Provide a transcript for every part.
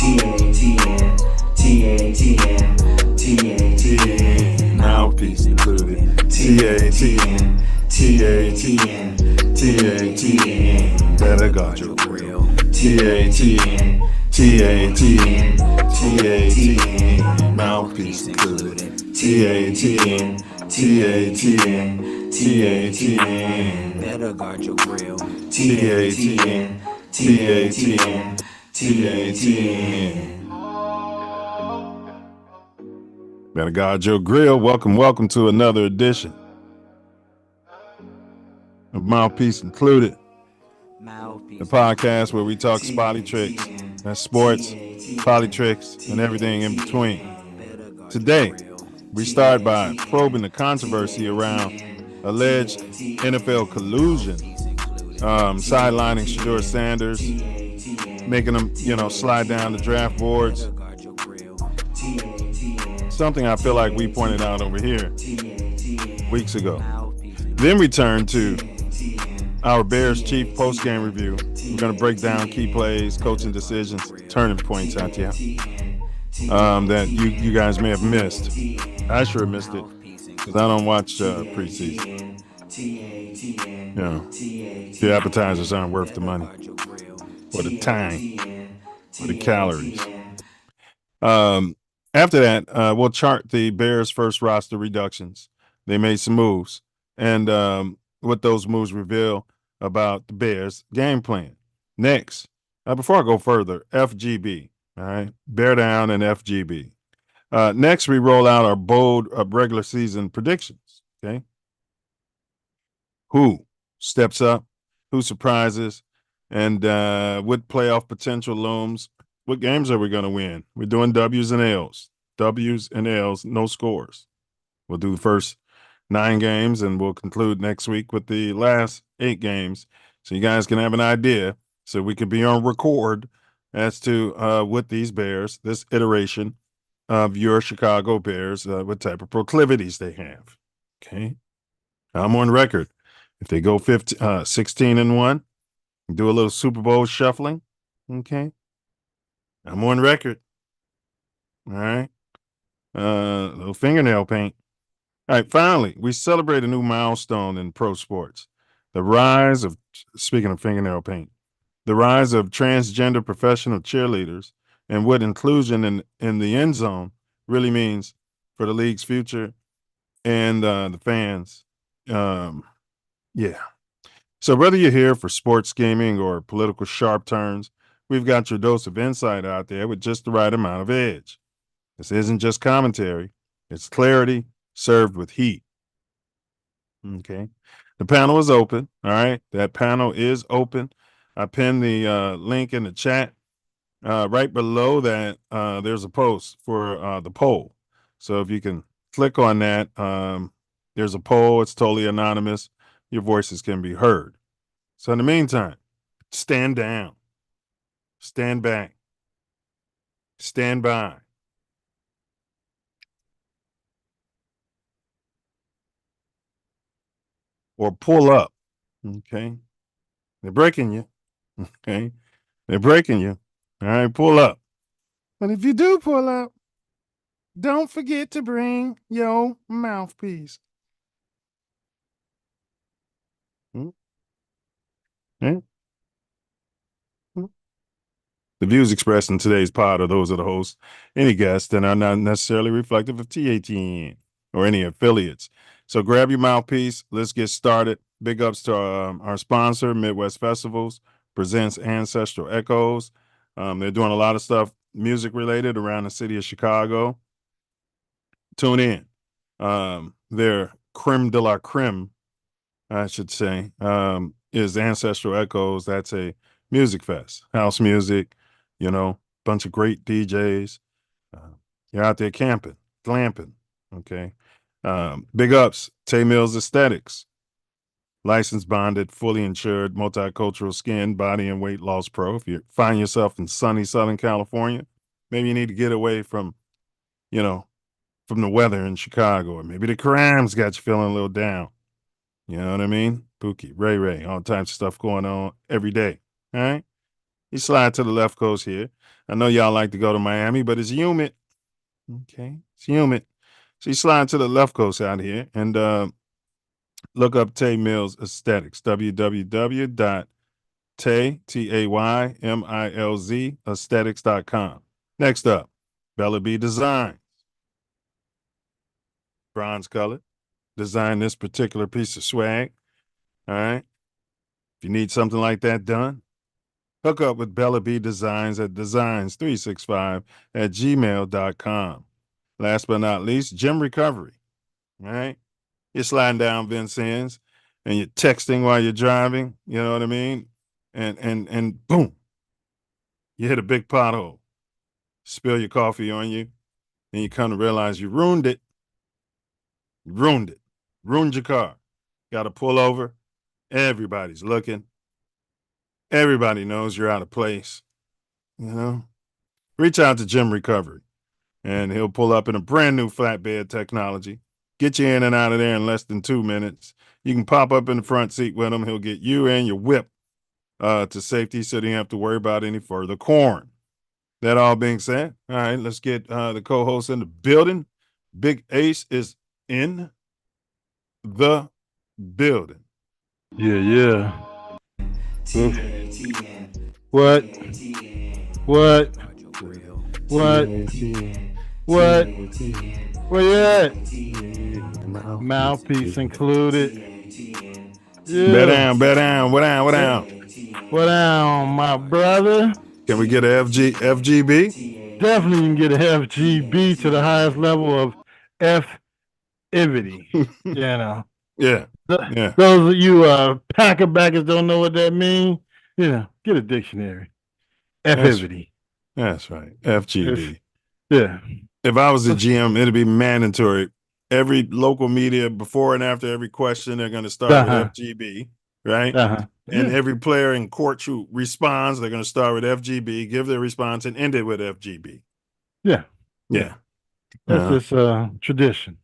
TATN, TATN, TATN, Mouthpiece included. TATN, TATN, TATN, Better guard your grill. TATN, TATN, TATN, Mouthpiece included. TATN, TATN, TATN, Better guard your grill. TATN, TATN, TATN. Better guard your grill. Welcome to another edition of Mouthpiece Included, Mouthpiece. the podcast where we talk Spolitricks, that's sports, politics, and everything in between. Today, we start by probing the controversy around alleged NFL collusion, sidelining Shedeur Sanders, making him, slide down the draft boards. Something I feel like we pointed out over here weeks ago. Then we turn to our Bears chief post-game review. We're going to break down key plays, coaching decisions, turning points out there that you guys may have missed. I sure missed it because I don't watch preseason. The appetizers aren't worth the money or the time or the calories. After that, we'll chart the Bears' first roster reductions. They made some moves, and what those moves reveal about the Bears' game plan. Next, before I go further, FGB, all right? Bear down and FGB. Next, we roll out our bold regular season predictions, okay? Who steps up, who surprises, and what playoff potential looms. What games are we going to win? We're doing W's and L's. W's and L's, no scores. We'll do the first 9 games, and we'll conclude next week with the last 8 games, so you guys can have an idea, so we can be on record as to what these Bears, this iteration of your Chicago Bears, what type of proclivities they have. Okay, I'm on record. If they go 16-1, do a little Super Bowl shuffling. Okay. I'm on record. All right. Little fingernail paint. All right. Finally, we celebrate a new milestone in pro sports. The rise of, speaking of fingernail paint, the rise of transgender professional cheerleaders and what inclusion in the end zone really means for the league's future and the fans. Yeah. So whether you're here for sports gaming or political sharp turns, we've got your dose of insight out there with just the right amount of edge. This isn't just commentary. It's clarity served with heat. Okay. The panel is open. All right. That panel is open. I pinned the link in the chat. Right below that, there's a post for the poll. So if you can click on that, there's a poll. It's totally anonymous. Your voices can be heard. So in the meantime, stand down. Stand back. Stand by. Or pull up. Okay. They're breaking you. Okay. They're breaking you. All right. Pull up. But if you do pull up, don't forget to bring your mouthpiece. Okay. The views expressed in today's pod are those of the host, any guests, and are not necessarily reflective of TATN or any affiliates. So grab your mouthpiece. Let's get started. Big ups to our sponsor, Midwest Festivals, presents Ancestral Echoes. They're doing a lot of stuff music related around the city of Chicago. Tune in. Their creme de la creme, I should say, is Ancestral Echoes. That's a music fest, house music. Bunch of great DJs. You're out there camping, glamping. Okay. Big ups, Milz Aesthetics. Licensed, bonded, fully insured, multicultural skin, body, and weight loss pro. If you find yourself in sunny Southern California, maybe you need to get away from the weather in Chicago, or maybe the crime's got you feeling a little down. You know what I mean? Pookie, Ray, all types of stuff going on every day. All right. You slide to the left coast here. I know y'all like to go to Miami, but it's humid. Okay, it's humid. So you slide to the left coast out here and look up Tay Milz Aesthetics. www.taymilz aesthetics.com. Next up, Bella B Designs. Bronze colored. Design this particular piece of swag. All right. If you need something like that done, hook up with Bella B Designs at designs365@gmail.com. Last but not least, Gym Recovery. All right. You're sliding down Vincennes and you're texting while you're driving. You know what I mean? And boom, you hit a big pothole. Spill your coffee on you. And you come to realize you ruined it. You ruined it. Ruined your car. Got to pull over. Everybody's looking. Everybody knows you're out of place. You know? Reach out to Gym Recovery and he'll pull up in a brand new flatbed technology. Get you in and out of there in less than 2 minutes. You can pop up in the front seat with him. He'll get you and your whip to safety so you don't have to worry about any further corn. That all being said, all right, let's get the co-host in the building. Big Ace is in the building. Yeah. TATN. What? What? Grill. What? What? Where you at? Mouthpiece included. Yeah. Bet down, bet down, what down, what down? What down, my brother? Can we get a FGB? Definitely can get a FGB to the highest level of F-ivity. You know. Yeah. Yeah. Those of you packer backers don't know what that means. You know, get a dictionary. F-ivity. That's right. FGB. Yeah. If I was the GM, it'd be mandatory. Every local media, before and after every question, they're going to start with FGB, right? And every player in court who responds, they're going to start with FGB, give their response, and end it with FGB. Yeah. Yeah. That's just tradition.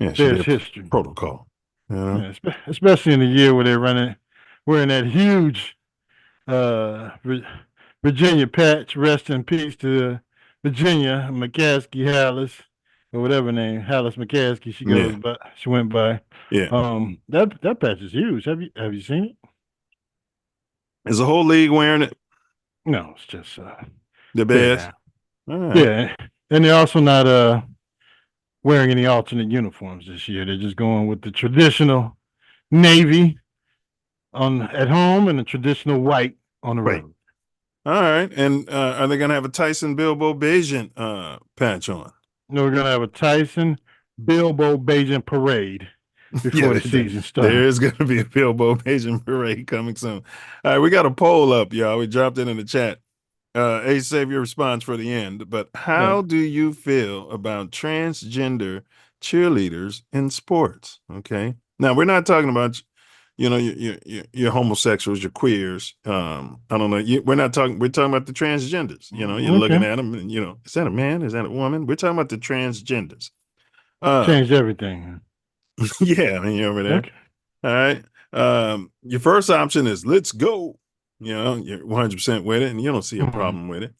Yeah, There's history. Protocol. Yeah, especially in the year where they're wearing that huge Virginia patch. Rest in peace to Virginia McCaskey Hallis, or whatever name, Hallis McCaskey she goes by. She went by. Yeah. That patch is huge. Have you seen it? Is the whole league wearing it? No, it's just the best. Right. Yeah, and they're also not wearing any alternate uniforms this year. They're just going with the traditional navy at home and the traditional white on the road. All right. And are they going to have a Tyson Bilbo Bajan patch on? No, we're going to have a Tyson Bilbo Bajan parade before the season starts. There is going to be a Bilbo Bajan parade coming soon. All right. We got a poll up, y'all. We dropped it in the chat. Ace, save your response for the end. But how do you feel about transgender cheerleaders in sports? Okay. Now, we're not talking about, your homosexuals, your queers. I don't know. We're talking about the transgenders. You're looking at them and, is that a man? Is that a woman? We're talking about the transgenders. Changed everything. Yeah. I mean, you're over there. Okay. All right. Your first option is let's go. You're 100% with it and you don't see a problem with it.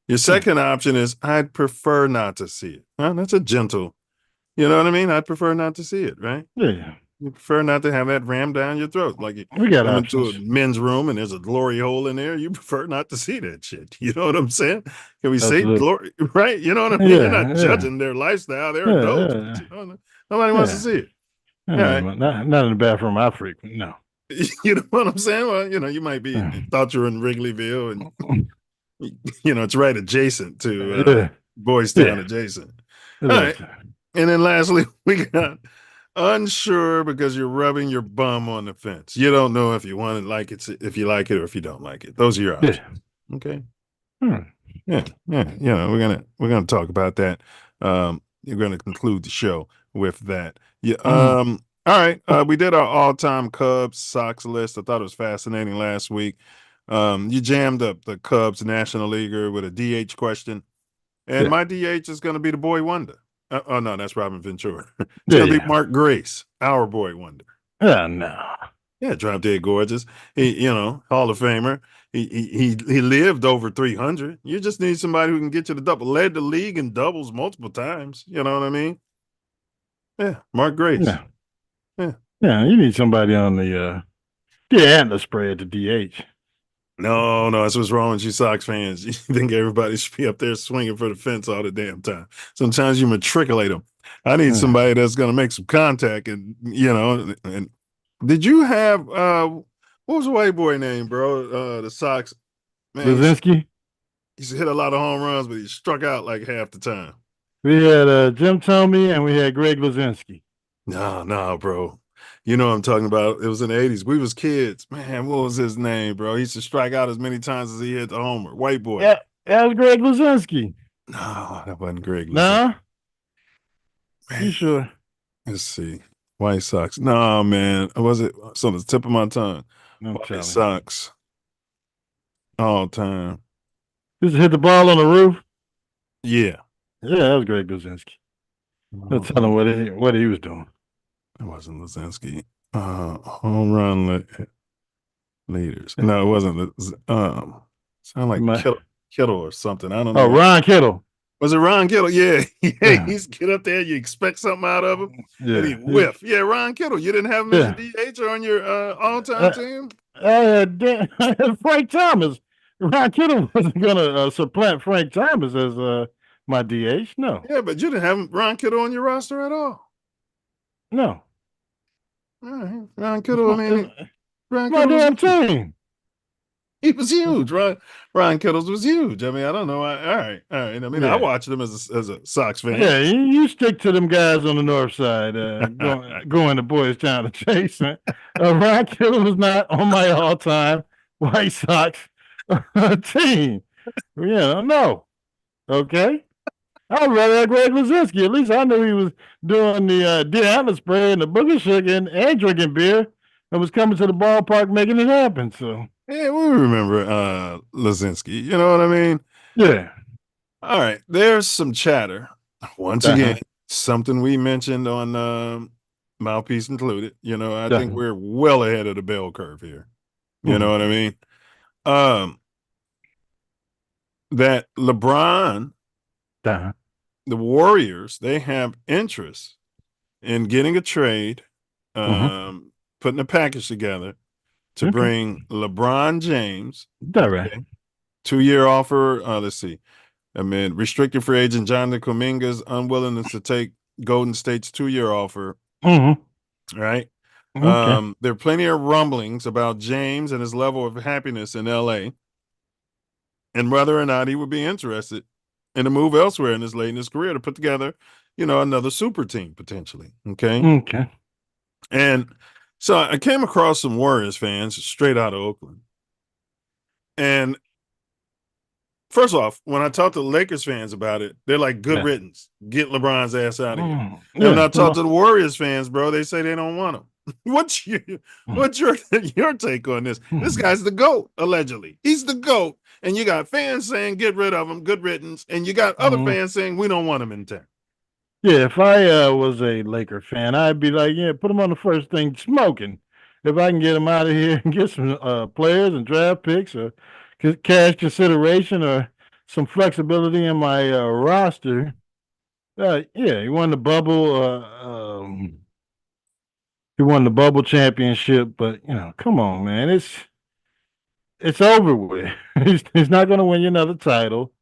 Your second option is I'd prefer not to see it. That's a gentle, you know what I mean? I'd prefer not to see it, right? Yeah. You prefer not to have that rammed down your throat. Like you come into a men's room and there's a glory hole in there. You prefer not to see that shit. You know what I'm saying? Can we say glory, right? You know what I mean? You're not judging their lifestyle. They're adults. Nobody wants to see it. Not in the bathroom I frequent, no. You know what I'm saying? Well, you might be thought you were in Wrigleyville and it's right adjacent to Boys Town adjacent. All right. And then lastly, we got unsure because you're rubbing your bum on the fence. You don't know if you want to like it, if you like it or if you don't like it. Those are your options. Okay. Yeah. We're gonna talk about that. You're gonna conclude the show with that. Yeah. All right. We did our all-time Cubs Sox list. I thought it was fascinating last week. You jammed up the Cubs National Leaguer with a DH question. And my DH is going to be the boy wonder. Oh, no, that's Robin Ventura. It's going to be Mark Grace, our boy wonder. No. Yeah, drop dead gorgeous. He, Hall of Famer. He lived over 300. You just need somebody who can get you the double. Led the league in doubles multiple times. You know what I mean? Yeah, Mark Grace. Yeah. Yeah. Yeah, you need somebody on the antler spread to DH. No, that's what's wrong with you Sox fans. You think everybody should be up there swinging for the fence all the damn time. Sometimes you matriculate them. I need somebody that's going to make some contact and, and did you have, what was the white boy name, bro? The Sox, man, Lazinski. he hit a lot of home runs, but he struck out like half the time. We had Jim Tomey and we had Greg Lazinski. No, bro. You know what I'm talking about. It was in the 80s. We was kids. Man, what was his name, bro? He used to strike out as many times as he hit the homer. White boy. Yeah, that was Greg Lazinski. No, that wasn't Greg. Nah? Man, You sure? let's see. White Sox. No, man. Was it? It's on the tip of my tongue. White Sox. All time. Just hit the ball on the roof? Yeah. Yeah, that was Greg Lazinski. I'll tell him what he was doing. It wasn't Lazinski. Home run leaders. No, it wasn't. Sound like Kittle or something. I don't know. Oh, Ron Kittle. Was it Ron Kittle? Yeah. He's get up there. You expect something out of him. Yeah. And he whiff. Yeah, Ron Kittle. You didn't have him as a DH on your all-time team? I had Frank Thomas. Ron Kittle wasn't going to supplant Frank Thomas as my DH. No. Yeah, but you didn't have Ron Kittle on your roster at all. No. Ron Kittle, Ron my damn team. He was huge. Ron Kittles was huge. I don't know. All right. I watched him as a Sox fan. Yeah, you stick to them guys on the north side, going to Boys Town to chase. Ron Kittle was not on my all-time White Sox team. Yeah, no. Okay. I'd rather have Greg Lazinski. At least I knew he was doing the antler spray and the booger sugar and drinking beer and was coming to the ballpark making it happen. So yeah, we remember Lazinski. You know what I mean? Yeah. All right. There's some chatter. Once again, something we mentioned on Mouthpiece Included. I think we're well ahead of the bell curve here. You know what I mean? That LeBron, the Warriors, they have interest in getting a trade, putting a package together to bring LeBron James. 2-year offer. Let's see. Restricted free agent Jonathan Kuminga's unwillingness to take Golden State's 2-year offer. Right? Okay. There are plenty of rumblings about James and his level of happiness in LA and whether or not he would be interested in a move elsewhere in his late in his career to put together, another super team potentially. Okay. And so I came across some Warriors fans straight out of Oakland. And first off, when I talk to Lakers fans about it, they're like, good riddance. Get LeBron's ass out of here. And when I talk to the Warriors fans, bro, they say they don't want him. What's your take on this? This guy's the GOAT, allegedly. He's the GOAT. And you got fans saying, get rid of him, good riddance. And you got other fans saying, we don't want him in town. Yeah, if I was a Laker fan, I'd be like, yeah, put him on the first thing smoking. If I can get him out of here and get some players and draft picks or cash consideration or some flexibility in my roster. Yeah, he won the bubble. He won the bubble championship, but come on, man, it's over with. He's not going to win you another title.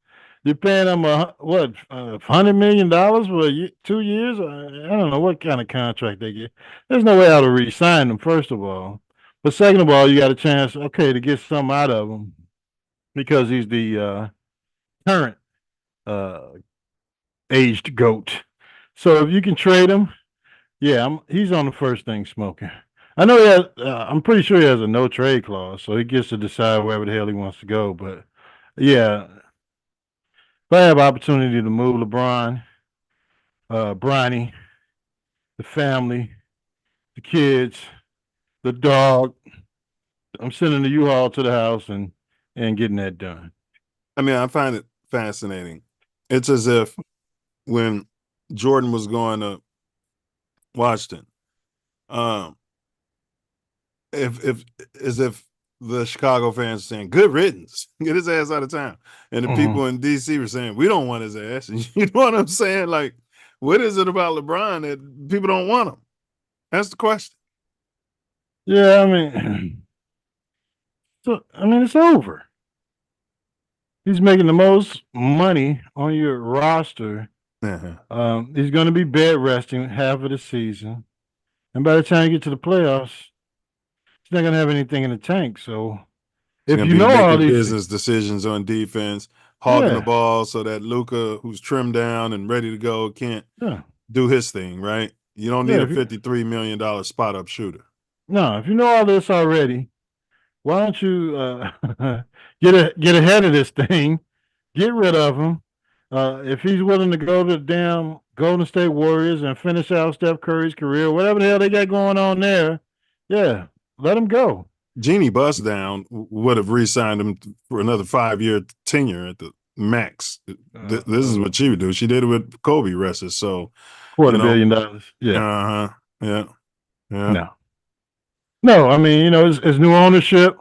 You're paying him $100 million for 2 years. I don't know what kind of contract they get. There's no way how to re-sign them, first of all. But second of all, you got a chance, to get something out of him because he's the current aged GOAT. So if you can trade him, he's on the first thing smoking. I know he has. I'm pretty sure he has a no trade clause, so he gets to decide wherever the hell he wants to go. But yeah, if I have opportunity to move LeBron, Bronny, the family, the kids, the dog, I'm sending the U-Haul to the house and getting that done. I find it fascinating. It's as if when Jordan was going to Washington, if as if the Chicago fans are saying, "Good riddance, get his ass out of town," and the people in DC were saying, "We don't want his ass." And you know what I'm saying? Like, what is it about LeBron that people don't want him? That's the question. Yeah, I mean, it's over. He's making the most money on your roster. He's going to be bed resting half of the season, and by the time you get to the playoffs, he's not going to have anything in the tank. So, He's if gonna you be know all making these business decisions on defense, hogging the ball so that Luka, who's trimmed down and ready to go, can't do his thing. Right? You don't need a $53 million spot up shooter. No, if you know all this already, why don't you get ahead of this thing, get rid of him? If he's willing to go to the damn Golden State Warriors and finish out Steph Curry's career, whatever the hell they got going on there, yeah, let him go. Jeannie Bustdown would have re-signed him for another 5-year tenure at the max. This is what she would do. She did it with Kobe wrestlers. So $250 million. Yeah. Yeah. No, I mean, it's new ownership.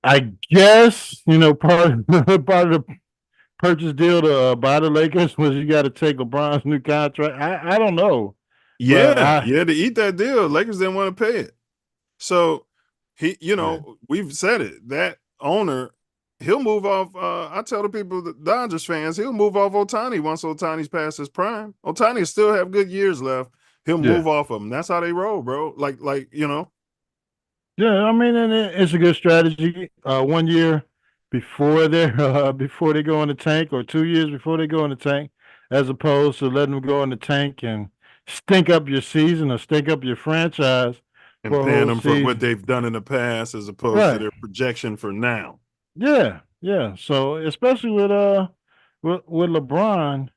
I guess, part of the purchase deal to buy the Lakers was you got to take LeBron's new contract. I don't know. Yeah, to eat that deal, Lakers didn't want to pay it. So he, we've said it. That owner, he'll move off. I tell the people, the Dodgers fans, he'll move off Ohtani once Ohtani's past his prime. Ohtani will still have good years left. He'll move off of him. That's how they roll, bro. Like. Yeah, I mean, and it's a good strategy. 1 year before they go in the tank, or 2 years before they go in the tank, as opposed to letting them go in the tank and stink up your season or stink up your franchise. And paying them for what they've done in the past as opposed to their projection for now. Yeah. So especially with LeBron,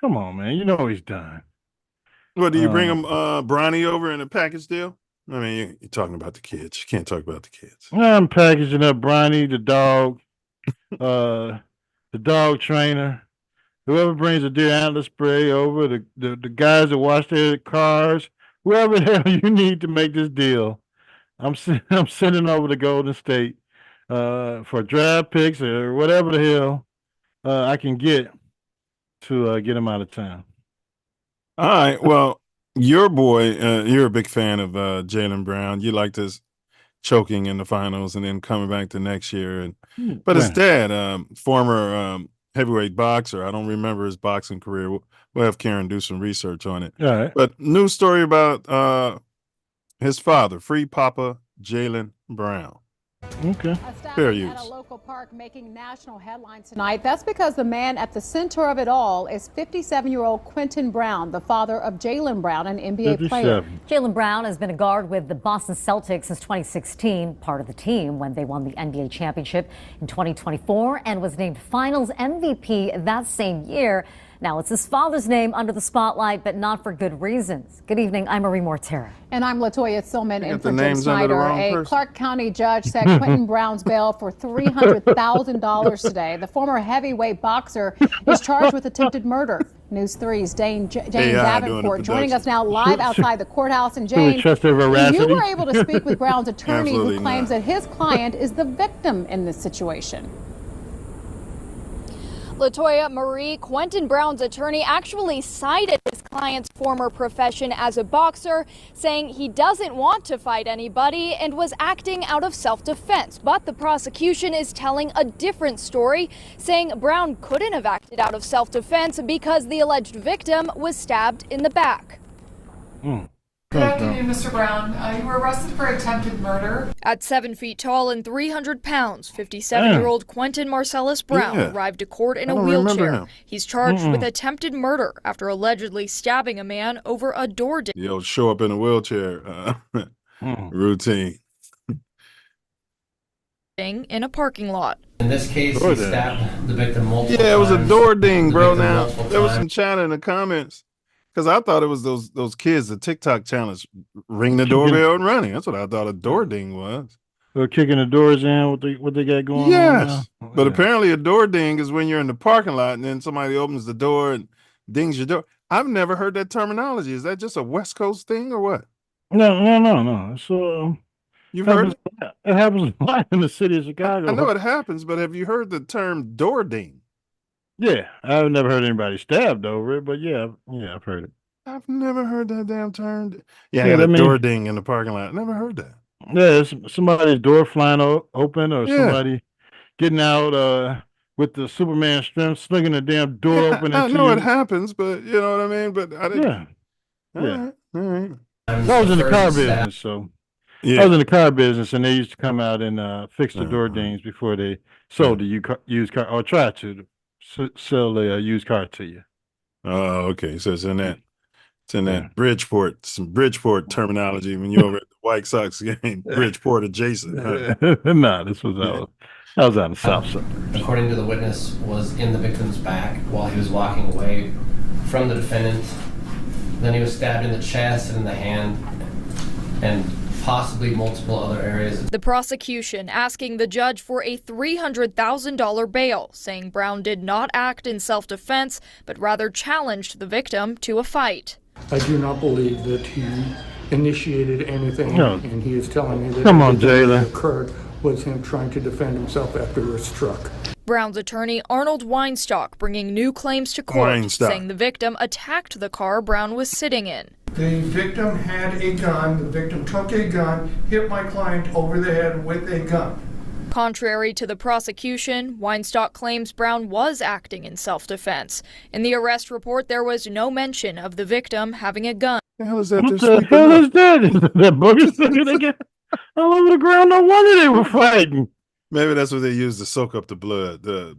come on, man, he's done. Well, do you bring him Bronny over in a package deal? I mean, you're talking about the kids. You can't talk about the kids. I'm packaging up Bronny, the dog, the dog trainer. Whoever brings a deer antler spray over, the guys that wash their cars, whoever the hell you need to make this deal, I'm sending over to Golden State for draft picks or whatever the hell I can get to get him out of town. All right. Well, your boy, you're a big fan of Jaylen Brown. You liked his choking in the finals and then coming back the next year. But his dad, former heavyweight boxer. I don't remember his boxing career. We'll have Karen do some research on it. All right. But news story about his father, Free Papa Jaylen Brown. Okay. Fair use. At a local park making national headlines tonight. That's because the man at the center of it all is 57-year-old Quentin Brown, the father of Jaylen Brown, an NBA player. Jaylen Brown has been a guard with the Boston Celtics since 2016, part of the team when they won the NBA championship in 2024 and was named Finals MVP that same year. Now it's his father's name under the spotlight, but not for good reasons. Good evening, I'm Marie Mortera. And I'm Latoya Silman in for Jim Snyder. A Clark County judge set Quentin Brown's bail for $300,000 today. The former heavyweight boxer is charged with attempted murder. News 3's Jane Davenport joining us now live outside the courthouse. And Jane, you were able to speak with Brown's attorney who claims that his client is the victim in this situation. Latoya, Marie, Quentin Brown's attorney actually cited his client's former profession as a boxer, saying he doesn't want to fight anybody and was acting out of self-defense. But the prosecution is telling a different story, saying Brown couldn't have acted out of self-defense because the alleged victim was stabbed in the back. Good afternoon, Mr. Brown. You were arrested for attempted murder. At 7 feet tall and 300 pounds, 57-year-old Quentin Marcellus Brown arrived to court in a wheelchair. He's charged with attempted murder after allegedly stabbing a man over a door ding. You'll show up in a wheelchair routine. In a parking lot. In this case, he stabbed the victim multiple times. Yeah, it was a door ding, bro. Now, there was some chatter in the comments. Because I thought it was those kids, the TikTok challenge, ring the doorbell and running. That's what I thought a door ding was. They're kicking the doors in, what they got going on now? But apparently a door ding is when you're in the parking lot and then somebody opens the door and dings your door. I've never heard that terminology. Is that just a West Coast thing or what? No. It's You've heard it? It happens a lot in the city of Chicago. I know it happens, but have you heard the term door ding? Yeah, I've never heard anybody stabbed over it, but yeah, I've heard it. I've never heard that damn term. Yeah, I got a door ding in the parking lot. Never heard that. Yeah, it's somebody's door flying open, or somebody getting out with the Superman strength, slinging the damn door open. I know it happens, but you know what I mean. But I didn't. Yeah. All right. I was in the car business, so I was in the car business, and they used to come out and fix the door dings before they sold the used car, or try to sell a used car to you. Oh, okay. So it's in that Bridgeport, some Bridgeport terminology when you're over at the White Sox game, Bridgeport adjacent. No, this was I was on the south side. According to the witness, was in the victim's back while he was walking away from the defendant. Then he was stabbed in the chest and in the hand, and possibly multiple other areas. The prosecution asking the judge for a $300,000 bail, saying Brown did not act in self-defense, but rather challenged the victim to a fight. I do not believe that he initiated anything, and he is telling me that Jalen. occurred was him trying to defend himself after he was struck. Brown's attorney, Arnold Weinstock, bringing new claims to court, saying the victim attacked the car Brown was sitting in. The victim had a gun. The victim took a gun, hit my client over the head with a gun. Contrary to the prosecution, Weinstock claims Brown was acting in self-defense. In the arrest report, there was no mention of the victim having a gun. The hell is that? What the hell is that? That booger thing again? All over the ground. No wonder they were fighting. Maybe that's what they used to soak up the blood, the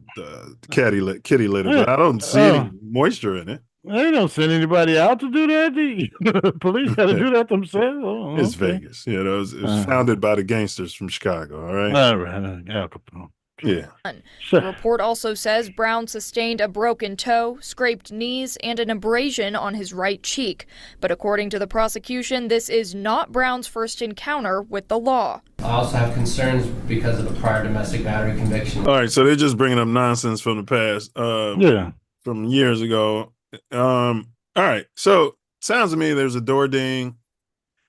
kitty litter. But I don't see any moisture in it. They don't send anybody out to do that. The police got to do that themselves. It's Vegas. You know, it's founded by the gangsters from Chicago. All right. All right. Al Capone. Yeah. The report also says Brown sustained a broken toe, scraped knees, and an abrasion on his right cheek. But according to the prosecution, this is not Brown's first encounter with the law. I also have concerns because of a prior domestic battery conviction. All right, so they're just bringing up nonsense from the past. From years ago. All right, so sounds to me there's a door ding.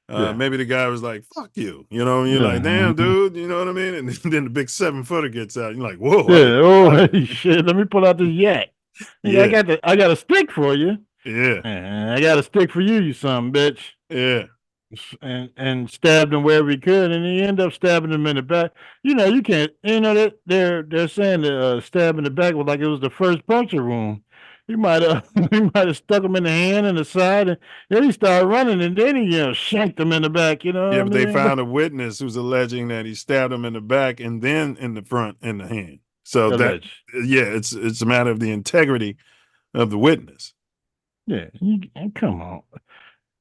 Maybe the guy was like, fuck you, you know, and you're like, damn, dude, you know what I mean? And then the big 7-footer gets out. You're like, whoa. Yeah, hey, shit, let me pull out this yak. Yeah. I got a stick for you. Yeah. And I got a stick for you, you son of a bitch. Yeah. And stabbed him wherever he could, and he ended up stabbing him in the back. You know, you can't, you know, that they're saying that stab in the back was like it was the first puncture wound. He might have stuck him in the hand and the side, and then he started running, and then he shanked him in the back. You know. Yeah, but they found a witness who's alleging that he stabbed him in the back and then in the front in the hand. So it's a matter of the integrity of the witness. Yeah, come on.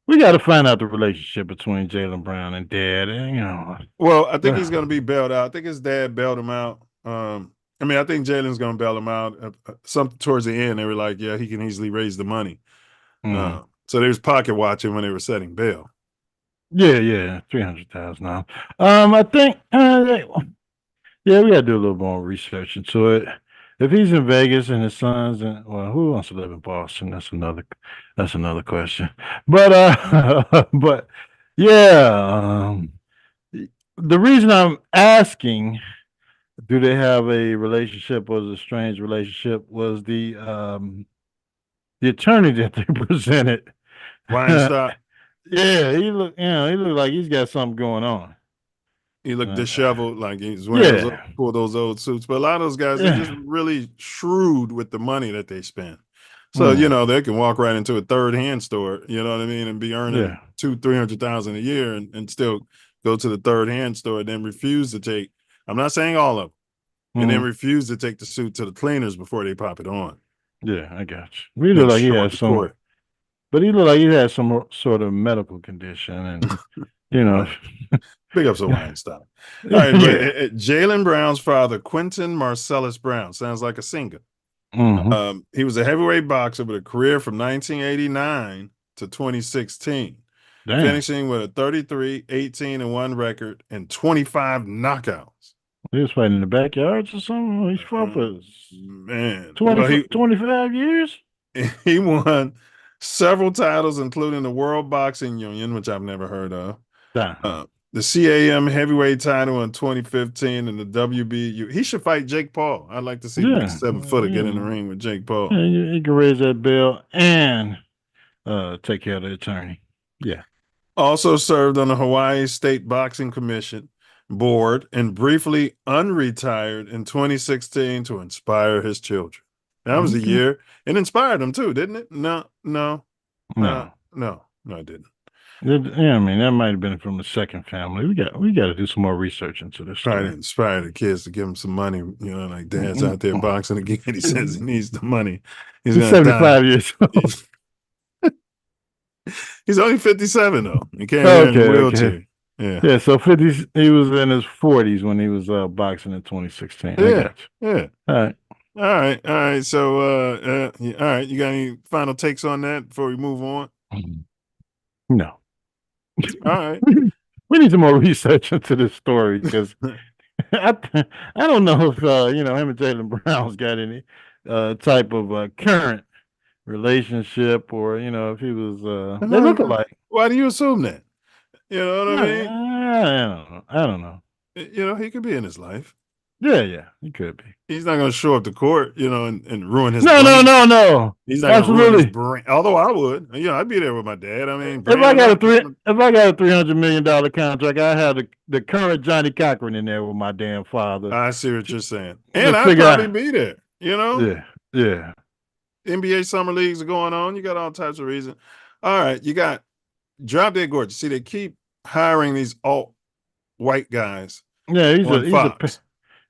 We got to find out the relationship between Jaylen Brown and Dad. You know. Well, I think he's going to be bailed out. I think his dad bailed him out. I mean, I think Jalen's going to bail him out. Something towards the end, they were like, yeah, he can easily raise the money. So they was pocket watching when they were setting bail. Yeah, $300,000. I think, we got to do a little more research into it. If he's in Vegas and his sons, who wants to live in Boston? That's another question. But, the reason I'm asking, do they have a relationship? Was a strange relationship? Was the attorney that they presented? Weinstock. Yeah, he looked like he's got something going on. He looked disheveled, like he's wearing those old suits. But a lot of those guys are just really shrewd with the money that they spend. So you know they can walk right into a third-hand store, you know what I mean, and be earning $200,000-300,000 a year, and still go to the third-hand store and then refuse to take. I'm not saying all of them, and then refuse to take the suit to the cleaners before they pop it on. Yeah, I got you. He looked like he had some, but he looked like he had some sort of medical condition, and you know. Big ups to Weinstock. All right, but Jaylen Brown's father, Quentin Marcellus Brown, sounds like a singer. He was a heavyweight boxer with a career from 1989 to 2016, finishing with a 33-18-1 record and 25 knockouts. He was fighting in the backyards or something. He's fought for 25 years. He won several titles, including the World Boxing Union, which I've never heard of, Nah. the CAM heavyweight title in 2015, and the WBU. He should fight Jake Paul. I'd like to see the big 7-footer get in the ring with Jake Paul. Yeah, you can raise that bill and take care of the attorney. Yeah. Also served on the Hawaii State Boxing Commission board and briefly unretired in 2016 to inspire his children. That was the year. It inspired him too, didn't it? No, it didn't. Yeah, I mean, that might have been from the second family. We got to do some more research into this story. Trying to inspire the kids to give him some money. You know, like Dad's out there boxing again. He says he needs the money. He's 75 years old. He's only 57 though. He can't get in a wheelchair. Okay. Yeah. So 50. He was in his 40s when he was boxing in 2016. Yeah. All right. So, all right. You got any final takes on that before we move on? No. All right. We need some more research into this story because I don't know if him and Jaylen Brown's got any type of current relationship, or if he was they look alike. Why do you assume that? You know what I mean? I don't know. He could be in his life. Yeah, he could be. He's not going to show up to court, and ruin his brain. No. He's not going to ruin his brain. Although I would. I'd be there with my dad. I mean, if I got a $300 million contract, I have the current Johnny Cochran in there with my damn father. I see what you're saying. And I'd probably be there, Yeah. NBA summer leagues are going on. You got all types of reasons. All right, you got Drop Dead Gorgeous. See, they keep hiring these alt-white guys. Yeah,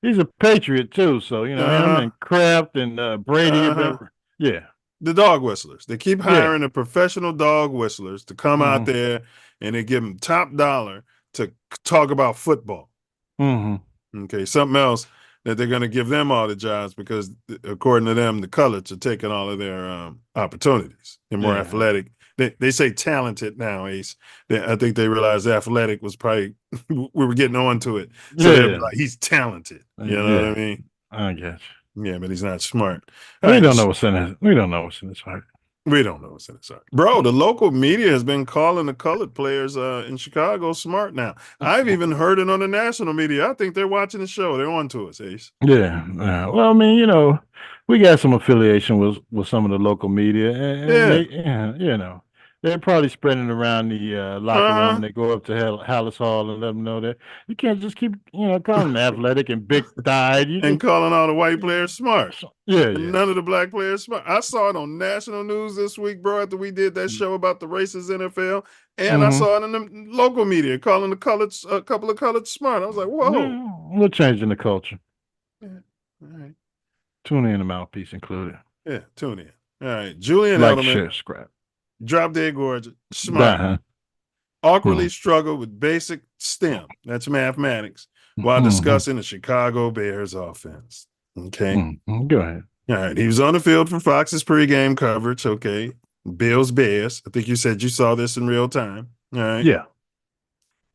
he's a patriot too. So him and Kraft and Brady. The dog whistlers. They keep hiring the professional dog whistlers to come out there, and they give them top dollar to talk about football. Okay, something else that they're going to give them all the jobs because, according to them, the coloreds are taking all of their opportunities. They're more athletic. They say talented now, Ace. I think they realized athletic was probably we were getting on to it. So they're like, he's talented. You know what I mean? I guess. Yeah, but he's not smart. We don't know what's in his. We don't know what's in his heart. We don't know what's in his heart. Bro, the local media has been calling the colored players in Chicago smart now. I've even heard it on the national media. I think they're watching the show. They're on to us, Ace. Yeah. Well, I mean, we got some affiliation with some of the local media. And they're probably spreading around the locker room. They go up to Hallis Hall and let them know that you can't just keep, calling them athletic and big-thighed. And calling all the white players smart. Yeah. None of the black players smart. I saw it on national news this week, bro, after we did that show about the racist NFL. And I saw it in the local media calling a couple of coloreds smart. I was like, whoa. Yeah, we're changing the culture. Yeah. All right. Tune in to Mouthpiece included. Yeah, tune in. All right. Julian Like, Edelman. share, scrap. Drop Dead Gorgeous, smart, awkwardly struggled with basic STEM, that's mathematics, while discussing the Chicago Bears offense. Okay. Go ahead. All right. He was on the field for Fox's pregame coverage. Okay. Bills Bears. I think you said you saw this in real time. All right. Yeah.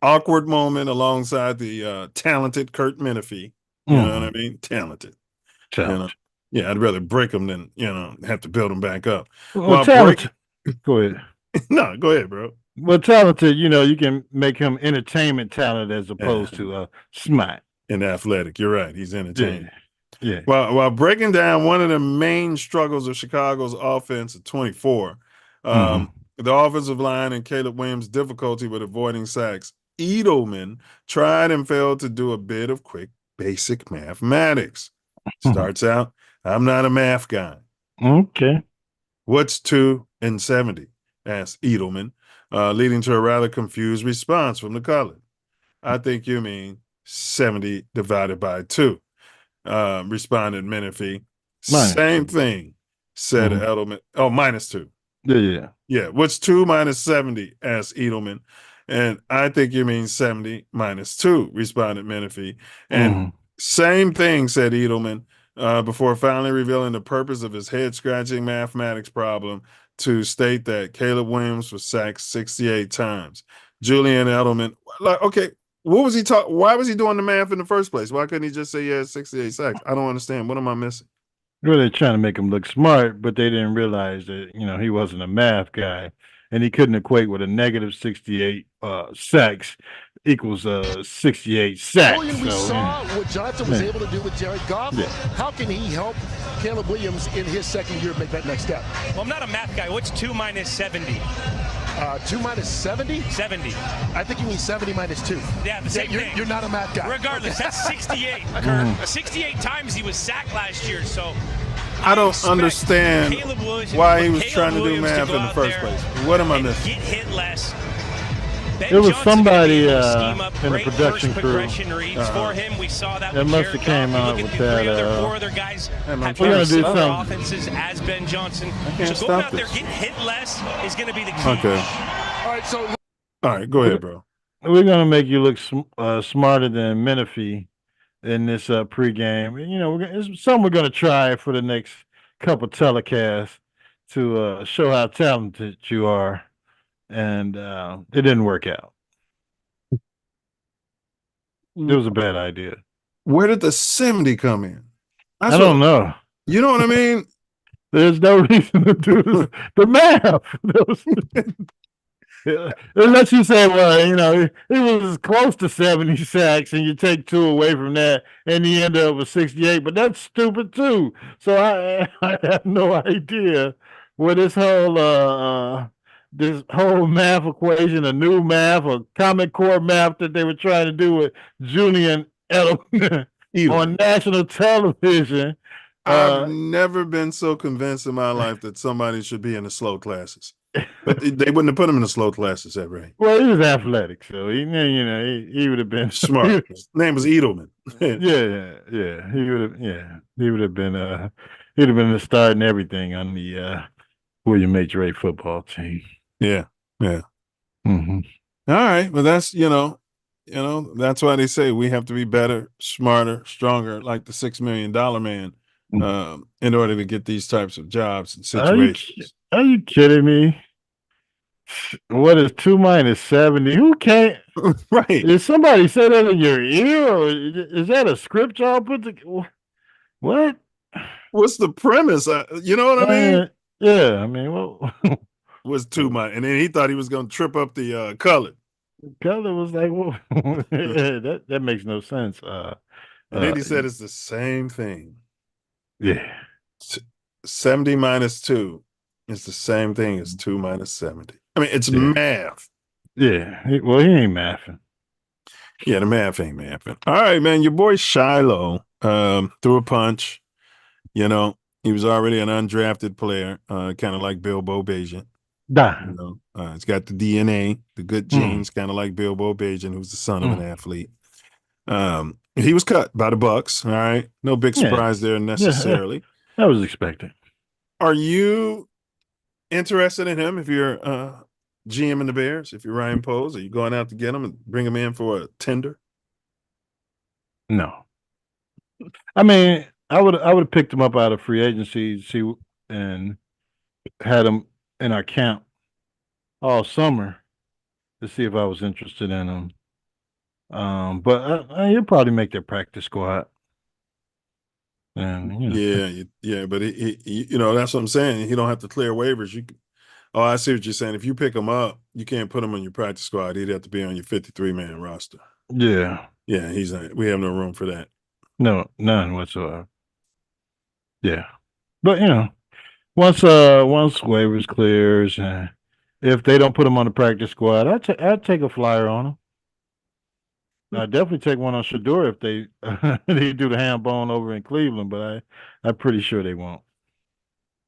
Awkward moment alongside the talented Kurt Menefee. You know what I mean? Talented. Yeah, I'd rather break him than, have to build him back up. Well, talented. Go ahead. No, go ahead, bro. Well, talented, you can make him entertainment talent as opposed to smart and athletic. You're right. He's entertaining. Yeah. While breaking down one of the main struggles of Chicago's offense at 24, the offensive line and Caleb Williams' difficulty with avoiding sacks, Edelman tried and failed to do a bit of quick basic mathematics. Starts out, I'm not a math guy. Okay. What's 2 and 70? Asked Edelman, leading to a rather confused response from the colored. I think you mean 70 divided by 2, responded Menefee. Same thing, said Edelman. Oh, minus 2. Yeah. What's 2 minus 70? Asked Edelman. And I think you mean 70 minus 2, responded Menefee. And same thing, said Edelman, before finally revealing the purpose of his head-scratching mathematics problem to state that Caleb Williams was sacked 68 times. Julian Edelman, okay, what was he why was he doing the math in the first place? Why couldn't he just say he had 68 sacks? I don't understand. What am I missing? Well, they're trying to make him look smart, but they didn't realize that, he wasn't a math guy, and he couldn't equate what a negative 68 sacks equals 68 sacks. We saw what Johnson was able to do with Jared Goff. Yeah. How can he help Caleb Williams in his second year make that next step? Well, I'm not a math guy. What's 2 minus 70? 2 minus 70? 70. I think you mean 70 minus 2. Yeah, the same thing. You're not a math guy. Regardless, that's 68, Kurt. 68 times he was sacked last year, so I don't understand why he was trying to do math in the first place. What am I missing? Get hit less. It was somebody in the production crew. For him, we saw that must have came out with that. 4 other guys we're gonna do some offenses as Ben Johnson. So going out there getting hit less is going to be the key. Okay. All right, go ahead, bro. We're gonna make you look smarter than Menifee in this pregame. It's something we're gonna try for the next couple telecasts to show how talented you are. And it didn't work out. It was a bad idea. Where did the 70 come in? I don't know. You know what I mean? There's no reason to do the math. Unless you say, well, he was close to 70 sacks, and you take 2 away from that, and he ended up with 68. But that's stupid too. So I have no idea where this whole math equation, a new math, a Common Core math that they were trying to do with Julian Edelman on national television. I've never been so convinced in my life that somebody should be in the slow classes. But they wouldn't have put him in the slow classes, that right? Well, he was athletic, so he would have been smart. His name was Edelman. yeah. He would have been he'd have been the start and everything on the William H. Ray football team. Yeah. Mm-hmm. All right. Well, that's, that's why they say we have to be better, smarter, stronger, like the $6 million man, in order to get these types of jobs and situations. Are you kidding me? What is 2 minus 70? Who can't? Right. Did somebody say that in your ear, or is that a script y'all put together? What? What's the premise? You know what I mean? Yeah. I mean, well. Was 2 minus, and then he thought he was going to trip up the color. Color was like, well, that makes no sense. And then he said it's the same thing. Yeah. 70 minus 2 is the same thing as 2 minus 70. I mean, it's math. Yeah. Well, he ain't mathing. Yeah, the math ain't mathing. All right, man. Your boy Shiloh threw a punch. He was already an undrafted player, kind of like Bilbo Bajan. He's got the DNA, the good genes, kind of like Bilbo Bajan, who's the son of an athlete. He was cut by the Bucks. All right, no big surprise there necessarily. That was expected. Are you interested in him? If you're GM in the Bears, if you're Ryan Poles, are you going out to get him and bring him in for a tender? No. I mean, I would have picked him up out of free agency, and had him in our camp all summer to see if I was interested in him. But he'll probably make their practice squad. And but he that's what I'm saying. He don't have to clear waivers. I see what you're saying. If you pick him up, you can't put him on your practice squad. He'd have to be on your 53-man roster. Yeah, he's not. We have no room for that. No, none whatsoever. Yeah, but once waivers clears, and if they don't put him on the practice squad, I'd take a flyer on him. I'd definitely take one on Shedeur if they do the hand bone over in Cleveland, but I'm pretty sure they won't.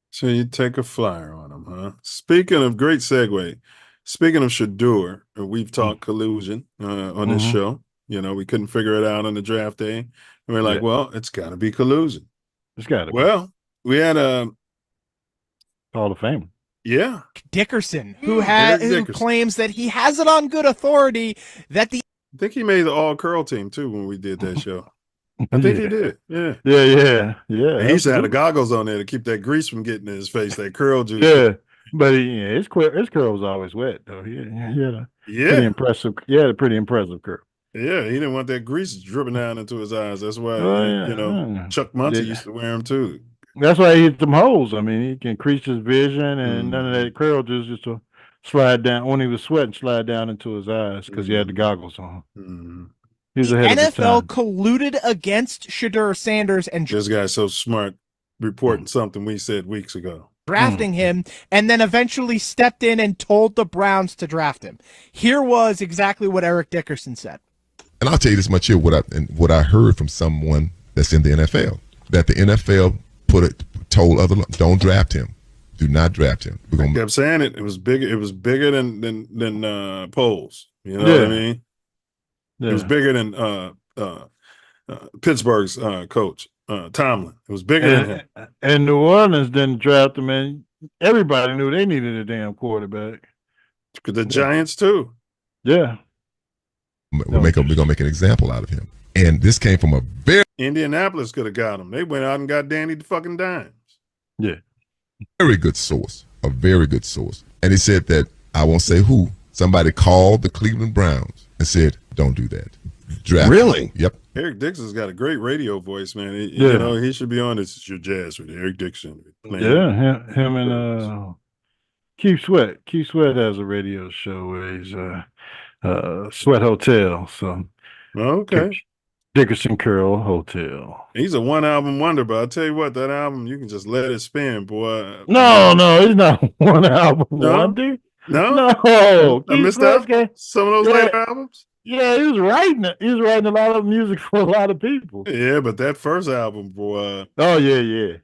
So you take a flyer on him, huh? Speaking of great segue, speaking of Shedeur, we've talked collusion on this show. We couldn't figure it out on the draft day. And we're like, well, it's got to be collusion. It's got to be. Well, we had a Hall of Fame. Yeah. Dickerson, who claims that he has it on good authority that I think he made the all curl team too when we did that show. I think he did. Yeah. He used to have the goggles on there to keep that grease from getting in his face, that curl juice. Yeah. But his curl was always wet though. He had a pretty impressive. He had a pretty impressive curl. Yeah, he didn't want that grease dripping down into his eyes. That's why Chuck Muncie used to wear them too. That's why he hit them holes. I mean, he can increase his vision, and none of that curl just to slide down when he was sweating, slide down into his eyes because he had the goggles on. He was ahead of his time. NFL colluded against Shedeur Sanders and this guy's so smart, reporting something we said weeks ago. Drafting him, and then eventually stepped in and told the Browns to draft him. Here was exactly what Eric Dickerson said. And I'll tell you this much here: what I heard from someone that's in the NFL, that the NFL told other, don't draft him, do not draft him. I kept saying it. It was bigger. It was bigger than polls. You know what I mean? Yeah. It was bigger than Pittsburgh's coach. Tomlin. It was bigger than him. And New Orleans didn't draft him, and everybody knew they needed a damn quarterback. The Giants too. Yeah. We're gonna make an example out of him. And this came from a very Indianapolis could have got him. They went out and got Danny the fucking Dimes. Yeah. Very good source. A very good source. And he said that, I won't say who, somebody called the Cleveland Browns and said, don't do that. Draft really? Him. Yep. Eric Dixon's got a great radio voice, man. You know, he should be on This Is Your Jazz with Eric Dixon. Yeah, him and Keith Sweat. Keith Sweat has a radio show where he's Sweat Hotel. So okay. Dickerson Curl Hotel. He's a one-album wonder, but I'll tell you what, that album, you can just let it spin, boy. No, he's not one album wonder. No. I missed out some of those later albums. Yeah, he was writing a lot of music for a lot of people. Yeah, but that first album, boy. Oh yeah.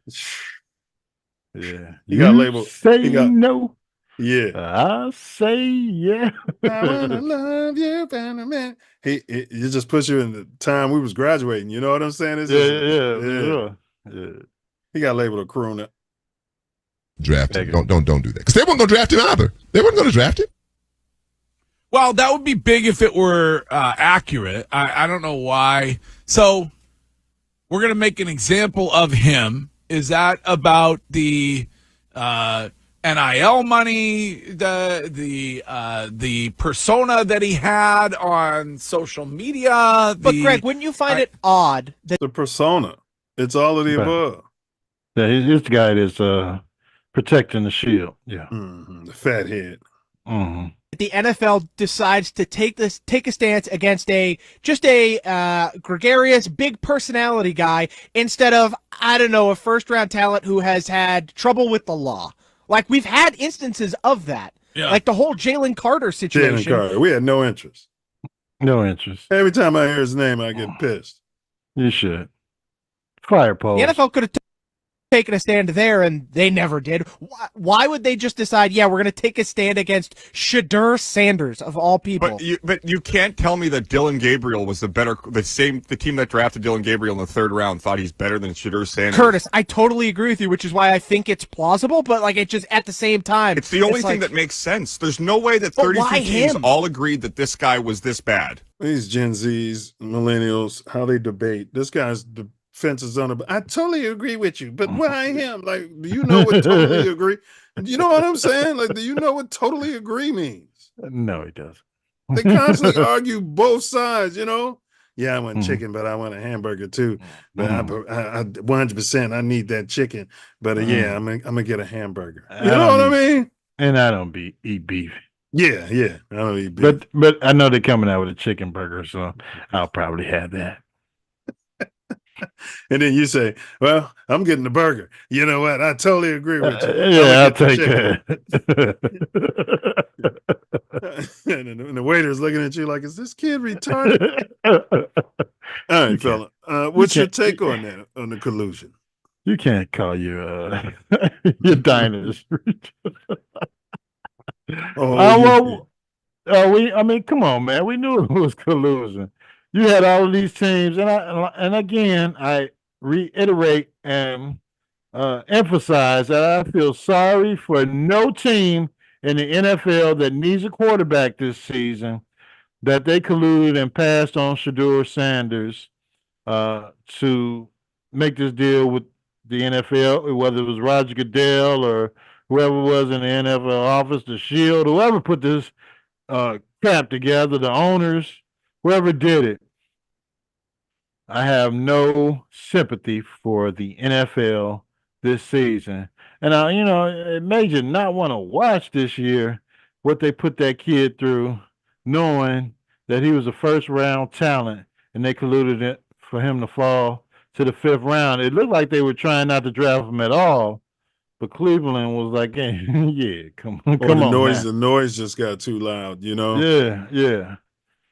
He got labeled. No. Yeah. I say yeah. I wanna love you, man. He just puts you in the time we was graduating. You know what I'm saying? Yeah. He got labeled a crooner. Draft him. Don't do that. Because they weren't gonna draft him either. They weren't gonna draft him. Well, that would be big if it were accurate. I don't know why. So we're going to make an example of him. Is that about the NIL money, the persona that he had on social media? But Greg, wouldn't you find it odd that the persona? It's all of the above. Yeah, he's the guy that's protecting the shield. Yeah, the fat head. The NFL decides to take a stance against a gregarious, big personality guy instead of, I don't know, a first-round talent who has had trouble with the law. Like, we've had instances of that. Yeah. Like the whole Jalen Carter situation. Jalen Carter. We had no interest. No interest. Every time I hear his name, I get pissed. You should. Fire pole. The NFL could have taken a stand there, and they never did. Why would they just decide, we're going to take a stand against Shedeur Sanders of all people? But you can't tell me that Dillon Gabriel was the team that drafted Dillon Gabriel in the third round thought he's better than Shedeur Sanders. Curtis, I totally agree with you, which is why I think it's plausible, but it just at the same time. It's the only thing that makes sense. There's no way that 32 teams all agreed that this guy was this bad. These Gen Zs, millennials, how they debate. This guy's fences on it. I totally agree with you, but why him? Like, do you know what totally agree? You know what I'm saying? Like, do you know what totally agree means? No, he doesn't. They constantly argue both sides, you know? Yeah, I want chicken, but I want a hamburger too. But I 100% I need that chicken. But I'm gonna get a hamburger. You know what I mean? And I don't eat beef. Yeah, I don't eat beef. But I know they're coming out with a chicken burger, so I'll probably have that. And then you say, well, I'm getting the burger. You know what? I totally agree with you. I'll take that. And the waiter's looking at you like, is this kid retarded? All right, fella. What's your take on that, on the collusion? You can't call your diners. I mean, come on, man. We knew it was collusion. You had all of these teams, and again, I reiterate and emphasize that I feel sorry for no team in the NFL that needs a quarterback this season, that they colluded and passed on Shedeur Sanders to make this deal with the NFL, whether it was Roger Goodell or whoever was in the NFL office, the Shield, whoever put this crap together, the owners, whoever did it. I have no sympathy for the NFL this season. And it made you not want to watch this year what they put that kid through, knowing that he was a first round talent and they colluded it for him to fall to the 5th round. It looked like they were trying not to draft him at all, but Cleveland was like, hey, yeah, come on, the noise just got too loud, Yeah.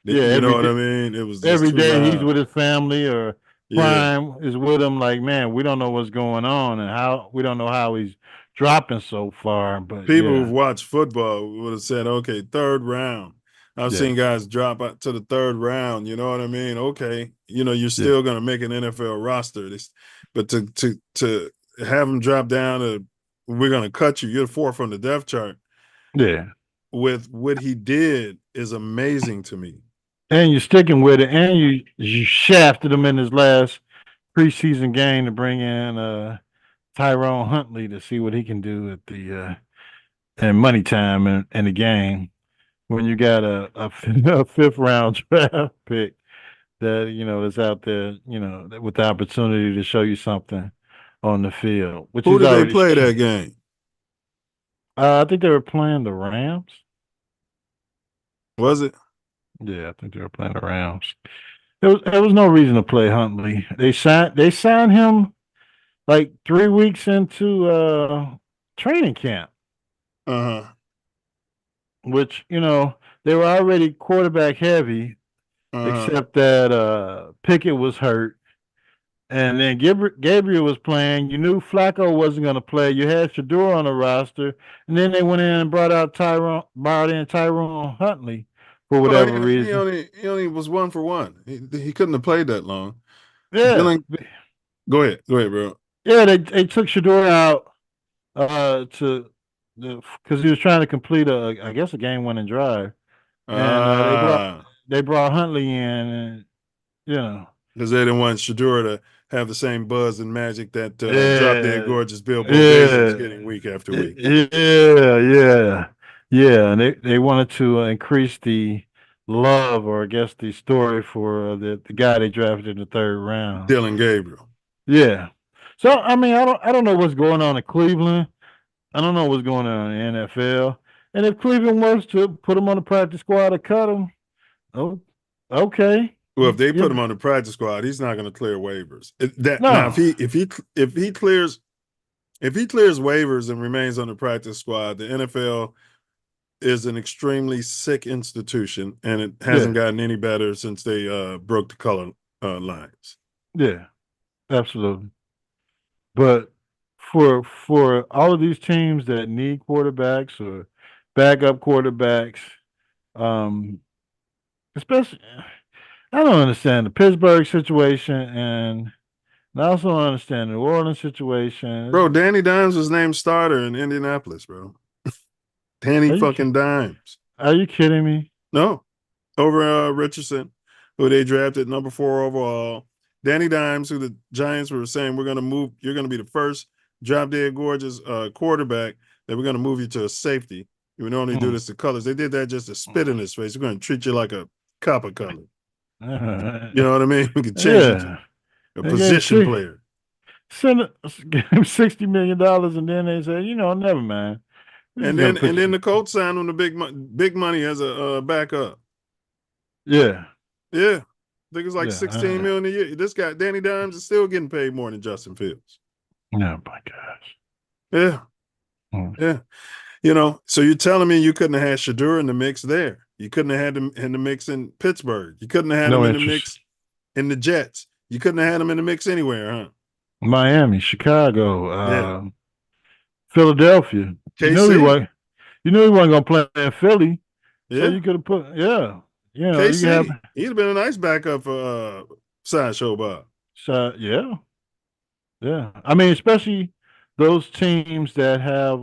You know what I mean? It was just every too day loud. he's with his family or Prime is with him. Like, man, we don't know what's going on and we don't know how he's dropping so far. But people who've watched football would have said, okay, 3rd round. I've seen guys drop out to the 3rd round. You know what I mean? Okay, you're still going to make an NFL roster. But to have him drop down to, we're going to cut you. You're the 4th on the depth chart. Yeah. With what he did is amazing to me. And you're sticking with it, and you shafted him in his last preseason game to bring in Tyrone Huntley to see what he can do at the and money time in the game when you got a 5th round draft pick that that's out there with the opportunity to show you something on the field. Who did they play that game? I think they were playing the Rams. Was it? Yeah, I think they were playing the Rams. There was no reason to play Huntley. They signed him like 3 weeks into training camp. Which, they were already quarterback heavy, except that Pickett was hurt. And then Gabriel was playing. You knew Flacco wasn't going to play. You had Shedeur on the roster. And then they went in and brought in Tyrone Huntley for whatever reason. He only was 1 for 1. He couldn't have played that long. Yeah. Go ahead, bro. Yeah, they took Shedeur out because he was trying to complete a game-winning drive. And they brought Huntley in, and because they didn't want Shedeur to have the same buzz and magic that Drop Dead Gorgeous Bill Bowes was getting week after week. Yeah, and they wanted to increase the love, or I guess the story for the guy they drafted in the 3rd round, Dylan Gabriel. Yeah. So I mean, I don't know what's going on in Cleveland. I don't know what's going on in the NFL. And if Cleveland wants to put him on the practice squad or cut him, okay. Well, if they put him on the practice squad, he's not going to clear waivers. Now, if he clears waivers and remains on the practice squad, the NFL is an extremely sick institution, and it hasn't gotten any better since they broke the color lines. Yeah, absolutely. But for all of these teams that need quarterbacks or backup quarterbacks, especially. I don't understand the Pittsburgh situation, and I also don't understand the New Orleans situation. Bro, Danny Dimes was named starter in Indianapolis, bro. Danny fucking Dimes. Are you kidding me? No. Over Richardson, who they drafted number 4 overall. Danny Dimes, who the Giants were saying, you're going to be the first Drop Dead Gorgeous quarterback that we're going to move you to a safety. You would only do this to colors. They did that just to spit in his face. We're going to treat you like a copper color. You know what I mean? We could change it to a position player. Give him $60 million, and then they say, never mind. And then the Colts signed him to big money as a backup. Yeah. I think it's like $16 million a year. This guy, Danny Dimes, is still getting paid more than Justin Fields. Oh my gosh. Yeah. So you're telling me you couldn't have had Shedeur in the mix there. You couldn't have had him in the mix in Pittsburgh. You couldn't have had him in the mix in the Jets. You couldn't have had him in the mix anywhere, huh? Miami, Chicago, Philadelphia. KC. You knew he wasn't going to play in Philly. Yeah. So you could have put, KC, he'd have been a nice backup for Sideshow Bob. Yeah. I mean, especially those teams that have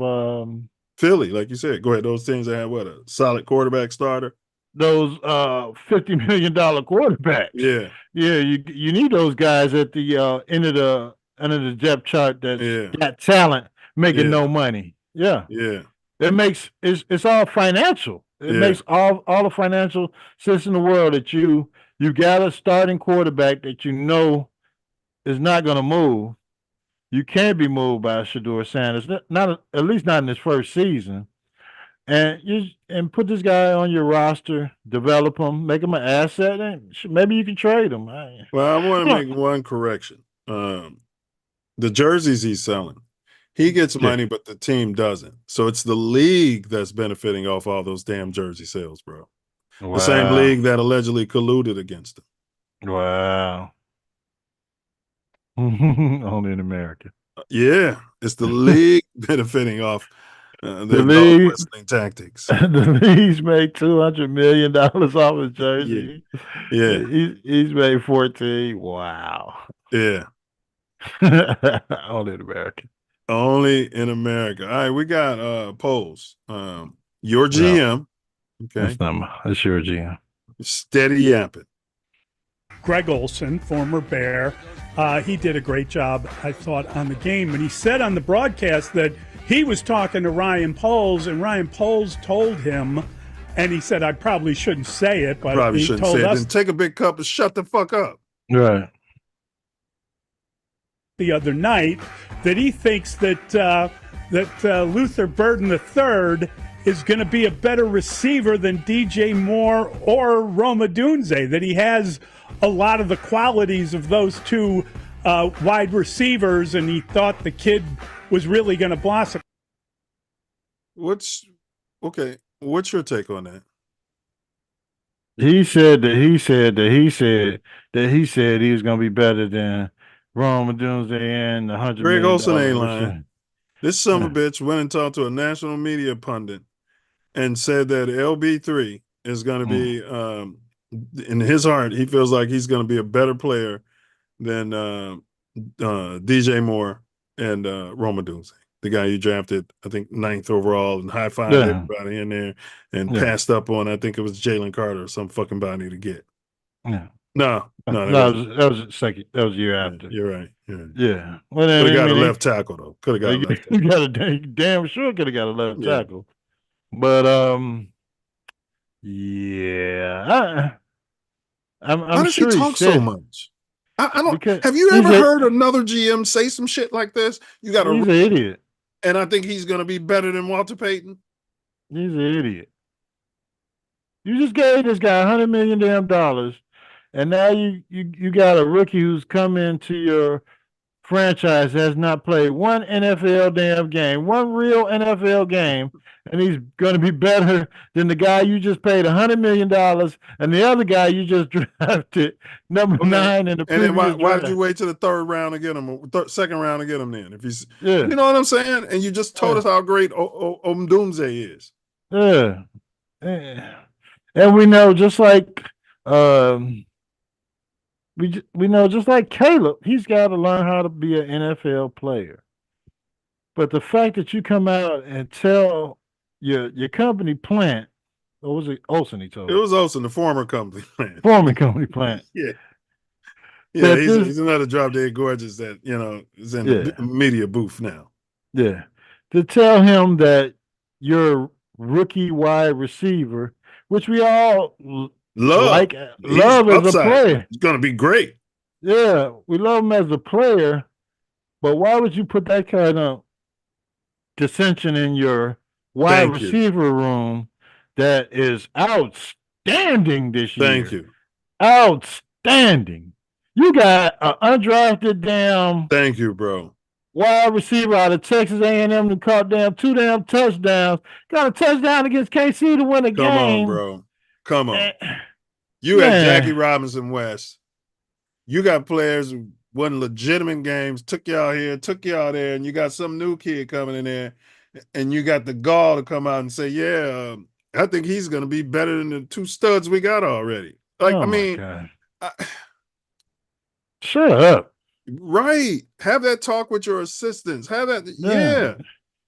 Philly, like you said. Go ahead. Those teams that have a solid quarterback starter. Those $50 million quarterbacks. Yeah. You need those guys at the end of the depth chart that got talent making no money. Yeah. It's all financial. It makes all the financial sense in the world that you got a starting quarterback that is not going to move. You can't be moved by Shedeur Sanders, not at least not in his first season. And put this guy on your roster, develop him, make him an asset, and maybe you can trade him. Well, I want to make one correction. The jerseys he's selling, he gets money, but the team doesn't. So it's the league that's benefiting off all those damn jersey sales, bro. Wow. The same league that allegedly colluded against him. Wow. Only in America. Yeah, it's the league benefiting off the league wrestling tactics. The league's made $200 million off his jersey. Yeah. He's made 14. Wow. Yeah. Only in America. Only in America. All right, we got polls. Your GM. Okay. That's your GM. Steady yapping. Greg Olson, former Bear, he did a great job, I thought, on the game. And he said on the broadcast that he was talking to Ryan Poles, and Ryan Poles told him, and he said, I probably shouldn't say it, but probably he shouldn't told say us it. Then take a big cup and shut the fuck up. Right. The other night that he thinks that Luther Burden III is going to be a better receiver than DJ Moore or Roma Dunze, that he has a lot of the qualities of those two wide receivers, and he thought the kid was really going to blossom. What's your take on that? He said he was going to be better than Roma Dunze and the $100 Greg million Olson ain't lying. This son of a bitch went and talked to a national media pundit and said that LB3 is going to be, in his heart, he feels like he's going to be a better player than DJ Moore and Roma Dunze, the guy you drafted, I think, 9th overall, and high-fived everybody in there and passed up on, I think it was Jalen Carter or some fucking body to get. Yeah. No, that was second. That was a year after. You're right. Yeah. Well, could have got a left tackle though. Could have got a left tackle. You got a damn sure could have got a left tackle. But yeah. Why does sure he talk so much? I don't. Have you ever heard another GM say some shit like this? You got He's an idiot, and I think he's going to be better than Walter Payton. He's an idiot. You just gave this guy $100 million damn, and now you got a rookie who's come into your franchise, has not played one NFL damn game, one real NFL game, and he's going to be better than the guy you just paid $100 million and the other guy you just drafted number 9 in the previous And then why draft. did you wait to the third round to get him, or second round to get him then? If he's, you know what I'm saying? And you just told us how great Omdumze is. Yeah. And we know, just like we know, just like Caleb, he's got to learn how to be an NFL player. But the fact that you come out and tell your company plant, or was it Olsen he told? It was Olsen, the former company plant. Former company plant. Yeah, he's another drop dead gorgeous that, is in the media booth now. Yeah. To tell him that your rookie wide receiver, which we all love as a player. It's going to be great. Yeah, we love him as a player, but why would you put that kind of dissension in your wide receiver room that is outstanding this year? Thank you. Outstanding. You got an undrafted damn. Thank you, bro. Wide receiver out of Texas A&M that caught 2 damn touchdowns. Got a touchdown against KC to win a game. Come on, bro. Come on. You had Jackie Robinson West. You got players who won legitimate games, took y'all here, took y'all there, and you got some new kid coming in there, and you got the gall to come out and say, I think he's going to be better than the 2 studs we got already. Shut up. Right. Have that talk with your assistants. Have that.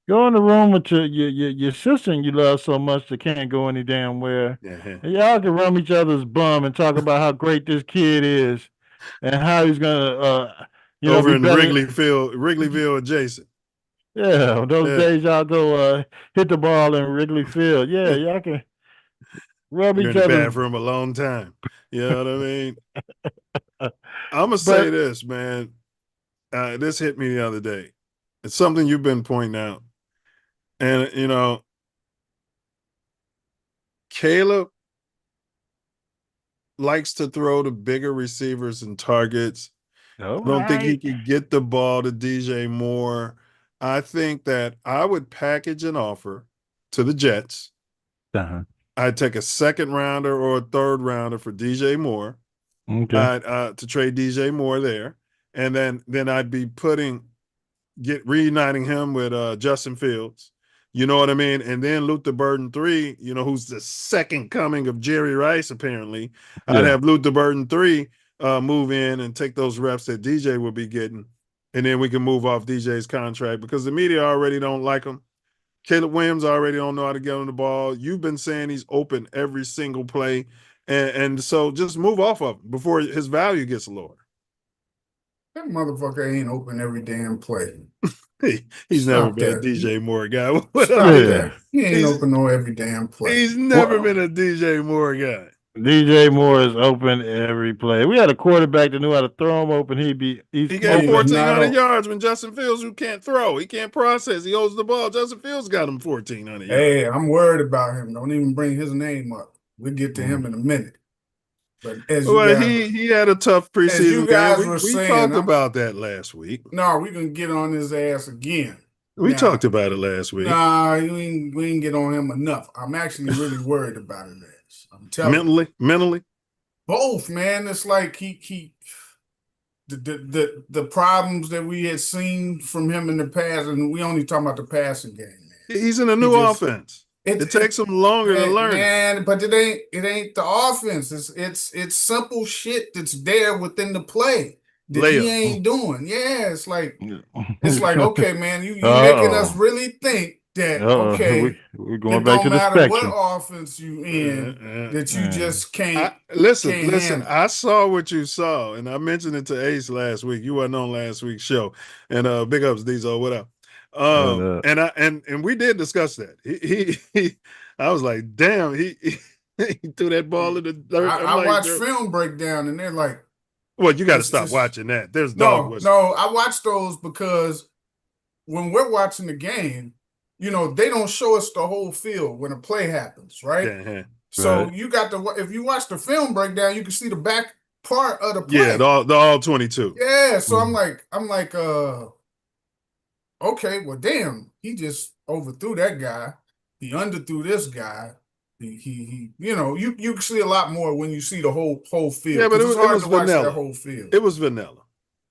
Go in the room with your assistant you love so much they can't go any damn where. And y'all can rub each other's bum and talk about how great this kid is and how he's gonna over in Wrigleyville adjacent. Yeah, those days y'all go hit the ball in Wrigley Field. Yeah, y'all can rub each other. In the bathroom a long time. You know what I mean? I'm gonna say this, man. this hit me the other day. It's something you've been pointing out. And, Caleb likes to throw to bigger receivers and targets. I don't think he can get the ball to DJ Moore. I think that I would package an offer to the Jets. I'd take a second rounder or a third rounder for DJ Moore. Okay. To trade DJ Moore there. And then I'd be reuniting him with Justin Fields. You know what I mean? And then Luther Burden 3, who's the second coming of Jerry Rice, apparently. Yeah. I'd have Luther Burden 3 move in and take those reps that DJ will be getting. And then we can move off DJ's contract because the media already don't like him. Caleb Williams already don't know how to get on the ball. You've been saying he's open every single play. And so just move off of him before his value gets lower. That motherfucker ain't open every damn play. He's never been a DJ Moore guy. He ain't open no every damn play. He's never been a DJ Moore guy. DJ Moore is open every play. We had a quarterback that knew how to throw him open. He got 1,400 yards when Justin Fields, who can't throw, he can't process, he holds the ball. Justin Fields got him 1,400 yards. Hey, I'm worried about him. Don't even bring his name up. We'll get to him in a minute. But he had a tough preseason game. We talked about that last week. No, we can get on his ass again. We talked about it last week. Nah, we ain't get on him enough. I'm actually really worried about his ass. I'm telling you. Mentally? Both, man. It's like the problems that we had seen from him in the past, and we only talking about the passing game, man. He's in a new offense. It takes him longer to learn. Man, but it ain't the offense. It's simple shit that's there within the play that he ain't doing. Yeah, it's like okay, man, you making us really think that we're going back to the spectrum. What offense you in that you just can't listen. I saw what you saw, and I mentioned it to Ace last week. You wasn't on last week's show, and big ups, Diesel. What up? And we did discuss that. I was like, damn, he threw that ball in the dirt. I watched film breakdown, and they're like, well, you got to stop watching that. There's no. I watch those because when we're watching the game, they don't show us the whole field when a play happens, right? Yeah, so you got if you watch the film breakdown, you can see the back part of the play. Yeah, the all 22. Yeah, so I'm like, okay, well, damn, he just overthrew that guy. He underthrew this guy. He you can see a lot more when you see the whole field. Yeah, but it was hard to watch vanilla. that whole field. It was vanilla.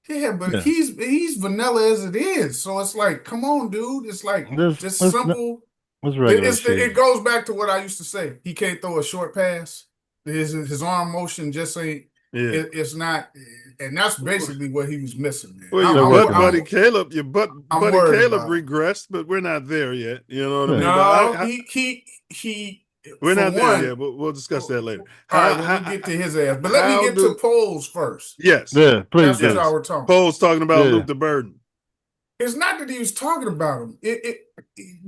Yeah, but he's vanilla as it is. So it's like, come on, dude. It's like just simple. It goes back to what I used to say. He can't throw a short pass. His arm motion just ain't. Yeah. It's not, and that's basically what he was missing. Man. Well, your buddy Caleb regressed, but we're not there yet. You know what I mean? No, he. We're not there yet, but we'll discuss that later. All right, we'll get to his ass, but let me get to polls first. Yes, yeah, please. That's what y'all were talking. Polls talking about Luther Burden. It's not that he was talking about him.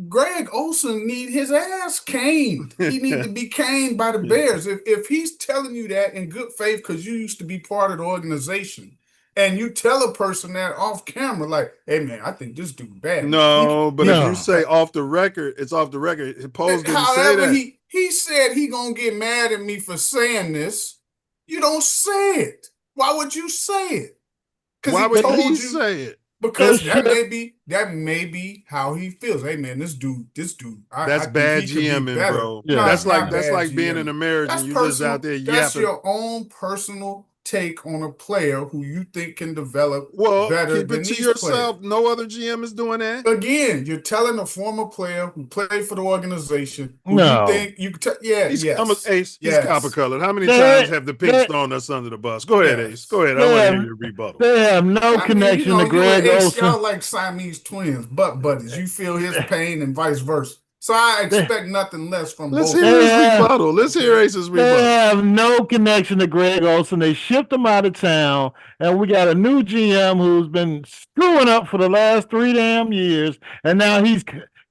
Greg Olsen need his ass caned. He need to be caned by the Bears. If he's telling you that in good faith because you used to be part of the organization, and you tell a person that off camera, like, hey, man, I think this dude bad. No, but if you say off the record, it's off the record. Polls didn't say that. He said he going to get mad at me for saying this. You don't say it. Why would you say it? Why would he say it? Because that may be how he feels. Hey man, this dude. That's bad GMing, bro. Yeah. That's like being in a marriage and you just out there yapping. That's your own personal take on a player who you think can develop better keep than it to these yourself. players. No other GM is doing that. Again, you're telling a former player who played for the organization who no. you think you could He's copper colored. How many times have the Pinks thrown us under the bus? Go ahead, Ace. Go ahead. I want to hear your rebuttal. They have no connection to Greg Olsen. Y'all like Siamese twins, butt buddies. You feel his pain and vice versa. So I expect nothing less from both. Let's hear his rebuttal. Let's hear Ace's rebuttal. They have no connection to Greg Olsen. They shipped him out of town, and we got a new GM who's been screwing up for the last 3 damn years, and now he's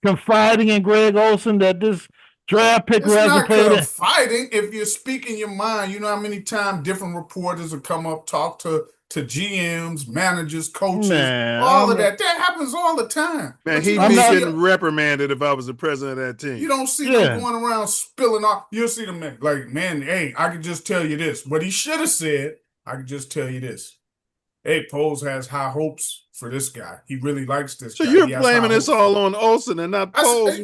confiding in Greg Olsen that this draft pick hasn't played it. Fighting if you're speaking your mind. You know how many times different reporters will come up, talk to to GMs, managers, coaches, Man, all of that. That happens all the time. Man, he'd be getting reprimanded if I was the president of that team. You don't see them going around spilling off. You'll see them like, man, hey, I can just tell you this. What he should have said, I can just tell you this. Hey, Poles has high hopes for this guy. He really likes this guy. So you're blaming this all on Olsen and not Poles.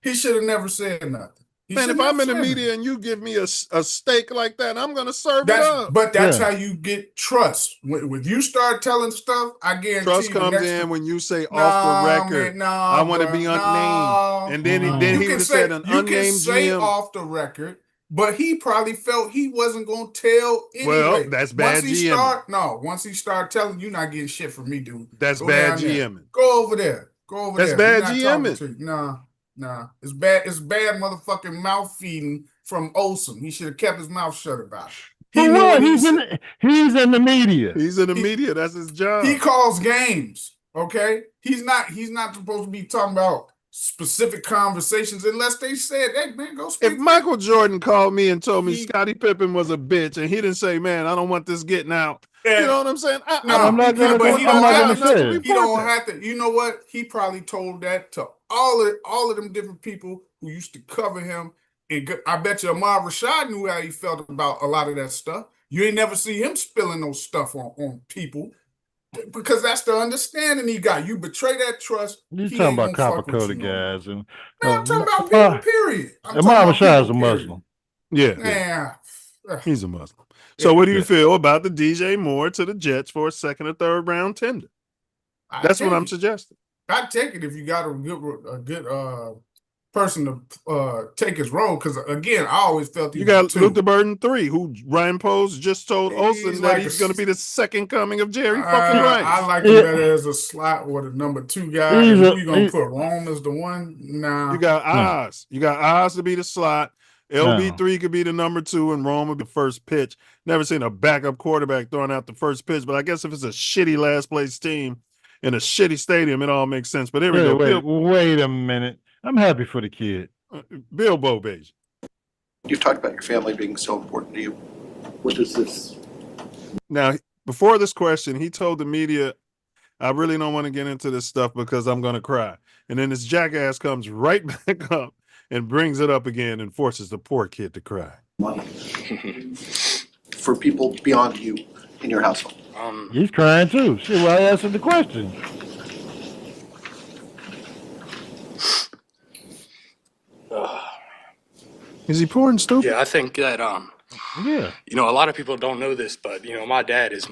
He should have never said nothing. Man, if I'm in the media and you give me a steak like that, I'm going to serve it up. But that's how you get trust. When you start telling stuff, I guarantee trust comes in when you say off the record. Man, I want to be unnamed. And then he would have said an unnamed GM. You can say off the record, but he probably felt he wasn't going to tell anyway. Well, that's bad GM. Once he started telling you, not getting shit from me, dude. That's bad GM. Go over there. That's bad GM. Nah. It's bad motherfucking mouth feeding from Olsen. He should have kept his mouth shut about it. He's in the media. He's in the media. That's his job. He calls games. Okay? He's not supposed to be talking about specific conversations unless they said, hey man, go speak. If Michael Jordan called me and told me Scottie Pippen was a bitch and he didn't say, man, I don't want this getting out. You know what I'm saying? I'm not going to say it. He don't have to. You know what? He probably told that to all of them different people who used to cover him. And I bet you Ahmad Rashad knew how he felt about a lot of that stuff. You ain't never see him spilling no stuff on people because that's the understanding he got. You betray that trust. You talking about copper-coated guys. And, I'm talking about people, period. Ahmad Rashad is a Muslim. Yeah. He's a Muslim. So what do you feel about the DJ Moore to the Jets for a second or third round tender? That's what I'm suggesting. I'd take it if you got a good person to take his role. Because again, I always felt you got Luke the Burden 3, who Ryan Poles just told Olsen that he's going to be the second coming of Jerry fucking Rice. I like him better as a slot or the number 2 guy. You gonna put Rome as the one? Nah. You got Oz. You got Oz to be the slot. LB3 could be the number 2, and Rome would be the first pitch. Never seen a backup quarterback throwing out the first pitch, but I guess if it's a shitty last place team in a shitty stadium, it all makes sense. But here we go. Wait a minute. I'm happy for the kid. Bilbo Beige. You've talked about your family being so important to you. What does this? Now, before this question, he told the media, I really don't want to get into this stuff because I'm going to cry. And then this jackass comes right back up and brings it up again and forces the poor kid to cry. Money for people beyond you in your household. He's crying too. See why I answered the question. Is he poor and stupid? Yeah, I think that yeah. You know, a lot of people don't know this, but you know, my dad is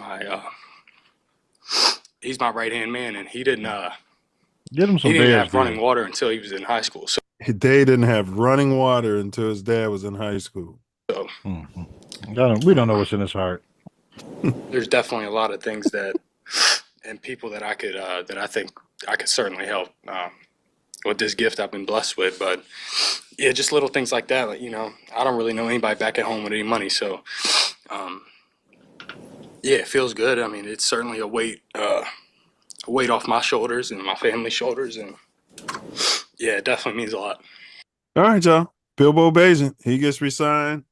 he's my right-hand man, and he didn't get him some. He didn't have running water until he was in high school. So they didn't have running water until his dad was in high school. So we don't know what's in his heart. There's definitely a lot of things that and people that I could that I think I could certainly help with this gift I've been blessed with. But yeah, just little things like that. Like, you know, I don't really know anybody back at home with any money, so yeah, it feels good. I mean, it's certainly a weight off my shoulders and my family's shoulders, and yeah, it definitely means a lot. All right, y'all. Bilbo Bajan, he gets re-signed.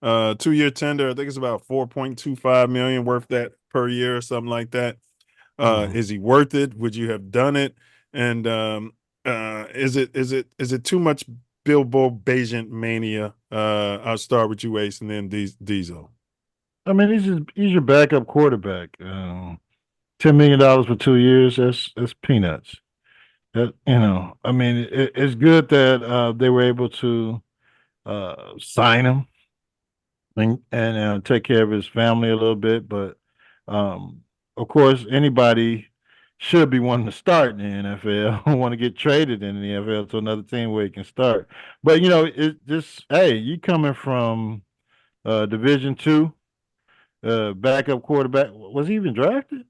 2-year tender. I think it's about $4.25 million worth that per year or something like that. Is he worth it? Would you have done it? And is it too much Bilbo Bajan mania? I'll start with you, Ace, and then Diesel. I mean, he's your backup quarterback. $10 million for 2 years. That's peanuts. That, you know, I mean, it's good that they were able to sign him and take care of his family a little bit. But of course, anybody should be wanting to start in the NFL, want to get traded in the NFL to another team where he can start. But you know, it just, hey, you coming from Division II, backup quarterback. Was he even drafted?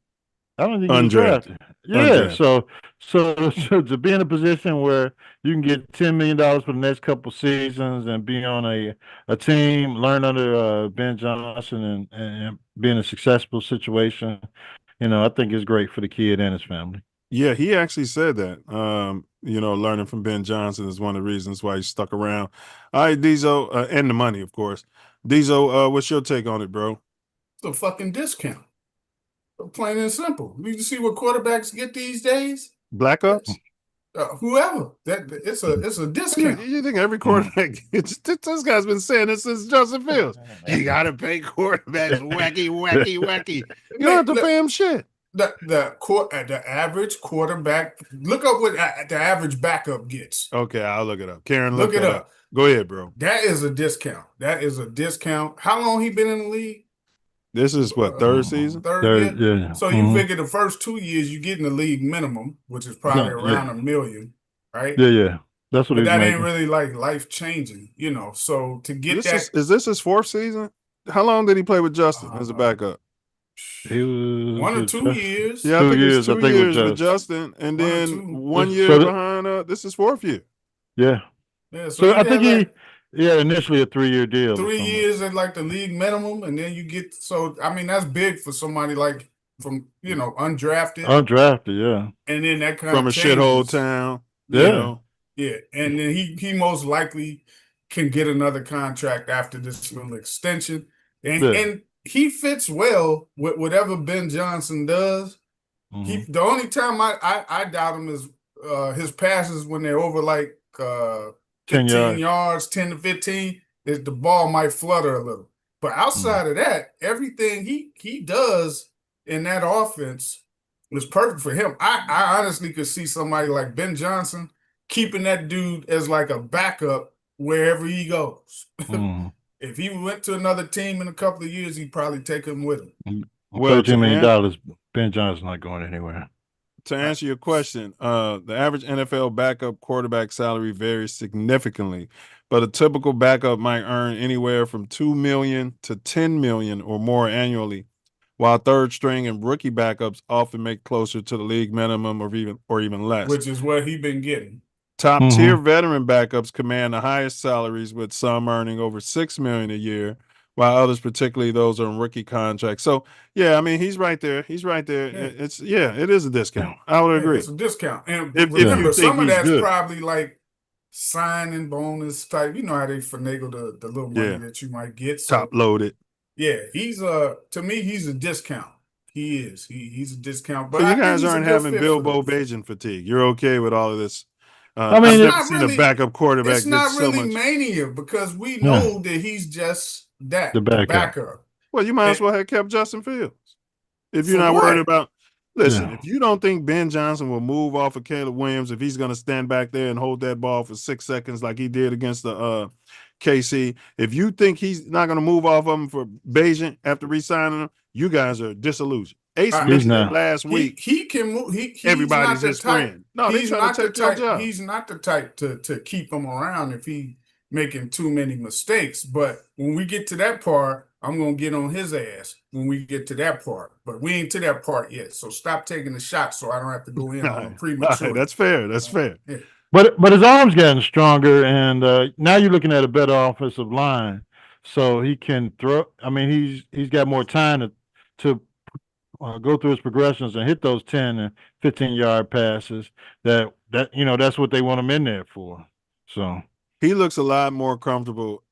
I don't think he was drafted. Yeah, so to be in a position where you can get $10 million for the next couple seasons and be on a team, learn under Ben Johnson and be in a successful situation, you know, I think it's great for the kid and his family. Yeah, he actually said that. You know, learning from Ben Johnson is one of the reasons why he stuck around. All right, Diesel, and the money, of course. Diesel, what's your take on it, bro? It's a fucking discount. Plain and simple. You see what quarterbacks get these days? Black Ops? Whoever. It's a discount. You think every quarterback gets, this guy's been saying this since Justin Fields. You gotta pay quarterbacks wacky. You don't have to pay him shit. The average quarterback, look up what the average backup gets. Okay, I'll look it up. Karen, look it up. Go ahead, bro. That is a discount. How long he been in the league? This is what, third season? Third year? Yeah. So you figure the first 2 years you get in the league minimum, which is probably around $1 million, right? Yeah. That's what but that making. Ain't really like life changing, So to get is this his fourth season? How long did he play with Justin as a backup? He was 1 or 2 years. Yeah, I think it's 2 years with Justin, and then 1 year behind. This is fourth year. Yeah. So I think initially a 3-year deal. 3 years at like the league minimum, and then you get that's big for somebody like from undrafted. Undrafted, yeah. And then that kind from of a shithole town. Yeah. Yeah, and then he most likely can get another contract after this little extension, and he fits well with whatever Ben Johnson does. The only time I doubt him is his passes when they're over like 15 yards, 10 to 15, is the ball might flutter a little. But outside of that, everything he does in that offense was perfect for him. I honestly could see somebody like Ben Johnson keeping that dude as like a backup wherever he goes. If he went to another team in a couple of years, he'd probably take him with him. Well, $13 million, Ben Johnson's not going anywhere. To answer your question, the average NFL backup quarterback salary varies significantly, but a typical backup might earn anywhere from $2 million to $10 million or more annually, while third string and rookie backups often make closer to the league minimum or even less. Which is what he's been getting. Top tier veteran backups command the highest salaries, with some earning over $6 million a year, while others, particularly those on rookie contracts. So yeah, I mean, he's right there. Yeah. It is a discount. I would agree. It's a discount. And remember, some of that's probably like signing bonus type. You know how they finagle the little money that you might get. So, top loaded. Yeah, he's to me, he's a discount. He is. He's a discount. But so you guys aren't having Bilbo Bajan fatigue. You're okay with all of this. I mean, I've never seen a backup quarterback. It's not really mania because we know that he's just the backup. Well, you might as well have kept Justin Fields if you're not worried about. Listen, if you don't think Ben Johnson will move off of Caleb Williams, if he's going to stand back there and hold that ball for 6 seconds like he did against the KC, if you think he's not going to move off of him for Bajan after re-signing him, you guys are disillusioned. Ace mentioned that last week. He can move. Everybody's his friend. No, he's not the type. He's not the type to keep him around if he making too many mistakes. But when we get to that part, I'm gonna get on his ass when we get to that part. But we ain't to that part yet. So stop taking the shot so I don't have to go in on him prematurely. That's fair. That's fair. Yeah. But his arm's getting stronger, and now you're looking at a better offensive line, so he can throw. I mean, he's got more time to go through his progressions and hit those 10 and 15-yard passes. That's what they want him in there for. So he looks a lot more comfortable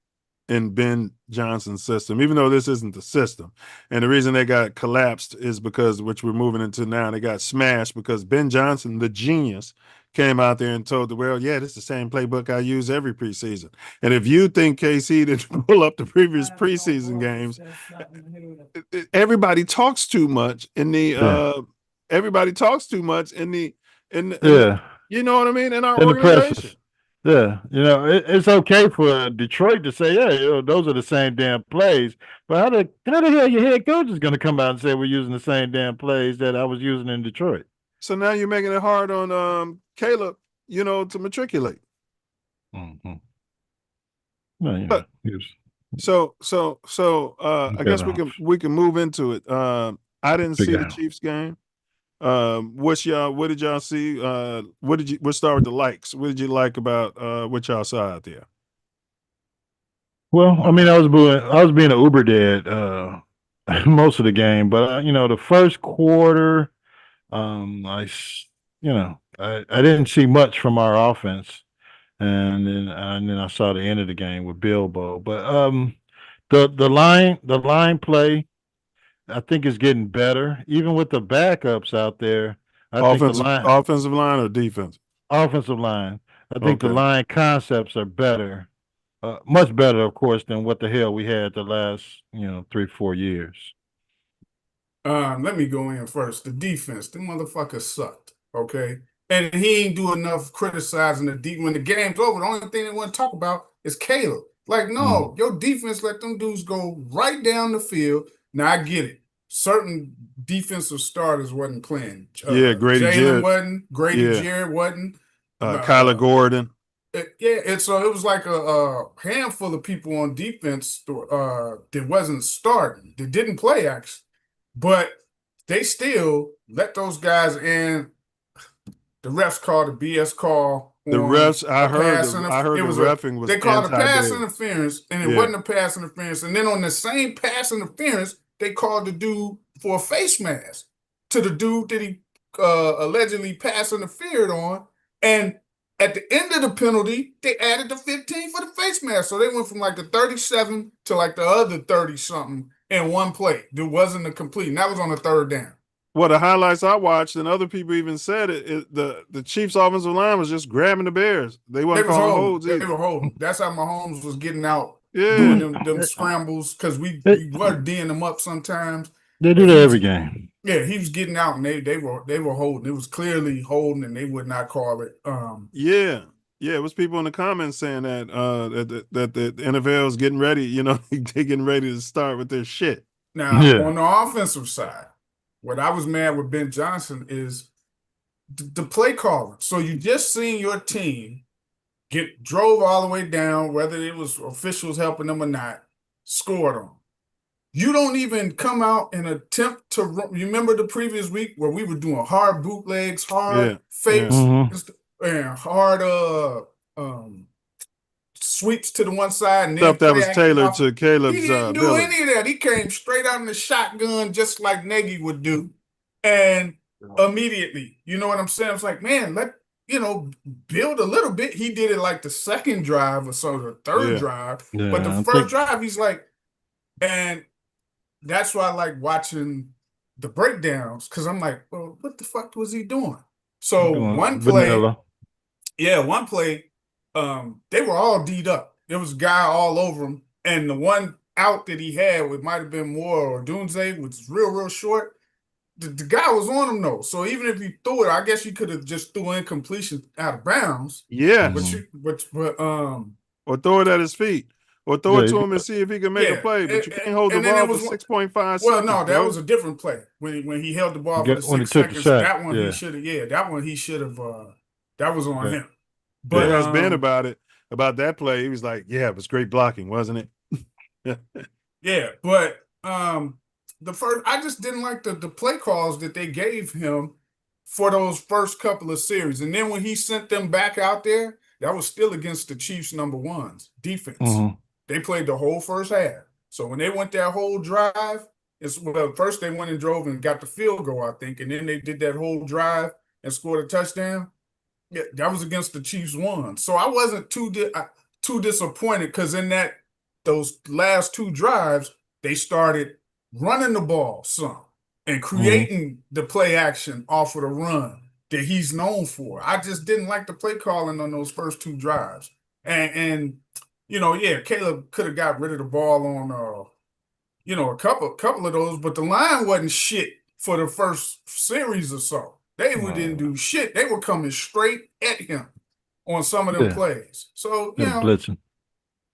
in Ben Johnson's system, even though this isn't the system. And the reason they got collapsed is because, which we're moving into now, they got smashed because Ben Johnson, the genius, came out there and told the world, this is the same playbook I use every preseason. And if you think KC didn't pull up the previous preseason games, everybody talks too much in the you know what I mean, in our organization. Yeah, it's okay for Detroit to say, those are the same damn plays. But how the hell your head coach is going to come out and say we're using the same damn plays that I was using in Detroit? So now you're making it hard on Caleb, to matriculate. Mm-hmm. Well, so I guess we can move into it. I didn't see the Chiefs game. What did y'all see? We'll start with the likes. What did you like about what y'all saw out there? Well, I mean, I was being an Uber dad most of the game, but the first quarter, I didn't see much from our offense, and then I saw the end of the game with Bilbo. But the line play, I think it's getting better, even with the backups out there. I think the line, offensive line or defense? offensive line. I think the Okay. line concepts are better, much better, of course, than what the hell we had the last 3-4 years. Let me go in first. The defense, the motherfucker sucked. Okay, and he ain't do enough criticizing the deep. When the game's over, the only thing they want to talk about is Caleb. Like, no, your defense let them dudes go right down the field. Now I get it. Certain defensive starters wasn't playing. Grady Jalen Jarrett wasn't. Grady Jarrett wasn't. Kyler Gordon. And so it was like a handful of people on defense that wasn't starting. They didn't play actually, but they still let those guys in. The refs called a BS call. The refs, I heard the reffing was they called a pass anti-Bears. interference, and it wasn't a pass interference. And then on the same pass interference, they called the dude for a face mask to the dude that he allegedly pass interfered on. And at the end of the penalty, they added the 15 for the face mask. So they went from like the 37 to like the other 30-something in one play. There wasn't a complete. And that was on the third down. Well, the highlights I watched, and other people even said the Chiefs' offensive line was just grabbing the Bears. They weren't calling holds either. They were holding. That's how Mahomes was getting out, doing them scrambles, because we were D'ing them up sometimes. They do that every game. Yeah, he was getting out, and they were holding. It was clearly holding, and they would not call it. Yeah, it was people in the comments saying that that the NFL is getting ready. They getting ready to start with their shit. Now, on the offensive side, what I was mad with Ben Johnson is the play calling. So you just seen your team drove all the way down, whether it was officials helping them or not, scored on. You don't even come out and attempt to run. You remember the previous week where we were doing hard bootlegs, hard fakes, and hard sweeps to the one side. And stuff that was tailored to Caleb's He didn't do any of that. He came straight out in the shotgun just like Nagy would do. And immediately, you know what I'm saying? It's like, man, build a little bit. He did it like the second drive or so, the third drive. Yeah, but the first drive, he's like, and that's why I like watching the breakdowns, because I'm like, well, what the fuck was he doing? So one play, they were all D'd up. There was a guy all over him, and the one out that he had, it might have been Moore or Dunze, was real short. The guy was on him though, so even if you threw it, I guess you could have just threw incompletion out of bounds. Yeah, or throw it at his feet. Or throw it to him and see if he can make a play, but you can't hold the ball for 6.5 seconds. Well, no, that was a different play. When he held the ball for 6 seconds, that one he should have. That one he should have. That was on him. But asked Ben about that play. He was like, "Yeah, it was great blocking, wasn't it?" Yeah, but the first, I just didn't like the play calls that they gave him for those first couple of series, and then when he sent them back out there, that was still against the Chiefs' number ones defense. Mm-hmm. They played the whole first half. So when they went that whole drive, first they went and drove and got the field goal, I think, and then they did that whole drive and scored a touchdown. Yeah, that was against the Chiefs ones. So I wasn't too disappointed, because in those last two drives, they started running the ball some and creating the play action off of the run that he's known for. I just didn't like the play calling on those first two drives. And Caleb could have got rid of the ball on a couple of those, but the line wasn't shit for the first series or so. They didn't do shit. They were coming straight at him on some of them plays. So, blitzing.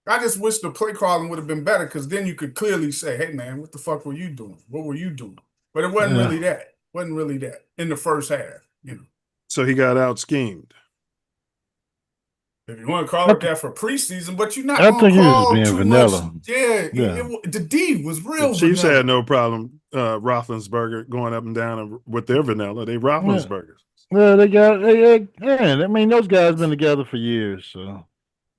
I just wish the play calling would have been better, because then you could clearly say, hey man, what the fuck were you doing? What were you doing? But it wasn't really that. Wasn't really that in the first half, So he got out schemed. If you want to call it that for preseason, but you're not. I think he was being too vanilla. Much. The D was real. The Chiefs vanilla. had no problem Roethlisberger going up and down with their vanilla. They Roethlisbergers. Well, I mean, those guys been together for years, so.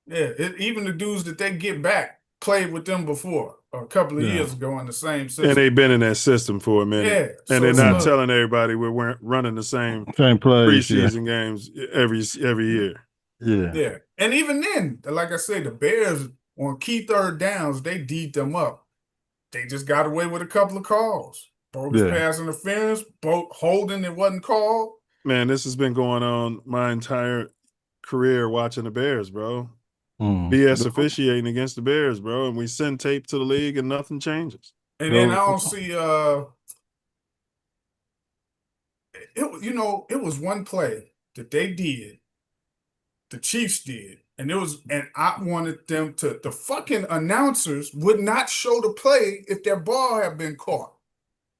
Yeah, even the dudes that they get back played with them before a couple of years ago in the same system. And they've been in that system for a minute. Yeah, and they're not telling everybody we're running the same plays, preseason games every year. Yeah. And even then, like I said, the Bears on key third downs, they D'd them up. They just got away with a couple of calls. bogus pass interference, holding it wasn't called. Man, this has been going on my entire career watching the Bears, bro. BS officiating against the Bears, bro, and we send tape to the league and nothing changes. And then I don't see it was one play that they did, the Chiefs did, and I wanted them to, the fucking announcers would not show the play if their ball had been caught.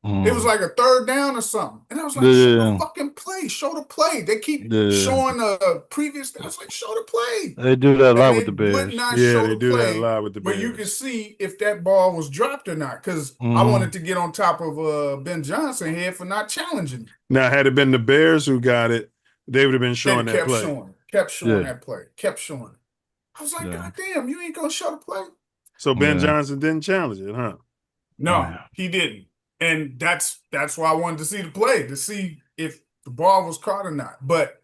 It was like a third down or something. And I was like, show the fucking play, show the play. They keep showing the previous, I was like, show the play. They do that a lot with the Bears. They do that a lot with the Bears. But you can see if that ball was dropped or not, because I wanted to get on top of Ben Johnson here for not challenging. Now, had it been the Bears who got it, they would have been showing that play. Kept showing that play. Kept showing it. I was like, God damn, you ain't going to show the play? So Ben Johnson didn't challenge it, huh? No, he didn't. And that's why I wanted to see the play, to see if the ball was caught or not. But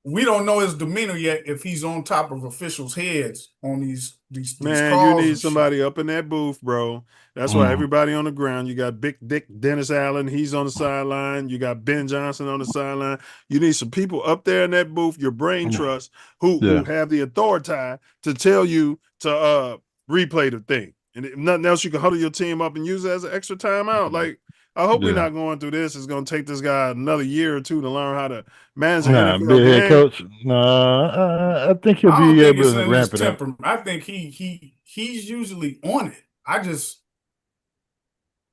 we don't know his demeanor yet, if he's on top of officials' heads on these Man, calls. you need somebody up in that booth, bro. That's why everybody on the ground. You got Big Dick Dennis Allen. He's on the sideline. You got Ben Johnson on the sideline. You need some people up there in that booth, your brain trust, who have the authority to tell you to replay the thing. And if nothing else, you can huddle your team up and use it as an extra timeout. Like, I hope we're not going through this. It's going to take this guy another year or two to learn how to manage an NFL be a head game. coach. No, I think he'll be able to ramp it up. I think he's usually on it.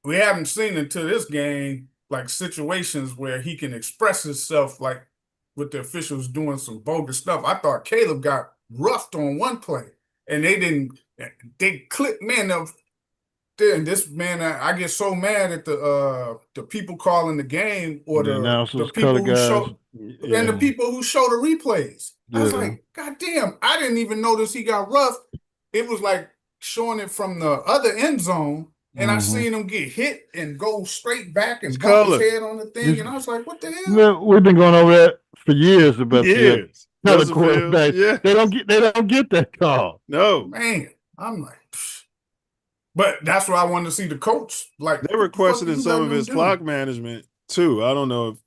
We haven't seen until this game, like, situations where he can express himself, like with the officials doing some bogus stuff. I thought Caleb got roughed on one play, and they clipped, man. And this man, I get so mad at the people calling the game, or the people who show and the people who show the replays. I was like, God damn, I didn't even notice he got roughed. It was like showing it from the other end zone, and I seen him get hit and go straight back and bump his head on the thing, and I was like, what the hell? We've been going over that for years about the quarterback. Yeah. They don't get that call. No, man. I'm like, but that's why I wanted to see the coach. Like, they were questioning some of his clock management too. I don't know if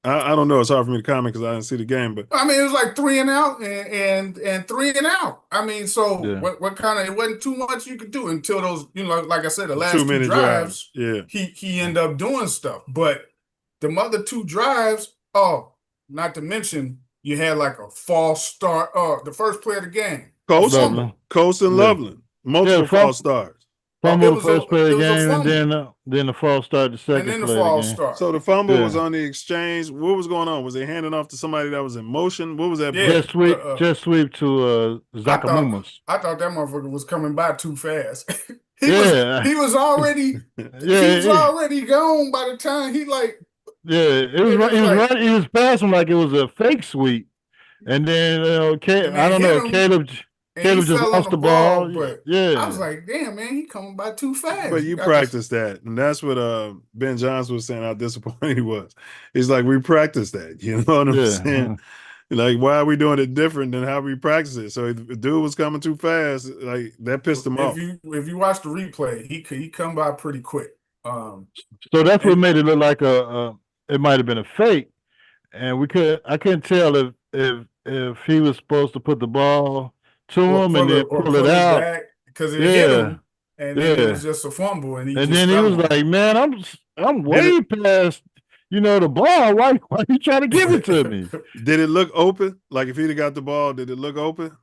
I don't know. It's hard for me to comment because I didn't see the game. But I mean, it was like 3 and out and 3 and out. I mean, so what kind of? It wasn't too much you could do until those. Like I said, the last 2 drives. Yeah, he ended up doing stuff. But the other 2 drives. Oh, not to mention you had like a false start. The first play of the game. Colson Loveland. Multiple false starts. Fumble the first play of the game, and then the false start the second play of the game. So the fumble was on the exchange. What was going on? Was they handing off to somebody that was in motion? What was that? Just sweep to Zakamumas. I thought that motherfucker was coming by too fast. He was already gone by the time he like. Yeah, he was passing like it was a fake sweep, and then Caleb just lost the ball. But I was like, damn, man, he coming by too fast. But you practiced that, and that's what Ben Johnson was saying how disappointed he was. He's like, we practiced that. You know what I'm saying? Like, why are we doing it different than how we practice it? So if the dude was coming too fast, like that pissed him off. If you watch the replay, he come by pretty quick. So that's what made it look like it might have been a fake, and I couldn't tell if he was supposed to put the ball to him and then pull it out because it hit him, and then it was just a fumble, and then he was like, "Man, I'm way past the ball. Why you trying to give it to me?" Did it look open? Like if he'd have got the ball, did it look open?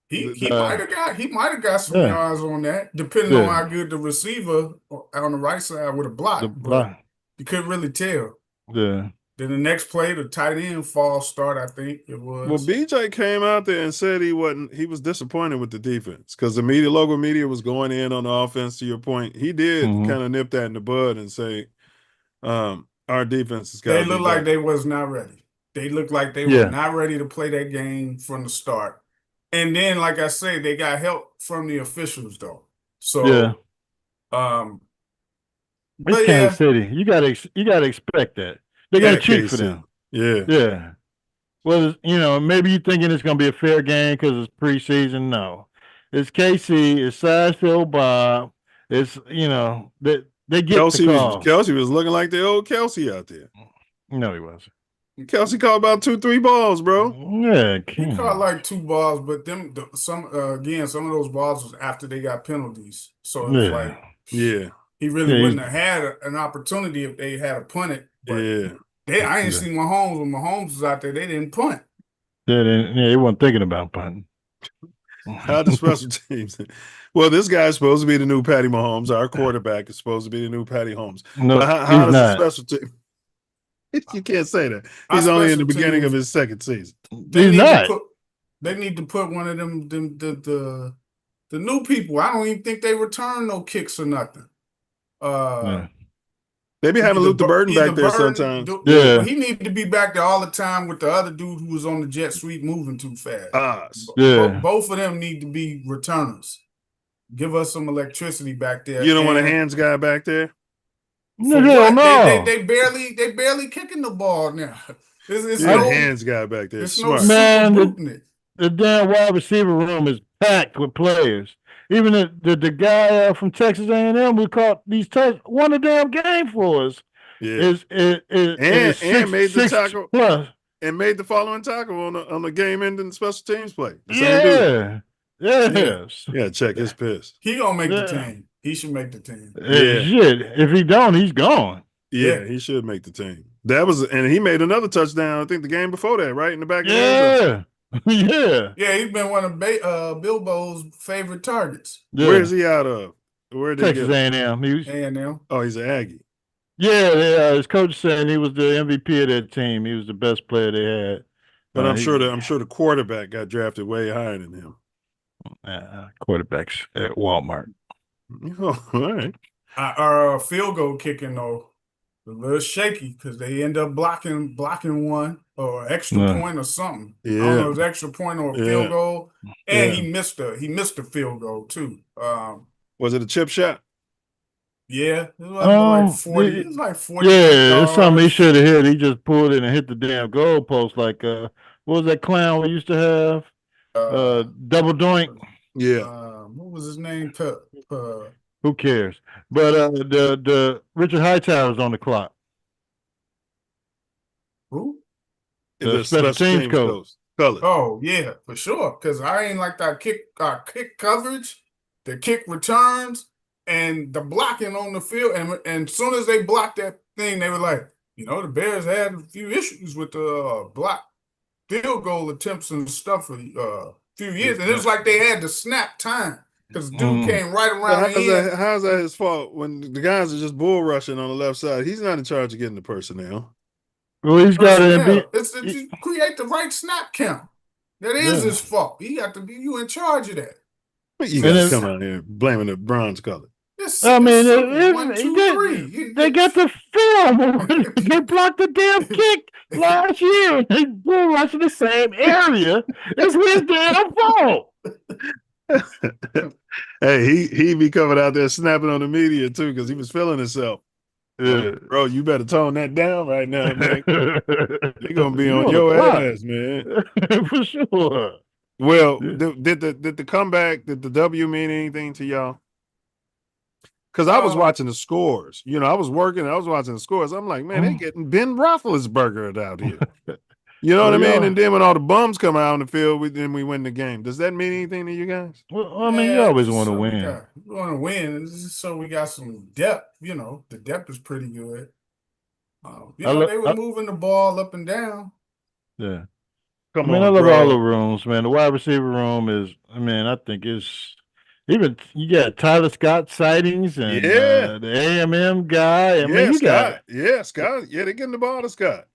He might have got some yards on that, depending on how good the receiver on the right side would have blocked. But you couldn't really tell. Yeah. Then the next play, the tight end false start, I think it was. Well, BJ came out there and said he was disappointed with the defense because the local media was going in on the offense. To your point, he did kind of nip that in the bud and say, our defense has got. They looked like they was not ready. They looked like they were not ready to play that game from the start. And then, like I say, they got help from the officials though. So, it's Kansas City. You gotta expect that. They got to cheat for them. Yeah. Well, maybe you're thinking it's going to be a fair game because it's preseason. No. It's KC. It's Sidesfield Bob. It's, They get the call. Kelsey was looking like the old Kelsey out there. No, he wasn't. Kelsey caught about 2-3 balls, bro. Yeah, he caught like 2 balls, but some of those balls was after they got penalties. So it's like, he really wouldn't have had an opportunity if they had a punt it. But I ain't seen Mahomes when Mahomes was out there. They didn't punt. They weren't thinking about punting. How the special teams? Well, this guy's supposed to be the new Patty Mahomes. Our quarterback is supposed to be the new Patty Holmes. No, but how does not. the special team? You can't say that. He's only in the beginning of his second season. They need to put one of them the new people. I don't even think they return no kicks or nothing. They be having Luther Burden back there sometimes. He needed to be back there all the time with the other dude who was on the jet sweep moving too fast. Both of them need to be returners. Give us some electricity back there. You don't want a hands guy back there? No. They barely kicking the ball now. It's no hands guy back there. Smart. Man, the damn wide receiver room is packed with players. Even the guy from Texas A&M who caught these won a damn game for us. Yeah, and made the tackle plus. And made the following tackle on the game-ending special teams play. Yes. Yeah, check his piss. He gonna make the team. He should make the team. Shit. If he don't, he's gone. Yeah, he should make the team. And he made another touchdown, I think the game before that, right? In the back of the end zone. Yeah, he's been one of Bilbo's favorite targets. Where is he out of? Where did Texas A&M. A&M. Oh, he's an Aggie. Yeah, his coach said he was the MVP of that team. He was the best player they had. But I'm sure the quarterback got drafted way higher than him. Quarterbacks at Walmart. Oh, all right. Our field goal kicking though, a little shaky because they end up blocking one or extra point or something. Yeah. I don't know, it was extra point or a field goal, and he missed a field goal too. Was it a chip shot? Yeah, it was like 40. It was like 40. Yeah, it's something he should have hit. He just pulled it and hit the damn goalpost. Like what was that clown we used to have? Double doink. Yeah. What was his name? Who cares? But the Richard Hightower's on the clock. Who? The special teams coach. Oh yeah, for sure. Because I ain't like that kick coverage, the kick returns, and the blocking on the field. And as soon as they blocked that thing, they were like, the Bears had a few issues with the block field goal attempts and stuff for a few years, and it was like they had to snap time. Because the dude came right around the end. How's that his fault when the guys are just bull rushing on the left side? He's not in charge of getting the personnel. Well, he's got to be. Create the right snap count. That is his fault. He got to be in charge of that. You guys come out here blaming the bronze color. I mean, 1, 2, 3. They got the film. They blocked the damn kick last year. They bull rushing the same area. It's his damn fault. Hey, he be coming out there snapping on the media too because he was feeling himself. Bro, you better tone that down right now, man. They're gonna be on your ass, man. For sure. Well, did the comeback, did the W mean anything to y'all? Because I was watching the scores. I was working, I was watching the scores. I'm like, man, they getting Ben Roethlisberger out here. You know what I mean? And then when all the bums come out on the field, then we win the game. Does that mean anything to you guys? Well, I mean, you always want to win. We want to win, so we got some depth. The depth is pretty good. They were moving the ball up and down. Yeah. I love all the rooms, man. The wide receiver room is, I think it's even you got Tyler Scott sightings and the AMM guy. Scott. Scott. Yeah, they're getting the ball to Scott.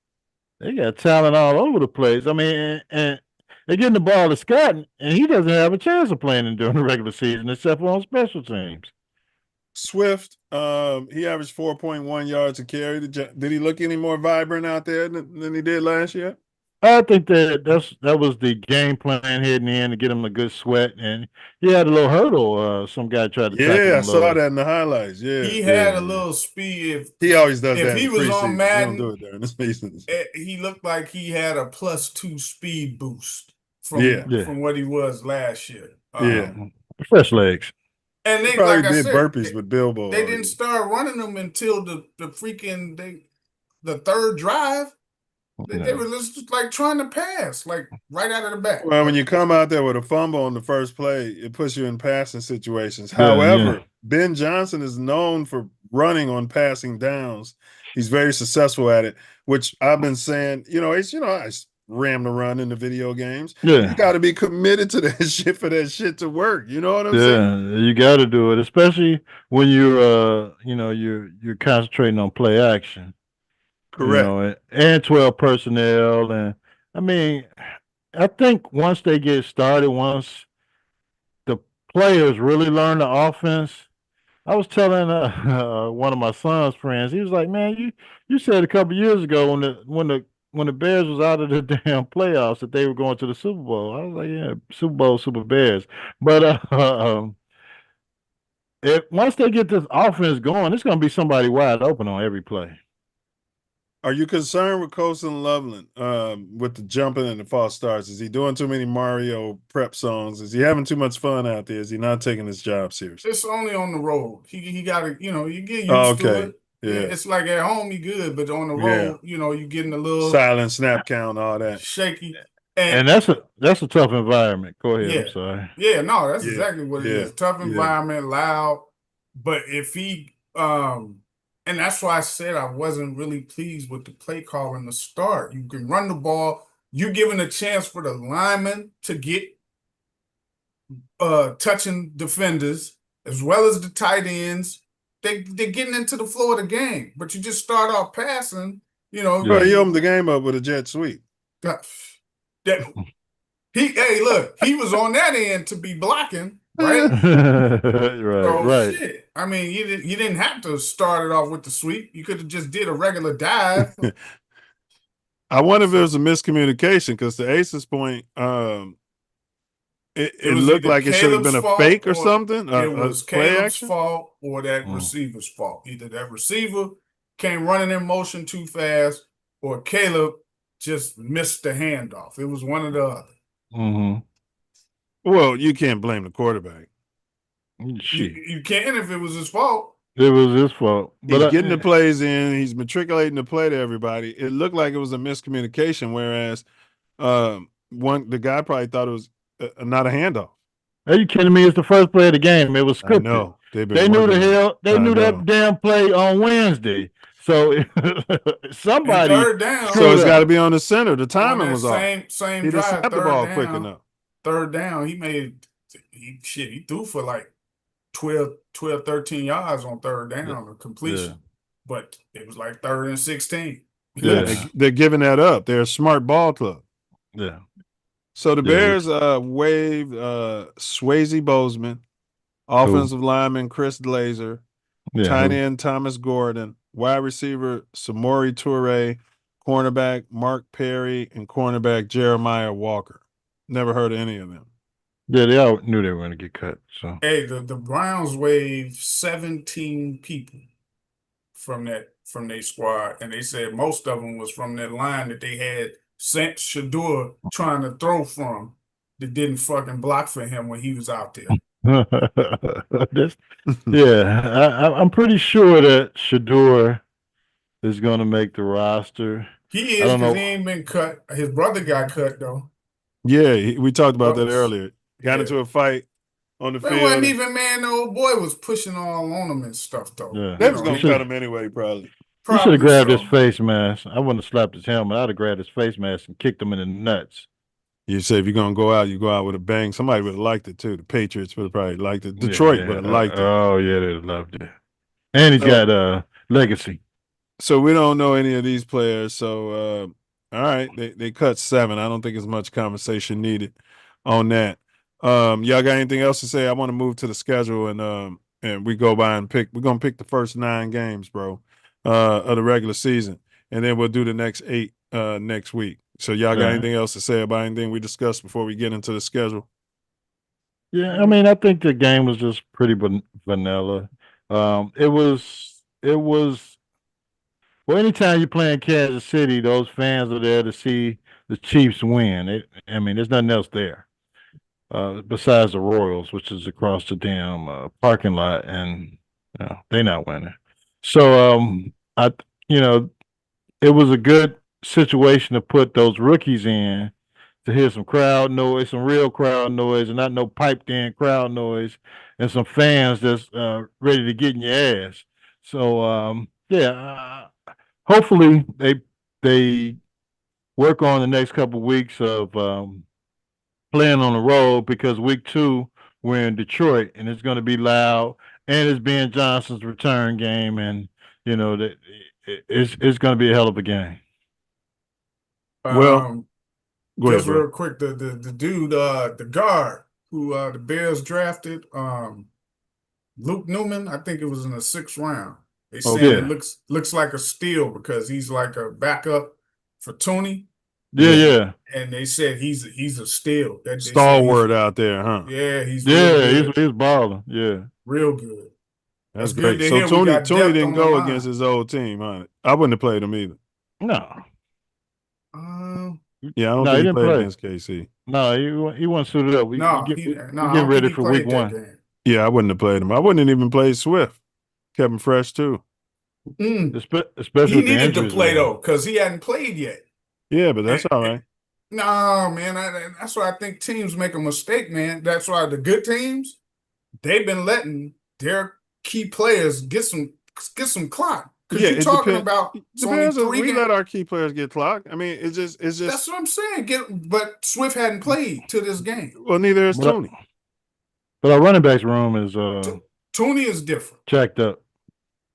They got talent all over the place. I mean, and they're getting the ball to Scott, and he doesn't have a chance of playing during the regular season except for on special teams. Swift, he averaged 4.1 yards a carry. Did he look any more vibrant out there than he did last year? I think that was the game plan heading in to get him a good sweat, and he had a little hurdle. Some guy tried to tackle him. I saw that in the highlights. Yeah, he had a little speed. He always does that. If he was on Madden, he don't do it during the season. He looked like he had a +2 speed boost from what he was last year. Fresh legs. And They they, probably like I did said, burpees with Bilbo. they didn't start running them until the third drive. They were just like trying to pass, like right out of the back. Well, when you come out there with a fumble on the first play, it puts you in passing situations. Yeah, However, Ben Johnson is known for running on passing downs. He's very successful at it, which I've been saying, I ram the run in the video games. Yeah. You got to be committed to that shit for that shit to work. You know what I'm saying? Yeah, you got to do it, especially when you're you're concentrating on play action. Correct. And 12 personnel. And I mean, I think once they get started, once the players really learn the offense, I was telling one of my son's friends, he was like, "Man, you said a couple years ago when the Bears was out of the damn playoffs that they were going to the Super Bowl." I was like, "Yeah, Super Bowl, Super Bears." But once they get this offense going, it's going to be somebody wide open on every play. Are you concerned with Colson Loveland with the jumping and the false starts? Is he doing too many Mario prep songs? Is he having too much fun out there? Is he not taking his job seriously? It's only on the road. He got to, you get used to it. Yeah. It's like at home you good, but on the road, you getting a little silent snap count, all that shaky. And that's a tough environment. Go ahead. Yeah. I'm sorry. Yeah, no, that's exactly what it is. Tough environment, loud. But if he and that's why I said I wasn't really pleased with the play call in the start. You can run the ball. You're giving a chance for the linemen to get touching defenders as well as the tight ends. They're getting into the flow of the game. But you just start off passing, Well, he opened the game up with a jet sweep. Hey, look, he was on that end to be blocking. Right, right. Shit. I mean, you didn't have to start it off with the sweep. You could have just did a regular dive. I wonder if there was a miscommunication because the Aces point, it looked like it should have been a fake or something. It was Caleb's fault or that receiver's fault. Either that receiver came running in motion too fast, or Caleb just missed the handoff. It was one or the other. Mm-hmm. Well, you can't blame the quarterback. You can if it was his fault. It was his fault. But he's getting the plays in. He's matriculating the play to everybody. It looked like it was a miscommunication, whereas the guy probably thought it was not a handoff. Are you kidding me? It's the first play of the game. It was scripted. No, they knew that damn play on Wednesday. So somebody third down. So it's got to be on the center. The timing was off. Same he drive. He didn't snap the ball quick enough. Third down, he threw for like 12, 13 yards on third down of completion. Yeah. But it was like 3rd and 16. Yeah, they're giving that up. They're a smart ball club. Yeah. So the Bears waived Swayze Bozeman, offensive lineman Chris Glazer, tight end Thomas Gordon, wide receiver Samori Toure, cornerback Mark Perry, and cornerback Jeremiah Walker. Never heard of any of them. Yeah, they all knew they were going to get cut. So hey, the Browns waived 17 people from their squad, and they said most of them was from that line that they had sent Shedeur trying to throw from that didn't fucking block for him when he was out there. I'm pretty sure that Shedeur is going to make the roster. He is because he ain't been cut. His brother got cut though. Yeah, we talked about that earlier. Got into a fight on the field. It wasn't even, man. The old boy was pushing all on him and stuff, though. Yeah. They was going to cut him anyway, probably. He should have grabbed his face mask. I wouldn't have slapped his helmet. I'd have grabbed his face mask and kicked him in the nuts. You say if you're going to go out, you go out with a bang. Somebody would have liked it, too. The Patriots would have probably liked it. Detroit would have liked it. Oh, yeah, they'd have loved it. And he's got legacy. So we don't know any of these players. So, all right, they cut 7. I don't think there's much conversation needed on that. Y'all got anything else to say? I want to move to the schedule and we go by and pick. We're gonna pick the first 9 games, bro, of the regular season, and then we'll do the next 8 next week. So y'all got anything else to say about anything we discussed before we get into the schedule? Yeah, I mean, I think the game was just pretty vanilla. It was. Well, anytime you're playing Kansas City, those fans are there to see the Chiefs win. There's nothing else there. besides the Royals, which is across the damn parking lot, and they're not winning. So it was a good situation to put those rookies in to hear some crowd noise, some real crowd noise, and not no piped in crowd noise, and some fans that's ready to get in your ass. So hopefully they work on the next couple of weeks of playing on the road, because week 2 we're in Detroit and it's going to be loud, and it's Ben Johnson's return game, and that it's going to be a hell of a game. Well, go just ahead, bro. real quick, the dude, the guard who the Bears drafted, Luke Newman, I think it was in the 6th round. They said it looks like a steal because he's like a backup for Tooney. Yeah. And they said he's a steal. Stalwart out there, huh? Yeah, he's balling. Yeah, real good. That's good great. to So hear. Tooney didn't go against his old team, huh? I wouldn't have played him either. No. Yeah, I don't think he didn't play against KC. No, he wasn't suited up. We getting ready for week 1. Yeah, I wouldn't have played him. I wouldn't have even played Swift. Kept him fresh too. Especially he needed to play though, because he hadn't played yet. Yeah, but that's all right. No, man, that's why I think teams make a mistake, man. That's why the good teams, they've been letting their key players get some clock. Because you're talking about we let our key players get clock. I mean, it's just that's what I'm saying. But Swift hadn't played to this game. Well, neither is Tooney. But our running backs room is Tooney is different. Checked up.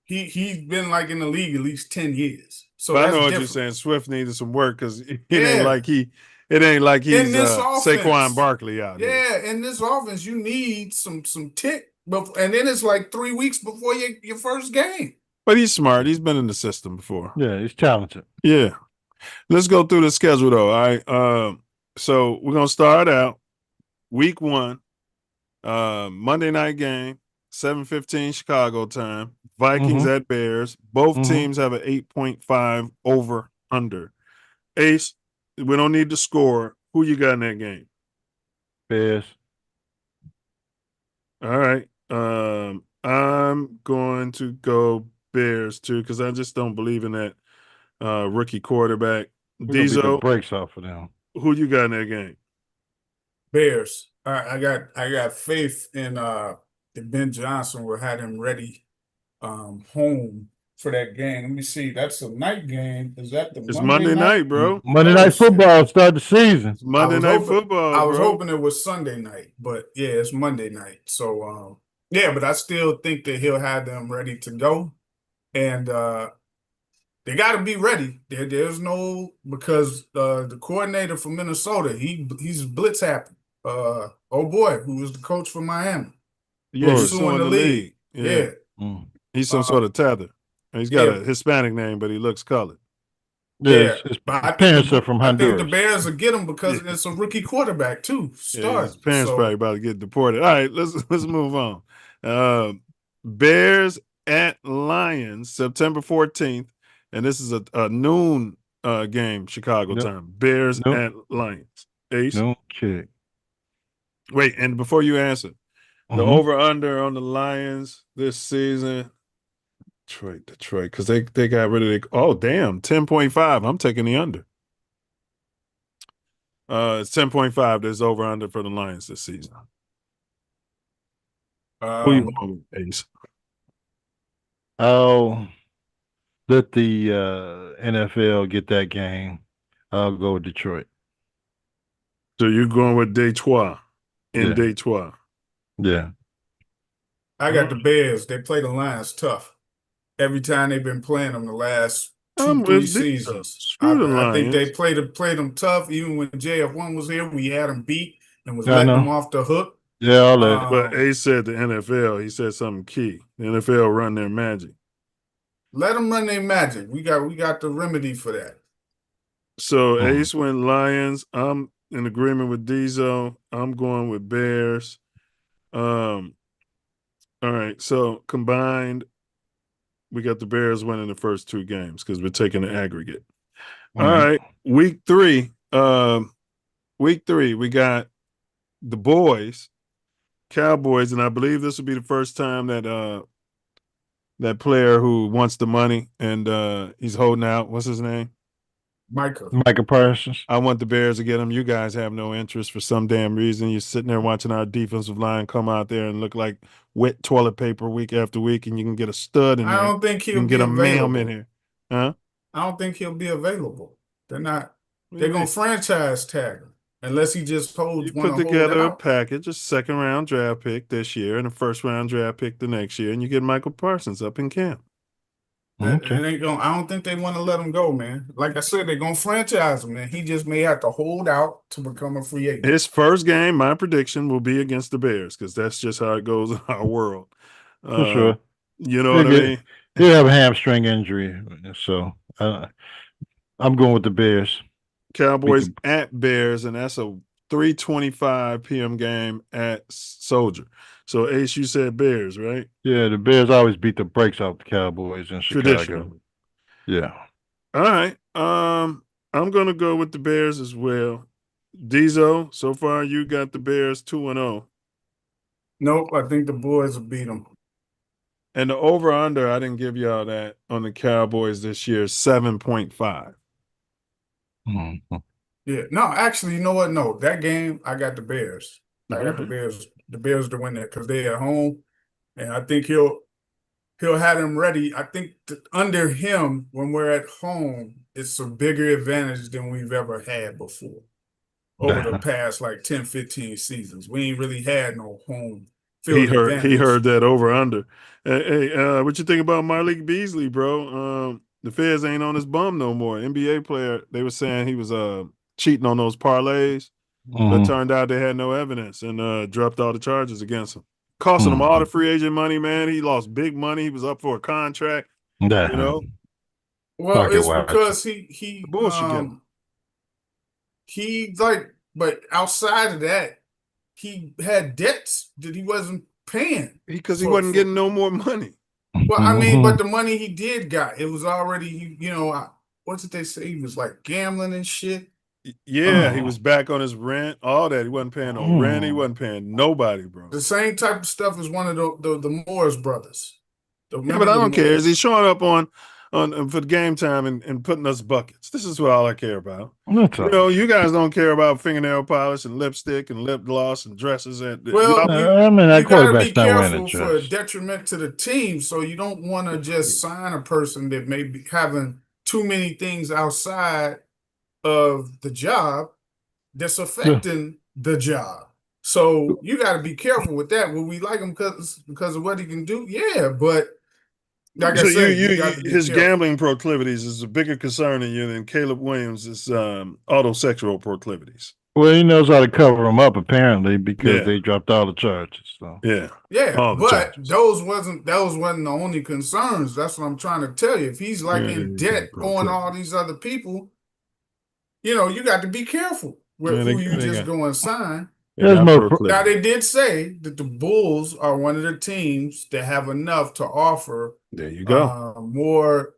He's been like in the league at least 10 years. So but that's I know different. what you're saying. Swift needed some work because it ain't like he's Saquon Barkley out there. Yeah, in this offense, you need some tick, and then it's like 3 weeks before your first game. But he's smart. He's been in the system before. Yeah, he's talented. Yeah. Let's go through the schedule though. All right. So we're gonna start out week 1, Monday night game, 7:15 Chicago time. Vikings at Bears. Both teams have an 8.5 over under. Ace, we don't need to score. Who you got in that game? Bears. All right. I'm going to go Bears too, because I just don't believe in that rookie quarterback. Diesel breaks off for them. Who you got in that game? Bears. I got faith in that Ben Johnson will have him ready home for that game. Let me see. That's a night game. Is that the It's Monday night, bro. Monday Night Football start the season. It's Monday Night Football. I was hoping it was Sunday night, but yeah, it's Monday night. So but I still think that he'll have them ready to go. And they got to be ready. There's no, because the coordinator from Minnesota, he's blitz happy. Oh boy, who was the coach for Miami? Yeah, he's suing the league. Yeah. He's some sort of tether. He's got a Hispanic name, but he looks colored. Yeah, his parents are from Honduras. I think the Bears will get him because it's a rookie quarterback too. His parents probably about to get deported. All right, let's move on. Bears at Lions, September 14th, and this is a noon game, Chicago time. Bears at Lions. Ace? No kick. Wait, and before you answer, the over-under on the Lions this season, Detroit, because they got rid of it. Oh, damn, 10.5. I'm taking the under. It's 10.5. There's over-under for the Lions this season. Who you going with, Ace? I'll let the NFL get that game. I'll go with Detroit. So you're going with Detroit in Detroit. Yeah. I got the Bears. They play the Lions tough. Every time they've been playing them the last 2-3 seasons. I think they played them tough. Even when JF1 was here, we had them beat and was letting them off the hook. Yeah, all that. But Ace said the NFL. He said something key. The NFL run their magic. Let them run their magic. We got the remedy for that. So Ace went Lions. I'm in agreement with Diesel. I'm going with Bears. All right. So combined, we got the Bears winning the first 2 games because we're taking the aggregate. All right. Week 3. We got the boys, Cowboys, and I believe this will be the first time that that player who wants the money and he's holding out. What's his name? Micah Parsons. I want the Bears to get him. You guys have no interest for some damn reason. You're sitting there watching our defensive line come out there and look like wet toilet paper week after week, and you can get a stud in there. I don't think you he'll can be get a available. ma'am in here. Huh? I don't think he'll be available. They're not. What do They're you gonna mean? franchise tag him unless he just holds You one put to hold together a out. package, a second round draft pick this year and a first round draft pick the next year, and you get Michael Parsons up in camp. It ain't gonna, I don't think they want to let him go, man. Like I said, they're gonna franchise him, man. He just may have to hold out to become a free agent. His first game, my prediction, will be against the Bears because that's just how it goes in our world. For sure. You know what I mean? He'll have a hamstring injury, so I'm going with the Bears. Cowboys at Bears, and that's a 3:25 p.m. game at Soldier. So Ace, you said Bears, right? Yeah, the Bears always beat the brakes off the Cowboys in Chicago. Traditionally. Yeah. All right. I'm gonna go with the Bears as well. Diesel, so far you got the Bears 2-0. Nope, I think the boys will beat them. And the over-under, I didn't give y'all that on the Cowboys this year, 7.5. Mm-hmm. Yeah, no, actually, you know what? No, that game I got the Bears. I got the Bears. The Bears to win that because they're at home, and I think he'll have them ready. I think under him when we're at home, it's a bigger advantage than we've ever had before. Over the past like 10, 15 seasons, we ain't really had no home field advantage. He heard that over-under. Hey, what you think about Malik Beasley, bro? The Feds ain't on his bum no more. NBA player, they were saying he was cheating on those parlays. But it turned out they had no evidence and dropped all the charges against him. Costing him all the free agent money, man. He lost big money. He was up for a contract. You know? Well, it's because he like, but outside of that, he had debts that he wasn't paying. Because he wasn't getting no more money. Well, I mean, but the money he did got, it was already, what did they say? He was like gambling and shit. Yeah, he was back on his rent, all that. He wasn't paying no rent. He wasn't paying nobody, bro. The same type of stuff as one of the Morris brothers. Yeah, but I don't care. Is he showing up on for the game time and putting us buckets? This is what all I care about. You guys don't care about fingernail polish and lipstick and lip gloss and dresses. Well, that quarterback's not wearing a for a detriment to the team. So you don't want to just sign a person that may be having too many things outside of the job that's affecting the job. So you got to be careful with that. Will we like him because of what he can do? Yeah, but like I said, his gambling proclivities is a bigger concern to you than Caleb Williams' autosexual proclivities. Well, he knows how to cover them up apparently because they dropped all the charges. So yeah, but those wasn't the only concerns. That's what I'm trying to tell you. If he's like in debt on all these other people, you got to be careful with who you just go and sign. Now, they did say that the Bulls are one of the teams that have enough to offer. There you go. More,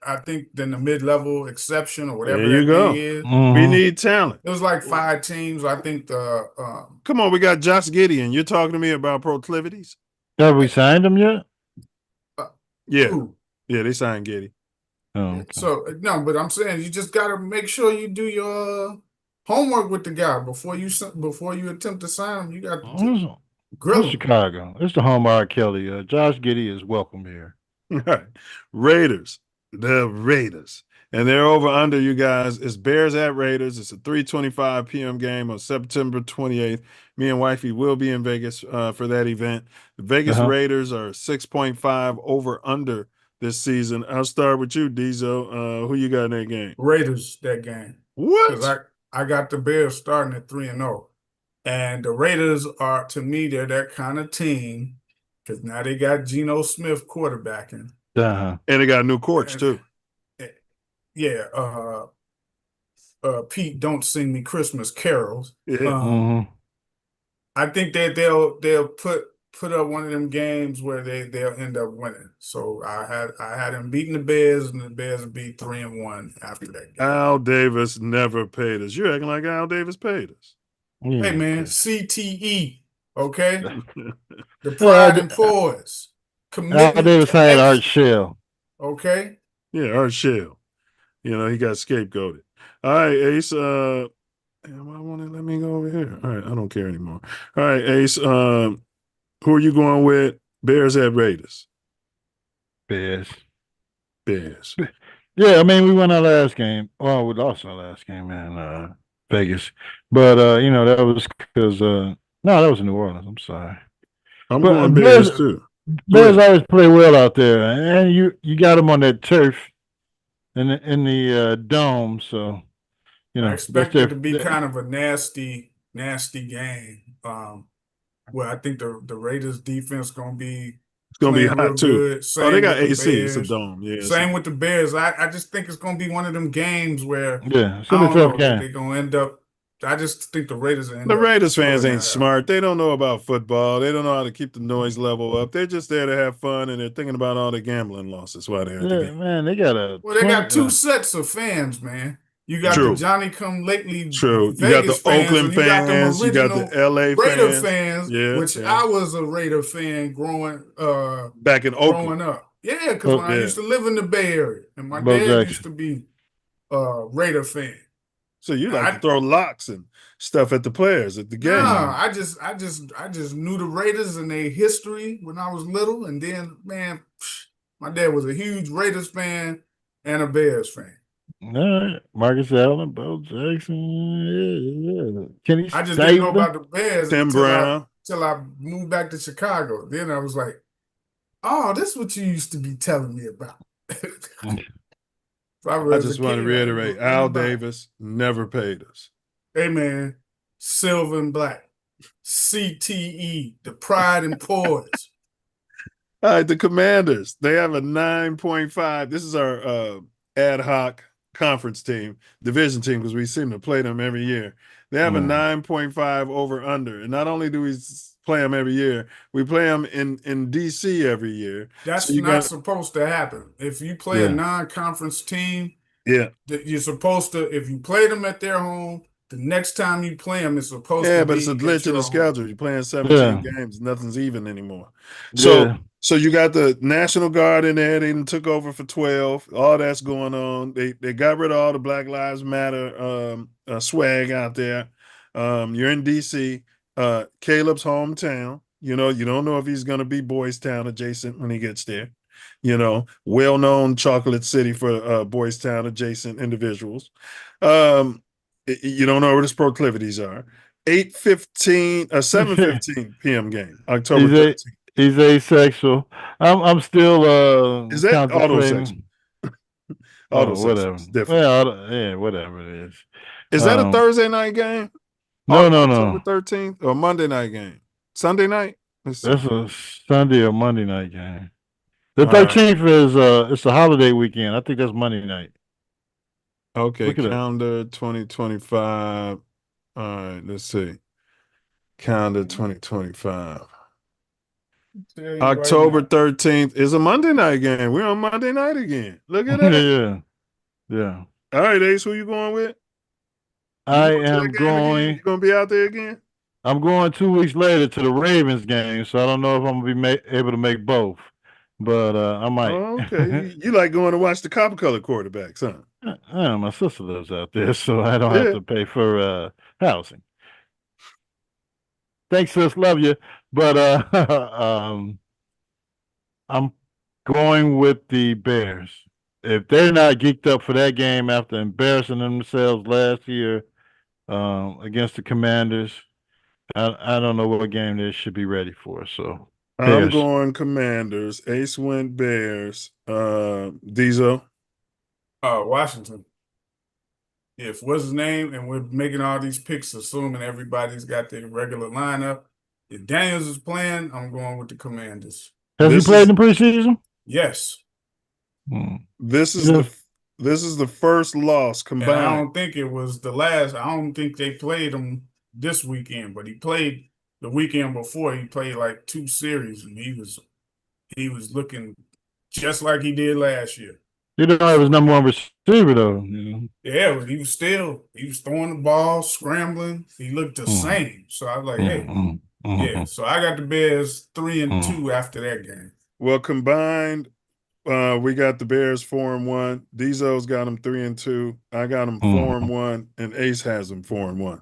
I think, than the mid-level exception or whatever there you go. thing is. We need talent. It was like 5 teams. I think Come on, we got Josh Gideon. You're talking to me about proclivities? Have we signed him yet? Yeah, they signed Gideon. Oh, okay. So no, but I'm saying you just got to make sure you do your homework with the guy before you attempt to sign him. You got to grill him. Chicago. It's the home of R. Kelly. Josh Giddey is welcome here. Right. Raiders. The Raiders. And they're over under, you guys. It's Bears at Raiders. It's a 3:25 p.m. game on September 28th. Me and Wifey will be in Vegas for that event. The Vegas Raiders are 6.5 over under this season. I'll start with you, Diesel. Who you got in that game? Raiders, that game. What? Because I got the Bears starting at 3-0. And the Raiders are, to me, they're that kind of team because now they got Geno Smith quarterbacking. And they got a new coach, too. Yeah. Pete, don't sing me Christmas carols. Yeah. I think that they'll put up one of them games where they'll end up winning. So I had them beating the Bears, and the Bears will be 3-1 after that game. Al Davis never paid us. You're acting like Al Davis paid us. Hey man, CTE, okay? The pride and poise. Commitment Al Davis to had Art excellence. Shell. Okay? Yeah, Art Shell. You know, he got scapegoated. All right, Ace. Damn, I want to let me go over here. All right, I don't care anymore. All right, Ace. Who are you going with? Bears at Raiders. Bears. Bears. Yeah, I mean, we won our last game. Well, we lost our last game in Vegas, but you know that was because no, that was in New Orleans. I'm sorry. I'm But going Bears too. Bears always play well out there, and you got them on that turf in the dome, so you know I expect it to be kind of a nasty game. Well, I think the Raiders defense gonna be It's gonna be playing real hot too. good. Oh, they Same got with the AC. It's a Bears. dome. Yeah. Same with the Bears. I just think it's gonna be one of them games where yeah, it's I gonna be don't a tough know. game. They're gonna end up. I just think the Raiders will end The up Raiders fans pulling ain't that out. smart. They don't know about football. They don't know how to keep the noise level up. They're just there to have fun, and they're thinking about all the gambling losses while they're at the Yeah, game. man, they got a Well, they got two sets of fans, man. You got True. the Johnny Come Lately True. You got Vegas the fans, Oakland and you got them fans. You got original the LA Raider fans. fans, Yeah, which yeah. I was a Raider fan growing Back in Oakland. up. Yeah, because when I used to live in the Bay Area, and my Bo dad Jackson. used to be a Raider fan. So you like to throw locks and stuff at the players at the game. Nah, I just knew the Raiders and their history when I was little, and then man, my dad was a huge Raiders fan and a Bears fan. All right, Marcus Allen, Bo Jackson, yeah. Kenny I just didn't know Stabler. about the Bears Tim Brown. until I moved back to Chicago. Then I was like, "Oh, this is what you used to be telling me about." I just want to reiterate, Al Davis never paid us. Hey man, Silver and Black, CTE, the pride and poise. All right, the Commanders. They have a 9.5. This is our ad hoc conference team, division team, because we seem to play them every year. They have a 9.5 over under. And not only do we play them every year, we play them in DC every year. That's So not supposed to happen. If you play a non-conference team, you're supposed to, if you play them at their home, the next time you play them, it's supposed to be. Yeah, but it's a glitch in the schedule. You're playing 17 games. Nothing's even anymore. So you got the National Guard in there. They took over for 12. All that's going on. They got rid of all the Black Lives Matter swag out there. You're in D.C. Caleb's hometown. You know, you don't know if he's going to be Boys Town adjacent when he gets there. You know, well-known chocolate city for Boys Town adjacent individuals. You don't know where his proclivities are. 7:15 p.m. game, October 13th. He's asexual. I'm still Is that contemplating. Autosexual. Whatever. Well, yeah, whatever it is. Is that a Thursday night game? No. October 13th or Monday night game? Sunday night? That's a Sunday or Monday night game. The 13th is it's a holiday weekend. I think that's Monday night. Okay, calendar 2025. All right, let's see. Calendar 2025. October 13th is a Monday night game. We're on Monday night again. Look at that. Yeah. All right, Ace, who you going with? I am going. You going to be out there again? I'm going 2 weeks later to the Ravens game, so I don't know if I'm going to be able to make both, but I might. Oh, okay. you like going to watch the copper color quarterbacks, huh? My sister lives out there, so I don't have to pay for housing. Thanks, sis. Love you. But I'm going with the Bears. If they're not geeked up for that game after embarrassing themselves last year against the Commanders, I don't know what game they should be ready for. So I'm going Commanders. Ace went Bears. Diesel. Washington. If what's his name, and we're making all these picks, assuming everybody's got their regular lineup. If Daniels is playing, I'm going with the Commanders. Has he played in the preseason? Yes. This is the first loss combined. And I don't think it was the last. I don't think they played him this weekend, but he played the weekend before. He played like 2 series, and he was looking just like he did last year. You know, I was number one receiver though. You know? Yeah, but he was throwing the ball, scrambling. He looked the same. So I was like, hey, yeah. So I got the Bears 3-2 after that game. Well, combined, we got the Bears 4-1. Dizzo's got them 3-2. I got them 4-1, and Ace has them 4-1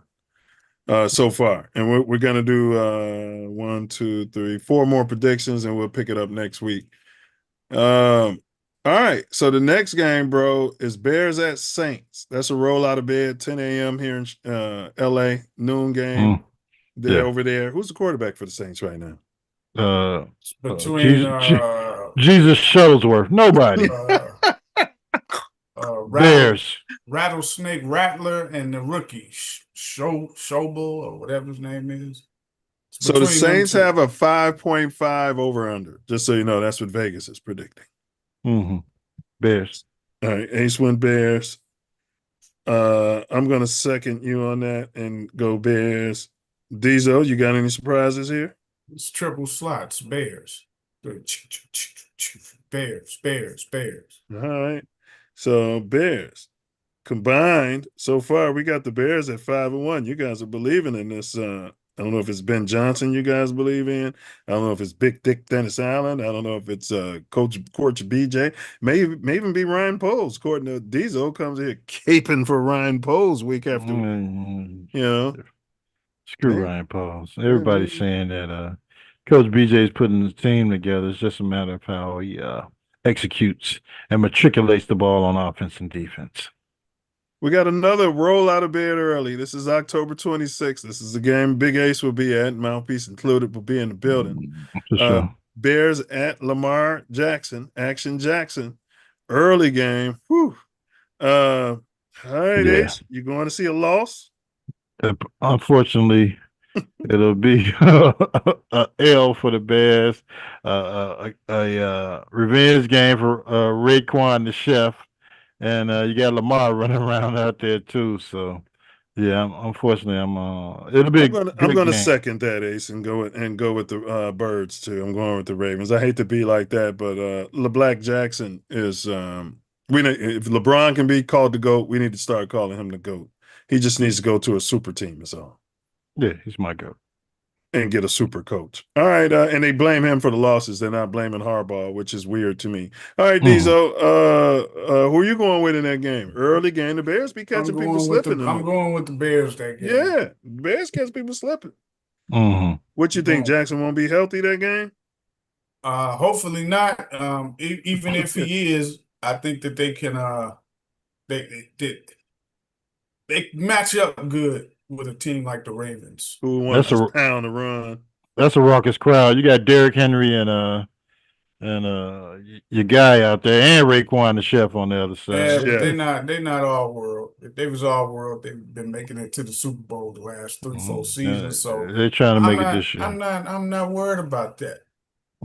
so far. And we're gonna do 1, 2, 3, 4 more predictions, and we'll pick it up next week. All right. So the next game, bro, is Bears at Saints. That's a roll out of bed, 10 a.m. here in LA, noon game. They're over there. Who's the quarterback for the Saints right now? Between Jesus Shuttlesworth. Nobody. Bears. Rattlesnake Rattler and the rookie Schobel or whatever his name is. So the Saints have a 5.5 over under. Just so you know, that's what Vegas is predicting. Bears. All right, Ace went Bears. I'm gonna second you on that and go Bears. Dizzo, you got any surprises here? It's triple slots, Bears. Bears. All right. So Bears. Combined, so far we got the Bears at 5-1. You guys are believing in this. I don't know if it's Ben Johnson you guys believe in. I don't know if it's Big Dick Dennis Allen. I don't know if it's Coach BJ. May even be Ryan Poles. According to Dizzo, comes here caping for Ryan Poles week after you know. Screw Ryan Poles. Everybody's saying that Coach BJ is putting the team together. It's just a matter of how he executes and matriculates the ball on offense and defense. We got another roll out of bed early. This is October 26th. This is the game Big Ace will be at. Mouthpiece included will be in the building. For sure. Bears at Lamar Jackson. Action Jackson. Early game. Whew. All right, Ace. You going to see a loss? Unfortunately, it'll be a L for the Bears. A revenge game for Raekwon the Chef. And you got Lamar running around out there too. So, yeah, unfortunately, it'll be. I'm going to second that, Ace, and go with the Birds too. I'm going with the Ravens. I hate to be like that, but LeBlack Jackson is. If LeBron can be called the GOAT, we need to start calling him the GOAT. He just needs to go to a super team. That's all. Yeah, he's my GOAT. And get a super coach. All right, and they blame him for the losses. They're not blaming Harbaugh, which is weird to me. All right, Dizzo, who are you going with in that game? Early game, the Bears be catching people slipping. I'm going with the Bears that game. Yeah, the Bears catch people slipping. What you think, Jackson won't be healthy that game? Hopefully not. Even if he is, I think that they can. They match up good with a team like the Ravens. Who wants to pound the run? That's a raucous crowd. You got Derrick Henry and your guy out there, and Raekwon the Chef on the other side. Yeah, they're not all world. If they was all world, they've been making it to the Super Bowl the last 3-4 seasons. So they're trying to make it this year. I'm not worried about that.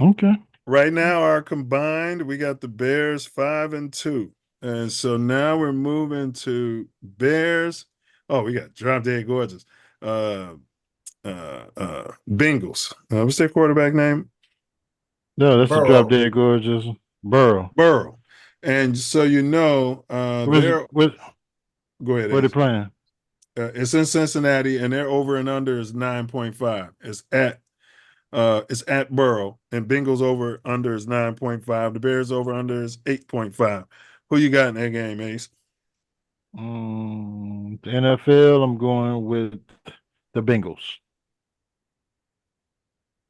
Okay. Right now, our combined, we got the Bears 5-2. And so now we're moving to Bears. Oh, we got Drop Dead Gorgeous. Bengals. What's their quarterback name? No, that's the Drop Dead Gorgeous. Burrow. And so you know, go ahead. Where they playing? It's in Cincinnati, and their over and under is 9.5. It's at Burrow, and Bengals over under is 9.5. The Bears over under is 8.5. Who you got in that game, Ace? The NFL, I'm going with the Bengals.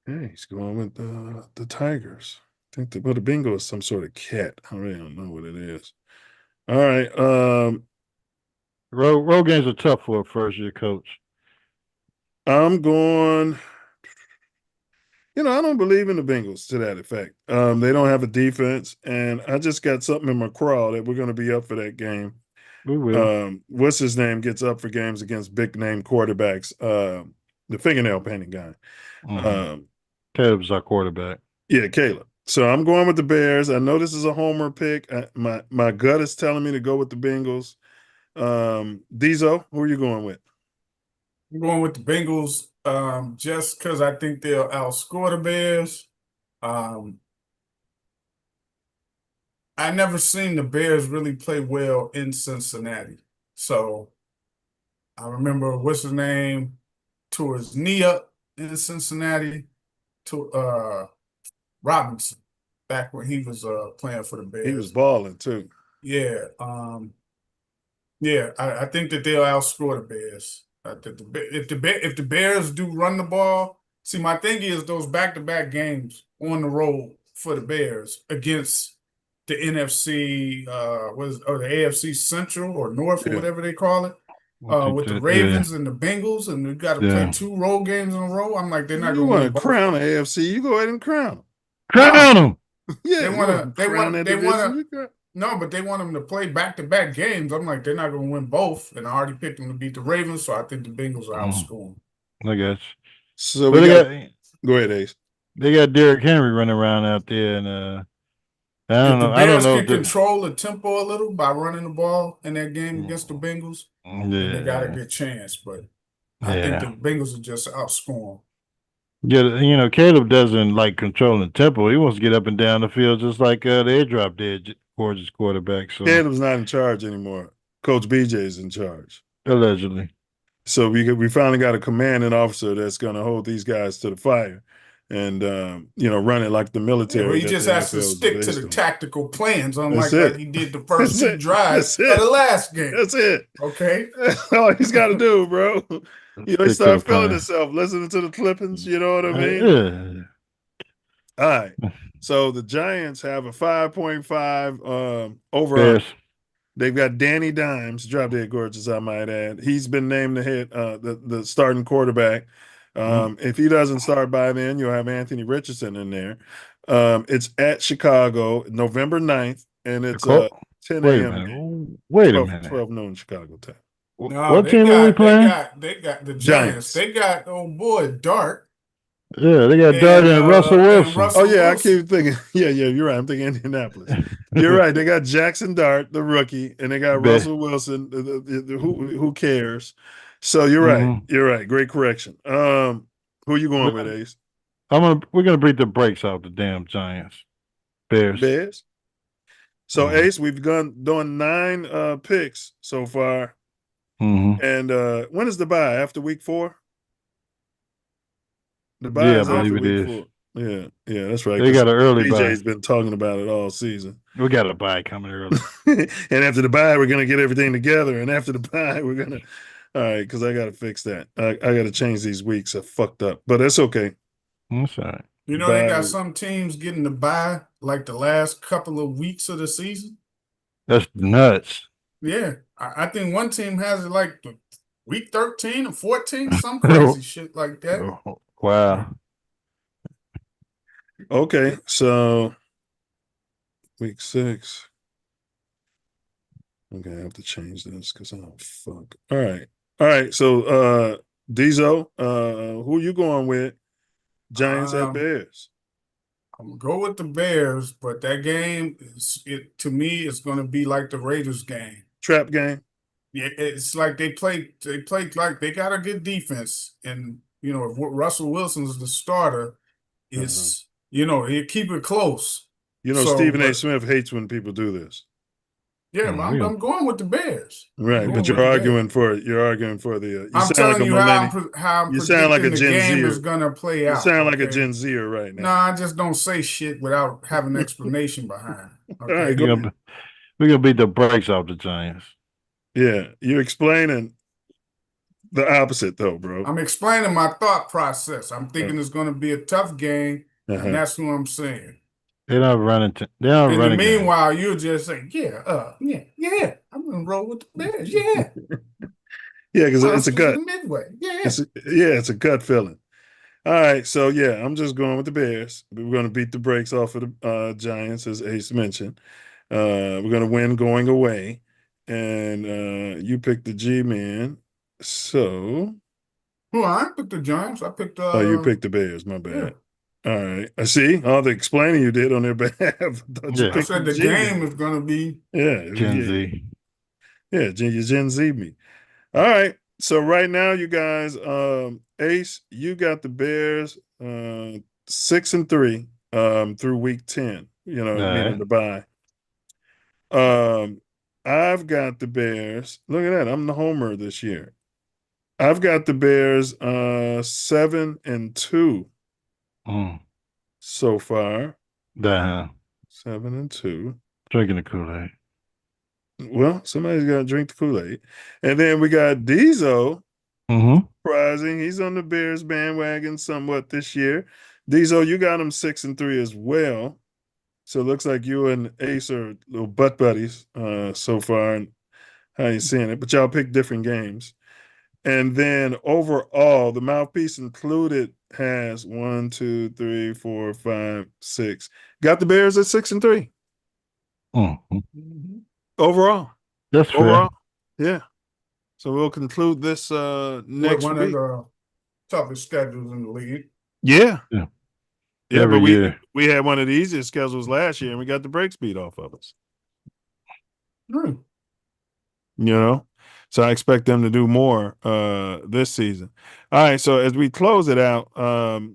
Hey, he's going with the Tigers. I think the Bengal is some sort of cat. I really don't know what it is. All right. Road games are tough for a first-year coach. I'm going. I don't believe in the Bengals to that effect. They don't have a defense, and I just got something in my craw that we're going to be up for that game. We will. What's his name gets up for games against big-name quarterbacks. The fingernail painting guy. Caleb's our quarterback. Yeah, Caleb. So I'm going with the Bears. I know this is a homer pick. My gut is telling me to go with the Bengals. Dizzo, who are you going with? I'm going with the Bengals just because I think they'll outscore the Bears. I never seen the Bears really play well in Cincinnati. So I remember what's his name tore his knee up in Cincinnati to Robinson back when he was playing for the Bears. He was balling too. Yeah. I think that they'll outscore the Bears. If the Bears do run the ball, see, my thing is those back-to-back games on the road for the Bears against the NFC, or the AFC Central or North or whatever they call it, with the Ravens and the Bengals, and we got to play 2 road games in a row. I'm like, they're not going to win. You want to crown the AFC? You go ahead and crown them. Crown them. Yeah, they want to. No, but they want them to play back-to-back games. I'm like, they're not going to win both, and I already picked them to beat the Ravens, so I think the Bengals are outscoring. I guess. So go ahead, Ace. They got Derrick Henry running around out there, and I don't know. The Bears can control the tempo a little by running the ball in that game against the Bengals. They got a good chance, but I think the Bengals will just outscore them. Yeah, Caleb doesn't like controlling the tempo. He wants to get up and down the field just like the airdrop did, Georgia's quarterback. So Caleb's not in charge anymore. Coach BJ's in charge. Allegedly. So we finally got a commanding officer that's going to hold these guys to the fire and, run it like the military. Yeah, well, he just has to stick to the tactical plans, unlike like he did the first 2 drives of the last game. That's it. Okay. That's all he's got to do, bro. He start feeling himself, listening to the clippings, you know what I mean? All right. So the Giants have a 5.5 over. Yes. They've got Danny Dimes, drop dead gorgeous, I might add. He's been named the starting quarterback. If he doesn't start by then, you'll have Anthony Richardson in there. It's at Chicago, November 9th, and it's 10 a.m. Wait a minute. 12 noon Chicago time. No, what team are we playing? They got the Giants. They got old boy Dart. Yeah, they got Dart and Russell Wilson. I keep thinking. Yeah, you're right. I'm thinking Indianapolis. You're right. They got Jackson Dart, the rookie, and they got Russell Wilson. Who cares? So you're right. You're right. Great correction. Who are you going with, Ace? We're gonna beat the brakes off the damn Giants. Bears. So Ace, we've doing 9 picks so far. And when is the bye? After week 4? The bye is after week 4. Yeah, that's right. They got an early bye. BJ's been talking about it all season. We got a bye coming early. And after the bye, we're going to get everything together. And after the bye, we're going to... All right, because I got to fix that. I got to change these weeks. I fucked up. But that's okay. That's all right. They got some teams getting the bye like the last couple of weeks of the season. That's nuts. Yeah. I think one team has it like week 13 or 14, some crazy shit like that. Wow. Okay, so week 6. Okay, I have to change this because I'm fuck. All right. So Dizo, who are you going with? Giants at Bears. I'm gonna go with the Bears, but that game to me is gonna be like the Raiders game. Trap game. Yeah, it's like they played like they got a good defense, and if Russell Wilson's the starter, it's he'll keep it close. Stephen A. Smith hates when people do this. Yeah, I'm going with the Bears. Right, but you're arguing for it. You're arguing for the. I'm telling you how I'm sound like a Gen the game Zer. is gonna play out. You sound like a Gen Zer right now. No, I just don't say shit without having an explanation behind it. Okay? All right, we're gonna beat the brakes off the Giants. Yeah, you're explaining the opposite though, bro. I'm explaining my thought process. I'm thinking it's gonna be a tough game, and that's what I'm saying. They're not running. In the meanwhile, you're just saying, yeah, I'm gonna roll with the Bears. Yeah, yeah, because it's a gut. Midway. Yeah, it's a gut feeling. All right, so yeah, I'm just going with the Bears. We're gonna beat the brakes off of the Giants, as Ace mentioned. We're gonna win going away, and you picked the G-Man. So, well, I picked the Giants. I picked. You picked the Bears. My bad. Yeah. All right. I see all the explaining you did on their behalf. I said the game is going to be Gen Z. Yeah, Gen Z me. All right. So right now, you guys, Ace, you got the Bears 6-3 through week 10. Meaning the bye. I've got the Bears. Look at that. I'm the homer this year. I've got the Bears 7-2 so far. 7-2. Drinking the Kool-Aid. Well, somebody's got to drink the Kool-Aid. And then we got Diesel. Surprising. He's on the Bears bandwagon somewhat this year. Diesel, you got him 6-3 as well. So it looks like you and Ace are little butt buddies so far. And how you seeing it? But y'all pick different games. And then overall, the Mouthpiece included has 1, 2, 3, 4, 5, 6. Got the Bears at 6-3. Overall. That's fair. Overall. Yeah. So we'll conclude this next one week. of the toughest schedules in the league. Yeah. Yeah. Yeah, Every but year. we had one of the easiest schedules last year, and we got the brakes beat off of us. You know, so I expect them to do more this season. All right, so as we close it out, you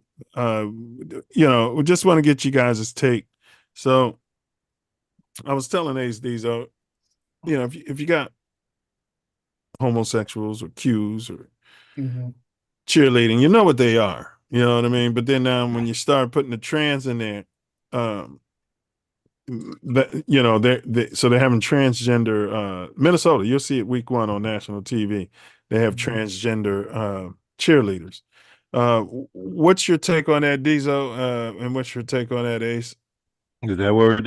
know, we just want to get you guys' take. So I was telling Ace Diesel, you know, if you got homosexuals or Qs or cheerleading, you know what they are. You know what I mean? But then when you start putting the trans in there, that, you know, so they're having transgender Minnesota. You'll see it week 1 on national TV. They have transgender cheerleaders. What's your take on that, Diesel? And what's your take on that, Ace? Is that where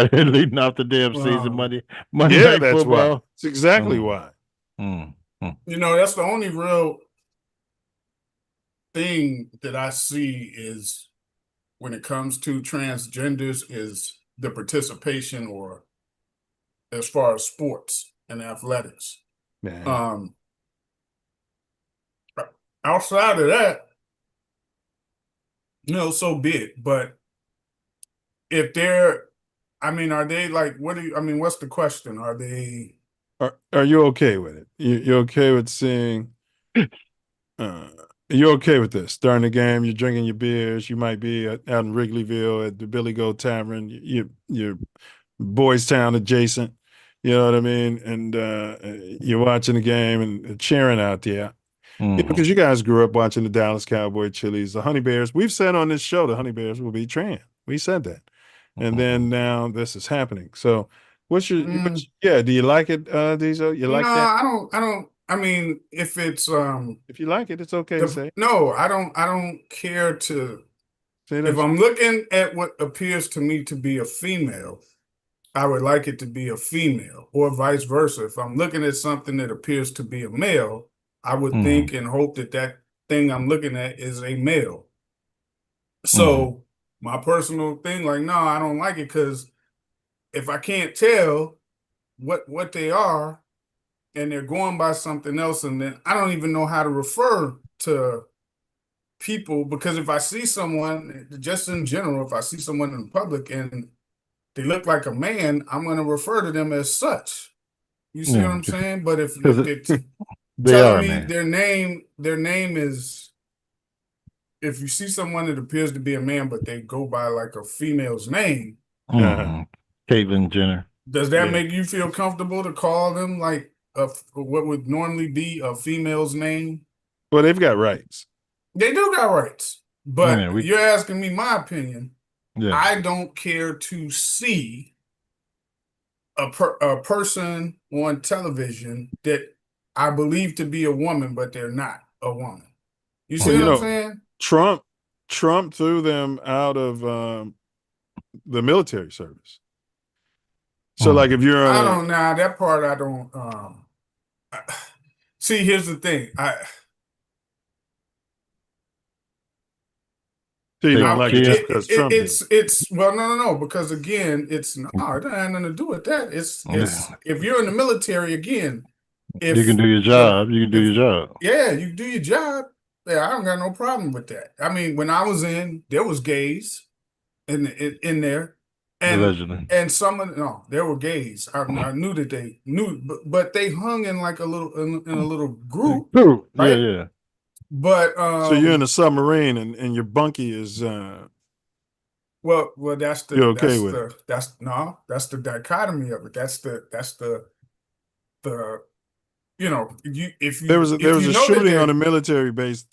they're leading off the damn season Monday yeah, Night that's Football? why. It's exactly why. You know, that's the only real thing that I see is when it comes to transgenders is the participation, or as far as sports and athletics. Outside of that, you know, so be it. But if they're, I mean, are they like, what's the question? Are they? Are you okay with it? You're okay with seeing? You're okay with this? During the game, you're drinking your beers. You might be out in Wrigleyville at the Billy Goat Tavern. You're Boys Town adjacent. You know what I mean? And you're watching the game and cheering out there. Because you guys grew up watching the Dallas Cowboy Chilies, the Honey Bears. We've said on this show the Honey Bears will be trans. We said that. And then now this is happening. So what's your do you like it, Diesel? You like that? I don't. I mean, if it's if you like it, it's okay to say. No, I don't care to. If I'm looking at what appears to me to be a female, I would like it to be a female, or vice versa. If I'm looking at something that appears to be a male, I would think and hope that that thing I'm looking at is a male. So my personal thing, like, no, I don't like it, because if I can't tell what they are, and they're going by something else, and then I don't even know how to refer to people, because if I see someone, just in general, if I see someone in public and they look like a man, I'm going to refer to them as such. You see what I'm saying? But if they're telling me their name is, if you see someone that appears to be a man, but they go by like a female's name, Caitlyn Jenner. Does that make you feel comfortable to call them like what would normally be a female's name? Well, they've got rights. They do got rights. But you're asking me my opinion. Yeah. I don't care to see a person on television that I believe to be a woman, but they're not a woman. You see what I'm saying? Trump threw them out of the military service. So, like, if you're on that part I don't see. Here's the thing. You don't like it just because Trump it's well, no, because again, it doesn't have nothing to do with that. It's if you're in the military, again, if you can do your job, you can do your job. Yeah, you do your job. Yeah, I don't got no problem with that. I mean, when I was there was gays in there. And, allegedly. And there were gays. I knew that they knew, but they hung in like a little group. Right? Yeah. But so you're in a submarine and your bunkie is Well, You're okay with it. that's the dichotomy of it. That's the if you There was a shooting on a a military base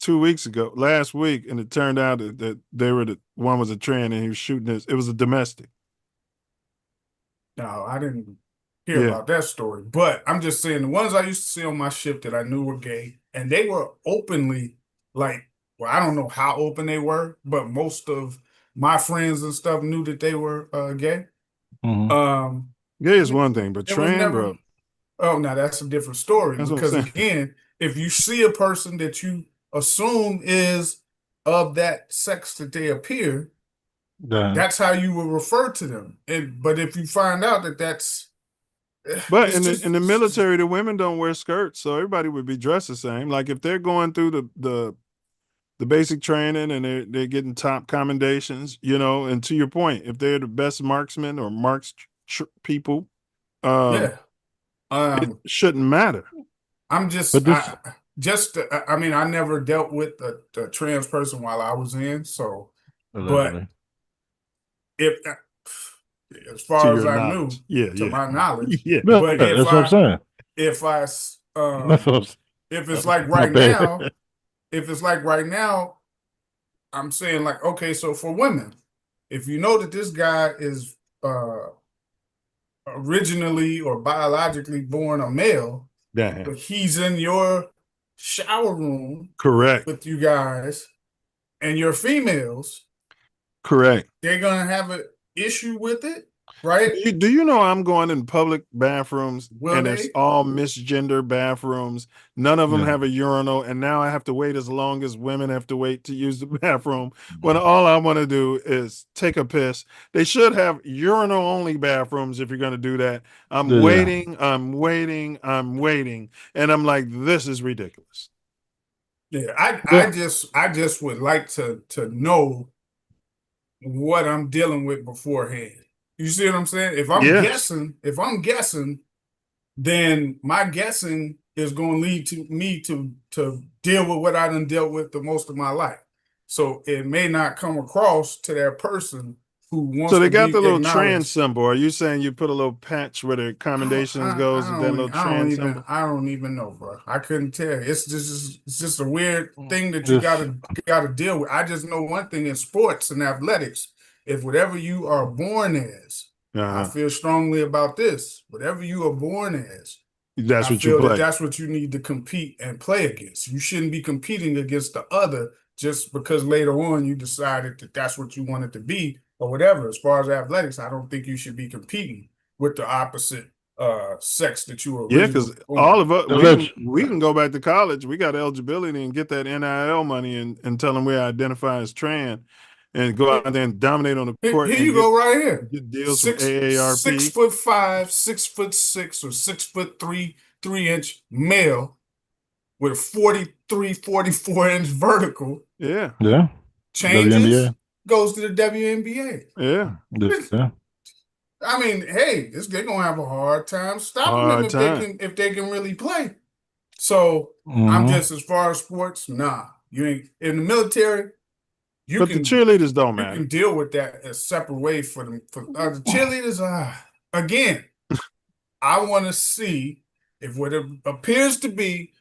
last week, and it turned out that one was a trans and he was shooting it was a domestic. No, I didn't hear about that story, but I'm just saying the ones I used to see on my ship that I knew were gay, and they were openly I don't know how open they were, but most of my friends and stuff knew that they were gay. Mm-hmm. Gay is one thing, but trans, bro. Oh, now that's a different story. That's because again, if you see a person that you assume is of that sex that they appear, that's how you will refer to them. But if you find out that that's But in the military, the women don't wear skirts, so everybody would be dressed the same. Like if they're going through the basic training and they're getting top commendations, and to your point, if they're the best marksmen or people, it shouldn't matter. I'm just, I mean, I never dealt with a trans person while I was in, so, but if, as far as I knew, to my knowledge, but that's what I'm saying. If it's like right now, I'm saying like, okay, so for women, if you know that this guy is originally or biologically born a male, but he's in your shower room, correct, with you guys, and you're females, correct, they're gonna have an issue with it, right? Do you know I'm going in public bathrooms it's all misgender bathrooms. None of them have a urinal, and now I have to wait as long as women have to wait to use the bathroom when all I want to do is take a piss. They should have urinal only bathrooms if you're going to do that. I'm waiting, and I'm like, this is ridiculous. Yeah, I just would like to know what I'm dealing with beforehand. You see what I'm saying? If I'm guessing, then my guessing is going to lead to me to deal with what I done dealt with the most of my life. So it may not come across to that person who wants. So they got the little trans symbol. Are you saying you put a little patch where the commendations goes with that little trans symbol? I don't even know, bro. I couldn't tell. It's just a weird thing that you gotta deal with. I just know one thing in sports and athletics. If whatever you are born as, I feel strongly about this. Whatever you are born as, that's what you play. That's what you need to compete and play against. You shouldn't be competing against the other just because later on you decided that that's what you wanted to be or whatever. As far as athletics, I don't think you should be competing with the opposite sex that you were. Yeah, because all of us, we can go back to college. We got eligibility and get that NIL money and tell them we identify as trans. And go out there and dominate on the court. Here you go, right here. Get deals from AARP. 6'5", 6'6", or 6'3", 3-inch male with 43, 44-inch vertical. Yeah. Changes, WNBA. goes to the WNBA. Yeah. I mean, hey, they're gonna have a hard time stopping them if they can really play. So I'm just, as far as sports, you ain't in the military. The cheerleaders don't matter. You can deal with that a separate way for them. For the cheerleaders, again, I want to see if what it appears to be,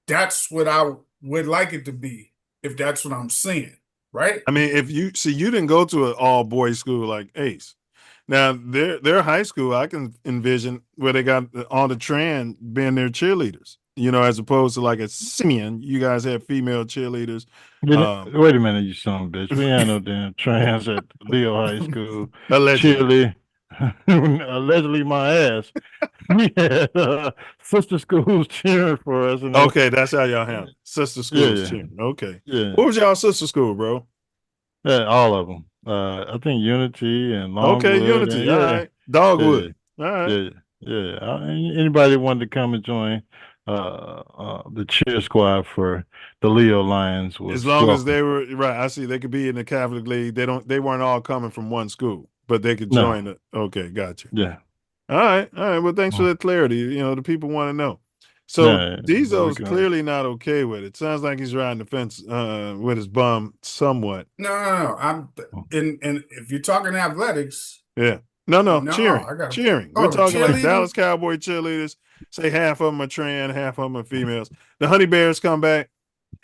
that's what I would like it to be. If that's what I'm seeing, right? I mean, if you didn't go to an all boys school like Ace. Now their high school, I can envision where they got all the trans being their cheerleaders. As opposed to like a Simeon, you guys have female cheerleaders. Wait a minute, you son of a bitch. We ain't no damn trans at Leo High School. Allegedly. Allegedly my ass. We had sister schools cheering for us. Okay, that's how y'all handle it. Sister schools cheering. Okay. Yeah. What was y'all sister school, bro? Yeah, all of them. I think Unity and Longwood. Okay, Unity. All right. Dogwood. All right. Yeah. Anybody that wanted to come and join the cheer squad for the Leo Lions was as long as they were right. I see they could be in the Catholic League. They weren't all coming from one school, but they could join it. Okay, gotcha. Yeah. All right. Well, thanks for that clarity. The people want to know. So Yeah, Diesel's because- clearly not okay with it. Sounds like he's riding the fence with his bum somewhat. No. I'm and if you're talking athletics, Yeah. No, No, cheering. I gotta- Cheering. Oh, We're the talking like cheerleading? Dallas Cowboy cheerleaders. Say half of them are trans, half of them are females. The Honey Bears come back,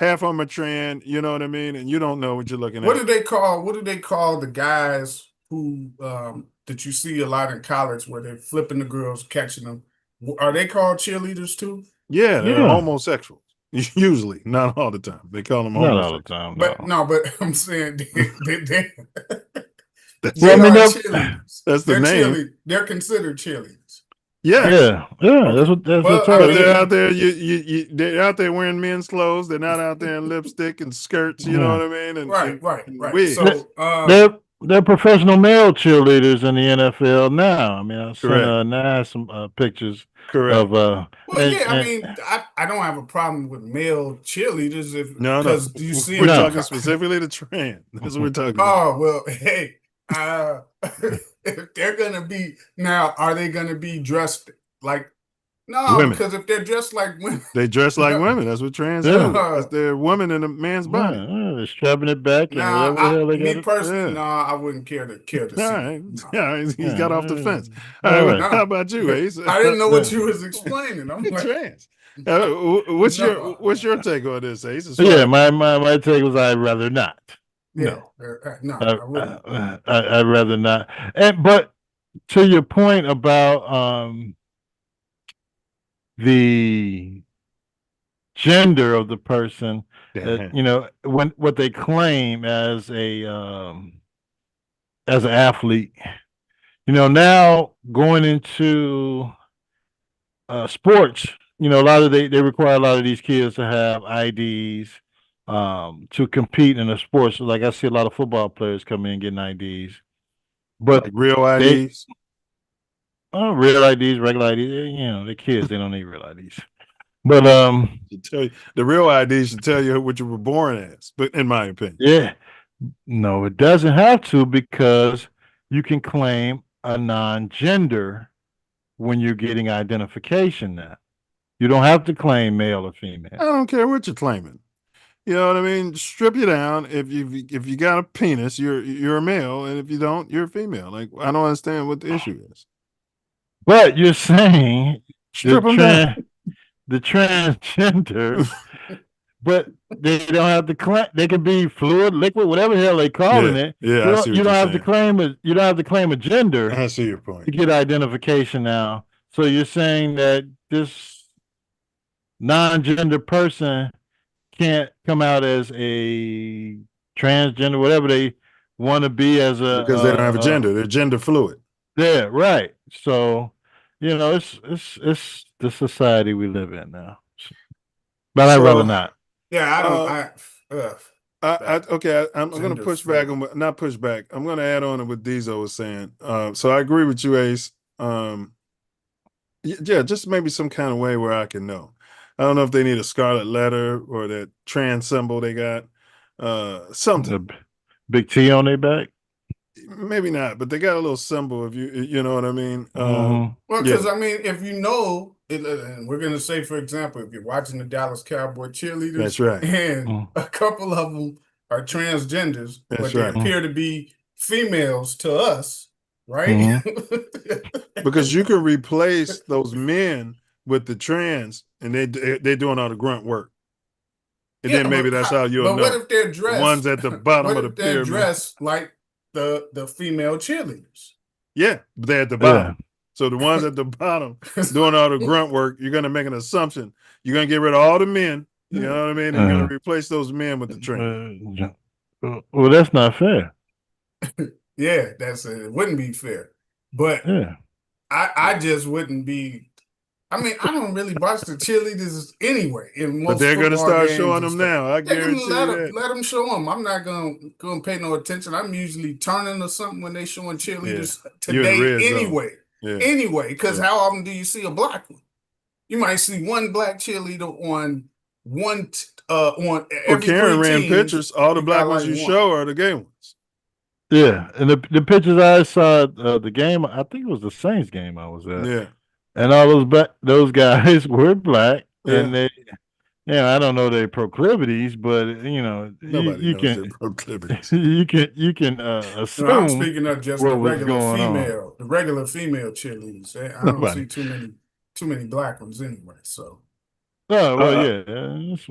half of them are trans, you know what I mean? And you don't know what you're looking what at. do they call the guys who that you see a lot in college where they're flipping the girls, catching them? Are they called cheerleaders too? Yeah, they're Yeah. homosexuals. Usually, not all the time. They call them Not all homosexuals. the time. But but I'm saying they That's, they Well, I mean, are that's- cheerleaders. that's the They're name. They're considered cheerleaders. Yeah. Yeah. That's what Well, that's I But mean- they're out there. They're out there wearing men's clothes. They're not out there in lipstick and skirts. You know what I mean? And Right. wigs. So they're professional male cheerleaders in the NFL now. I mean, I sent Correct. Nas some pictures Correct. of Well, I mean, I don't have a problem with male cheerleaders because do you see we're them- talking specifically the trend. That's what we're talking about. Oh well, hey, if they're gonna be now, are they gonna be dressed like no? Women. Because if they're dressed like women, They dress like women. That's what trans Yeah. do. That's they're women in a man's body. they're strapping it back and whatever the hell they me got. personally, Yeah. no, I wouldn't care to see. All right. No. Yeah, he's Yeah. got off the fence. All All right. right. Well, how about you, Ace? I didn't know what you was explaining. I'm like, Trans. What's No. your take on this, Ace? As Yeah, far- my take was I'd rather not. yeah, no, I wouldn't. I'd rather not. But to your point about the gender of the person, when what they claim as an athlete, now going into sports, a lot of they require a lot of these kids to have IDs to compete in the sports. So like I see a lot of football players come in getting IDs, but Like real IDs. real IDs, regular IDs. The kids they don't need real IDs. But Should tell you, the real ID should tell you what you were born as. But in my opinion, yeah, no, it doesn't have to because you can claim a non-gender when you're getting identification now. You don't have to claim male or female. I don't care what you're claiming. You know what I mean? Strip you down. If you got a penis, you're a male, and if you don't, you're a female. Like I don't understand what the issue is. But you're saying Strip them down. the transgender, but they don't have to claim. They can be fluid, liquid, whatever the hell they calling it. Yeah, I see what you don't you're have to saying. claim it. You don't have to claim a gender I see your point. to get identification now. So you're saying that this non-gender person can't come out as a transgender, whatever they want to be as a Because they don't have a gender. They're gender fluid. Yeah, right. So it's the society we live in now. But I'd rather not. Yeah, I don't. I'm going to push back on not push back. I'm going to add on to what Diesel was saying. So I agree with you, Ace. Yeah, just maybe some kind of way where I can know. I don't know if they need a scarlet letter or that trans symbol they got. Something. Big T on their back? Maybe not, but they got a little symbol if you know what I mean. Well, because I mean, if you know, and we're gonna say, for example, if you're watching the Dallas Cowboy cheerleaders, That's right. and a couple of them are transgenders, That's but they right. appear to be females to us, right? Because you can replace those men with the trans, and they're doing all the grunt work. And Yeah, then maybe but that's how you'll But know. what if they're dressed? The ones at the bottom what of the if they're pyramid. dressed like the female cheerleaders? Yeah, but they're at the bottom. So the ones at the bottom doing all the grunt work, you're going to make an assumption. You're going to get rid of all the men. You know what I mean? And you're going to replace those men with the trans. Well, that's not fair. Yeah, it wouldn't be fair. But Yeah. I just wouldn't be. I mean, I don't really watch the cheerleaders anyway. In most But they're going to football start games showing and them stuff. now. I They can guarantee that. let them show them. I'm not gonna pay no attention. I'm usually turning or something when they showing cheerleaders You're in the today red zone. anyway. Yeah. Anyway, because how often do you see a black one? You might see one black cheerleader on one on Well, every Karen three ran teams, pictures. All the you black got ones like you one. show are the gay ones. Yeah, and the pictures I saw the game, I think it was the Saints game I was at. Yeah. And all those guys were black and they, I don't know their proclivities, but Nobody you knows their can proclivities. you can assume. No, I'm speaking of just what was going on. the regular female cheerleaders. I don't see too many black ones anyway. So. Oh well, it's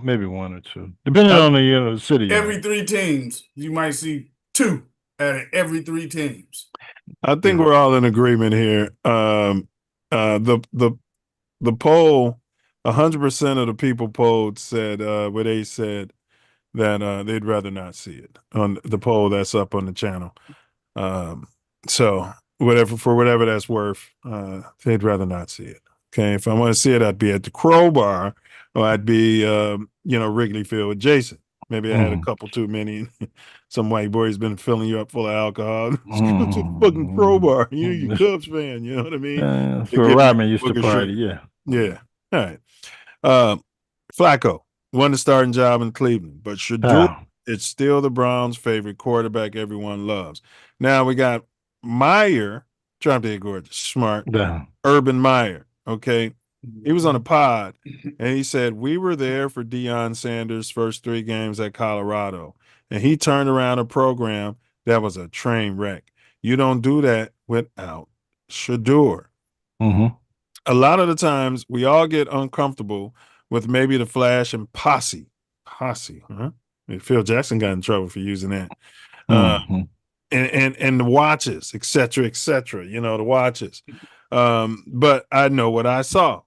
maybe one or two, depending on the city. Every 3 teams, you might see 2 out of every 3 teams. I think we're all in agreement here. The poll, 100% of the people polled said where they said that they'd rather not see it on the poll that's up on the channel. So whatever that's worth, they'd rather not see it. Okay, if I want to see it, I'd be at the Crowbar, or I'd be Wrigley Field adjacent. Maybe I had a couple too many. Some white boy's been filling you up full of alcohol. Let's go to the fucking Crowbar. You Cubs fan, you know what I mean? That's where Rodman used to party. Yeah. All right. Flacco won the starting job in Cleveland, but Shedeur, it's still the Browns' favorite quarterback everyone loves. Now we got Meyer, trying to be gorgeous, smart, Urban Meyer. Okay. He was on a pod and he said, we were there for Deion Sanders' first 3 games at Colorado. And he turned around a program that was a train wreck. You don't do that without Shedeur. A lot of the times we all get uncomfortable with maybe the flash and posse. Phil Jackson got in trouble for using that. And the watches, et cetera, the watches. But I know what I saw,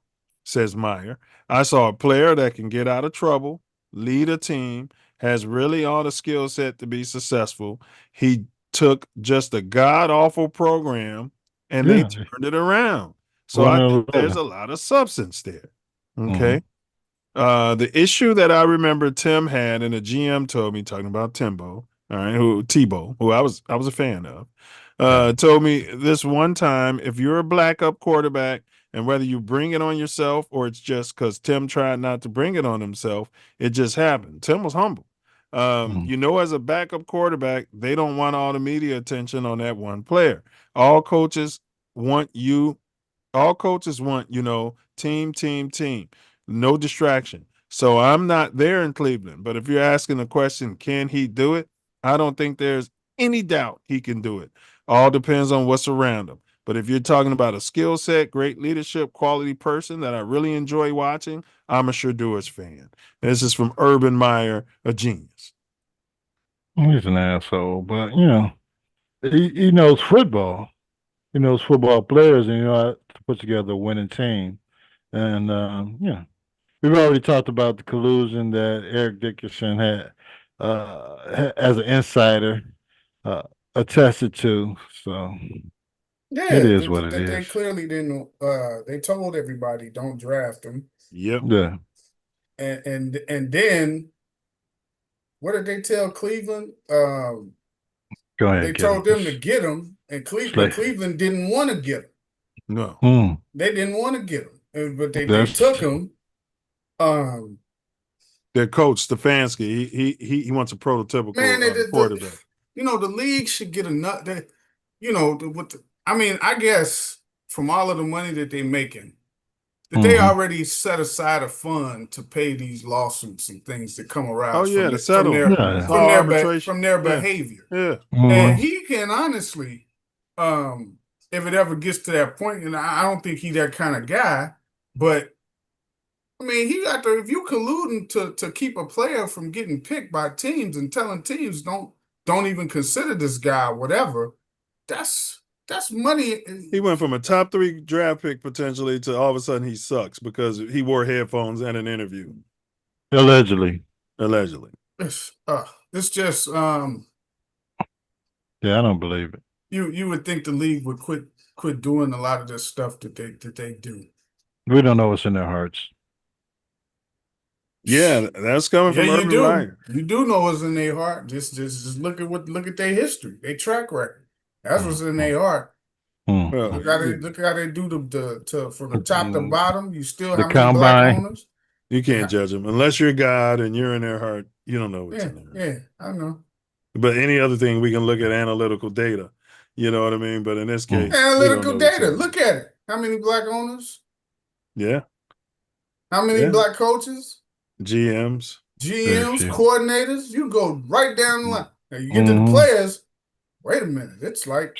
says Meyer. I saw a player that can get out of trouble, lead a team, has really all the skill set to be successful. He took just a god-awful program and they turned it around. So I think there's a lot of substance there. Okay. The issue that I remember Tim had, and the GM told me, talking about Tebow, who I was a fan of, told me this one time, if you're a black up quarterback, and whether you bring it on yourself or it's just because Tim tried not to bring it on himself, it just happened. Tim was humble. As a backup quarterback, they don't want all the media attention on that one player. All coaches want, team, no distraction. So I'm not there in Cleveland. But if you're asking the question, can he do it? I don't think there's any doubt he can do it. All depends on what's around him. But if you're talking about a skill set, great leadership, quality person that I really enjoy watching, I'm a Shedeur's fan. This is from Urban Meyer, a genius. He's an asshole, but he knows football. He knows football players, and how to put together a winning team. And we've already talked about the collusion that Eric Dickerson had as an insider attested to. So it is what it is. They clearly didn't. They told everybody don't draft him. Yep. Yeah. And then what did they tell Cleveland? Go ahead. They told them to get him, and Cleveland didn't want to get him. No. They didn't want to get him, but they took him. Their coach Stefanski, he wants a prototypical quarterback. The league should get enough. I guess from all of the money that they're making, that they already set aside a fund to pay these lawsuits and things that come around. From their behavior. Yeah. And he can honestly, if it ever gets to that point, and I don't think he's that kind of guy, but he got to, if you colluding to keep a player from getting picked by teams and telling teams don't even consider this guy, whatever, that's money. He went from a top 3 draft pick potentially to all of a sudden he sucks because he wore headphones at an interview. Allegedly. It's just I don't believe it. You would think the league would quit doing a lot of this stuff that they do. We don't know what's in their hearts. Yeah, that's coming from Urban Meyer. You do know what's in their heart. Just look at their history, their track record. That's what's in their heart. Look how they do from the top to bottom. You still have many black owners. You can't judge them unless you're God and you're in their heart. You don't know what's in there. Yeah, I know. But any other thing, we can look at analytical data. You know what I mean? But in this case, analytical data. Look at it. How many black owners? Yeah. How many black coaches? GMs, coordinators. You go right down the line. Now you get to the players. Wait a minute. It's like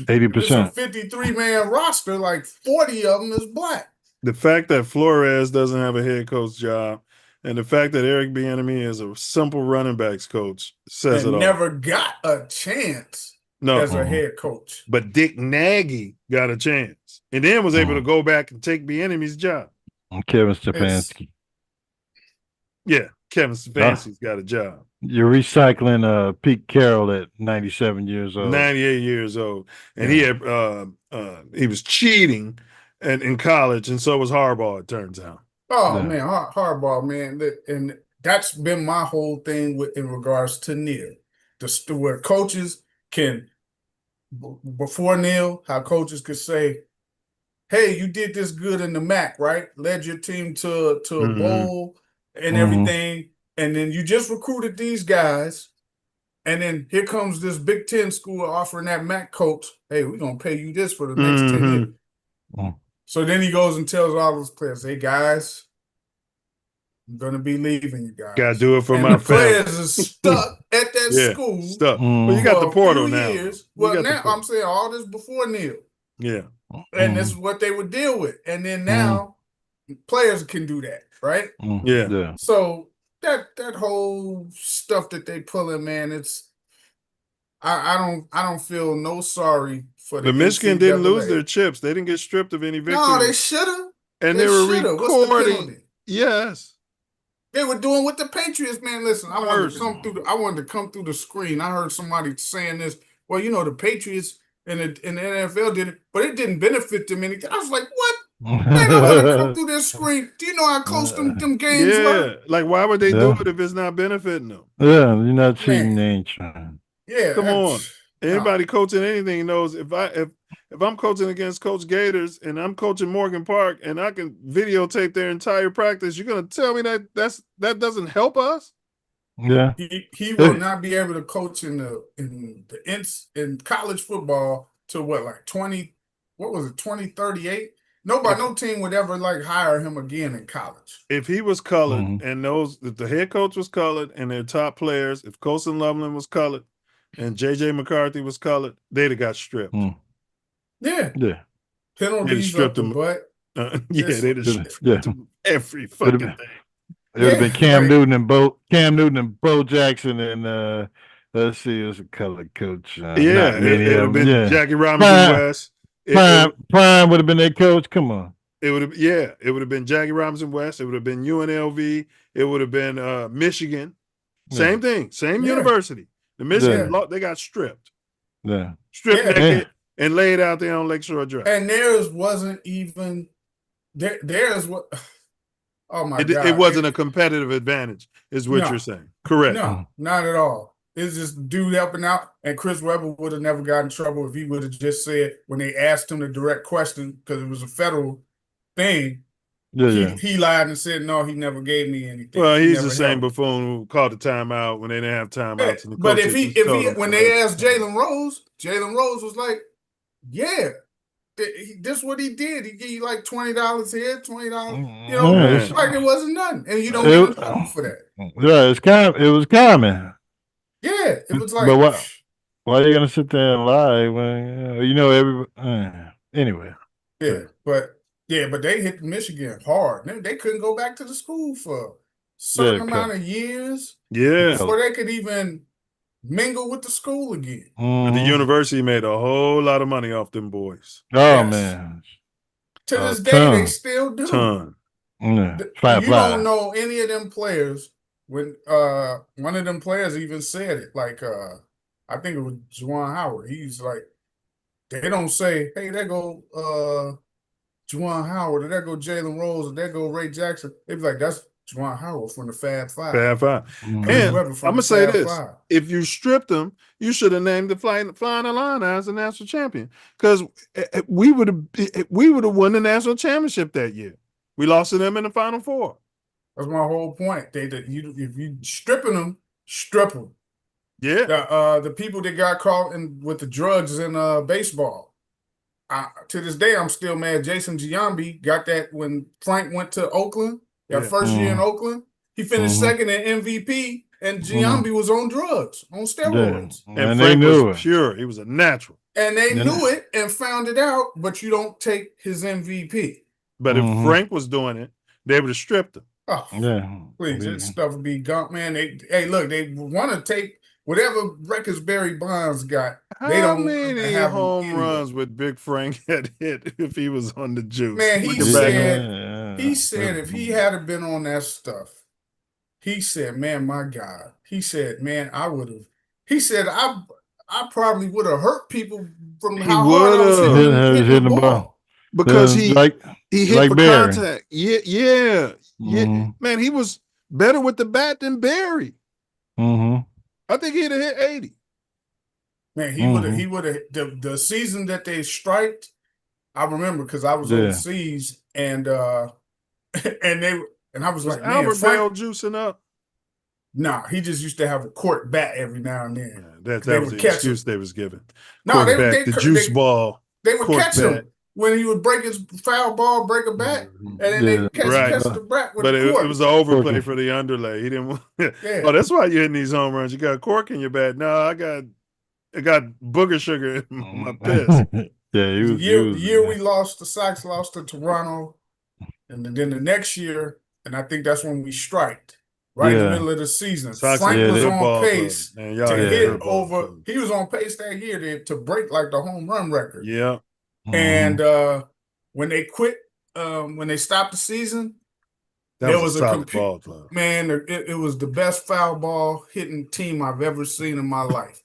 80%. It's a 53-man roster. Like 40 of them is black. The fact that Flores doesn't have a head coach job, and the fact that Eric Bieniemy is a simple running backs coach says it all. Never got a chance as a head coach. But Dick Nagy got a chance, and then was able to go back and take Bieniemy's job. Kevin Stefanski. Yeah, Kevin Stefanski's got a job. You're recycling Pete Carroll at 97 years old. 98 years old. And he had he was cheating in college, and so was Harbaugh, it turns out. Oh, man, Harbaugh, man. And that's been my whole thing in regards to Neil. Where coaches can, before Neil, how coaches could say, hey, you did this good in the MAC, right? Led your team to a bowl and everything. And then you just recruited these guys. And then here comes this Big Ten school offering that MAC coach, hey, we're going to pay you this for the next 10 years. So then he goes and tells all those players, hey, guys, I'm going to be leaving you guys. Got to do it for my the family. Players are stuck at that school. Stuck. Well, you got the portal now. Years. Well, now I'm saying all this before Neil. Yeah. And this is what they would deal with. And then now players can do that, right? Yeah. So that whole stuff that they pulling, man, it's I don't feel no sorry for the But Michigan didn't lose NCAA. their chips. They didn't get stripped of any victory. No, they should have. And they were shoulda. What's the recording. penalty? Yes. They were doing with the Patriots, man. Listen, I wanted to come through the screen. I heard somebody saying this. Well, you know, the Patriots and the NFL did it, but it didn't benefit them anything. I was like, what? Man, I wanted to come through this screen. Do you know how close them games were? Like, why would they do it if it's not benefiting them? Yeah, you're not cheating, they ain't trying. Yeah, come on. Anybody coaching anything knows if I'm coaching against Coach Gators and I'm coaching Morgan Park and I can videotape their entire practice, you're gonna tell me that doesn't help us? Yeah, he will not be able to coach in college football till what, like 2038? No team would ever hire him again in college. If he was colored and if the head coach was colored and their top players, if Colson Loveland was colored and JJ McCarthy was colored, they'd have got stripped. Yeah. They'd Penalties have up the butt. they'd have stripped them every fucking thing. It would have been Cam Newton and Bo Jackson and let's see, it was a colored coach. It would have been Jackie Robinson West. Prime would have been their coach. Come on. It would have been Jackie Robinson West. It would have been UNLV. It would have been Michigan. Same thing. Same university. The Michigan they got stripped. Yeah. Stripped naked and laid out there on Lakeshore Drive. And theirs wasn't even theirs what. Oh my God! It wasn't a competitive advantage, is what you're saying. Correct? No, not at all. It's just dude helping out, and Chris Webber would have never gotten in trouble if he would have just said when they asked him the direct question because it was a federal thing. He lied and said no, he never gave me anything. Well, he's the same buffoon who called the timeout when they didn't have timeouts. And but if he when they asked Jalen Rose was like, yeah. This is what he did. He gave you like $20 here, $20. You know, like it wasn't nothing, and you don't get in trouble for that. Yeah, it was common. Yeah, it was like. But why are you gonna sit there and lie when you know everybody? Anyway. Yeah, but they hit Michigan hard. They couldn't go back to the school for a certain amount of years. Yeah, before they could even mingle with the school again. But the university made a whole lot of money off them boys. Oh man! To this day, they still do. Yeah. Don't know any of them players. When one of them players even said it, like I think it was Juwan Howard. He's like, they don't say, "Hey, there go Juwan Howard," or "There go Jalen Rose," or "There go Ray Jackson." They be like, "That's Juwan Howard from the Fab Five." Fab Five. And I'm gonna say this: if you stripped them, you should have named the Flying Illini as the national champion because we would have won the national championship that year. We lost to them in the Final Four. That's my whole point. If you stripping them, strip them. Yeah. The people that got caught with the drugs in baseball. To this day, I'm still mad. Jason Giambi got that when Frank went to Oakland That first year in Oakland, he finished second in MVP, and Giambi was on drugs, on steroids. And Frank was pure. He was a natural. And they knew it and found it out, but you don't take his MVP. But if Frank was doing it, they would have stripped him. Oh, please, this stuff would be gone, man. They want to take whatever records Barry Bonds got. They How don't many have home runs would Big Frank had hit if he was on the juice? Man, he said if he had been on that stuff, he said, man, my God. He said, man, I would have. He said, I probably would have hurt people from how hard I was hitting the ball. Because he hit like for Barry. contact. Yeah. Man, he was better with the bat than Barry. I think he'd have hit 80. Man, he would have the season that they striked. I remember because I was overseas and I was like, man, Albert Frank, Bell juicing up. Nah, he just used to have a court bat every now and then. That was the excuse they was giving. No, the juice ball. They would catch him when he would break his foul ball, break a bat, and then they would catch the bat with the cork. It was an overplay for the underlay. He didn't want. Oh, that's why you're hitting these home runs. You got cork in your bat. No, I got booger sugar in my piss. The year we lost, the Sox lost to Toronto, and then the next year, and I think that's when we striked. Right in the middle of the season. Frank was on pace to hit over. He was on pace that year to break like the home run record. Yeah. And when they quit, when they stopped the season, there was a ball club. Man, it was the best foul ball hitting team I've ever seen in my life.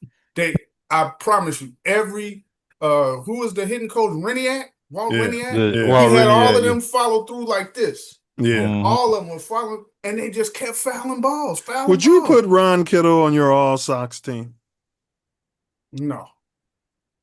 I promise you, every who was the hitting coach? Reniak? Walt Reniak? He had all of them follow through like this. Yeah. All of them were following, and they just kept fouling balls. Would you put Ron Kittle on your All Sox team? No.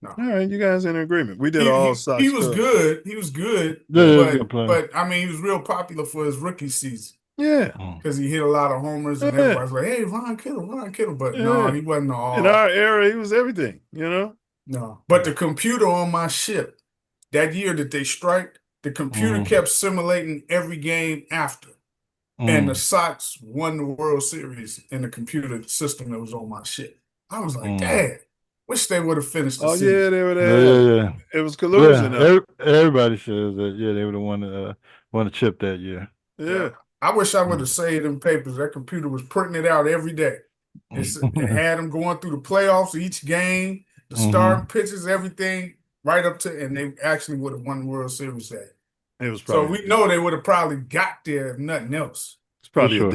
All right, you guys in agreement. We did All Sox. He was good. He was good. But I mean, he was real popular for his rookie season. Yeah. Because he hit a lot of homers, and everybody's like, hey, Ron Kittle. But no, he wasn't all. In our era, he was everything, No. But the computer on my ship, that year that they striked, the computer kept simulating every game after. And the Sox won the World Series in the computer system that was on my ship. I was like, dang, wish they would have finished the season. Yeah, they would have. It was collusion. Everybody says that, they would have won the chip that year. Yeah. I wish I would have saved them papers. That computer was printing it out every day. It had them going through the playoffs, each game, the starting pitches, everything. Right up to, and they actually would have won the World Series that. It was probably so we know they would have probably got there if nothing else. It's probably a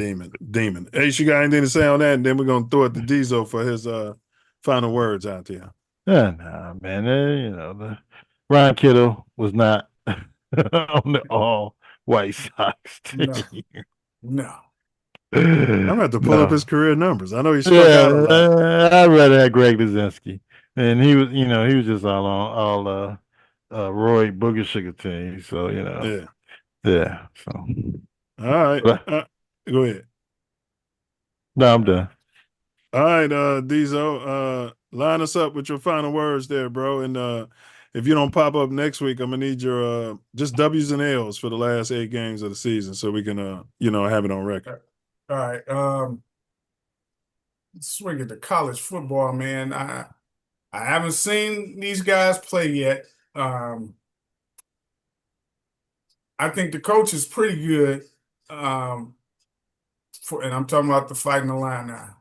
demon. Hey, you got anything to say on that? And then we're gonna throw it to Diesel for his final words out there. Yeah, nah, man. The Ron Kittle was not on the all White Sox team. No. I'm gonna have to pull up his career numbers. I know he struck out a lot. I'd rather have Greg Luzinski. And he was, he was just all Roy Booger Sugar team. So, yeah. So, all right. Go ahead. No, I'm done. All right, Diesel, line us up with your final words there, bro. And if you don't pop up next week, I'm gonna need your just W's and L's for the last 8 games of the season, so we can have it on record. All right. Let's swing it to college football, man. I haven't seen these guys play yet. I think the coach is pretty good. And I'm talking about the Fighting Illini now.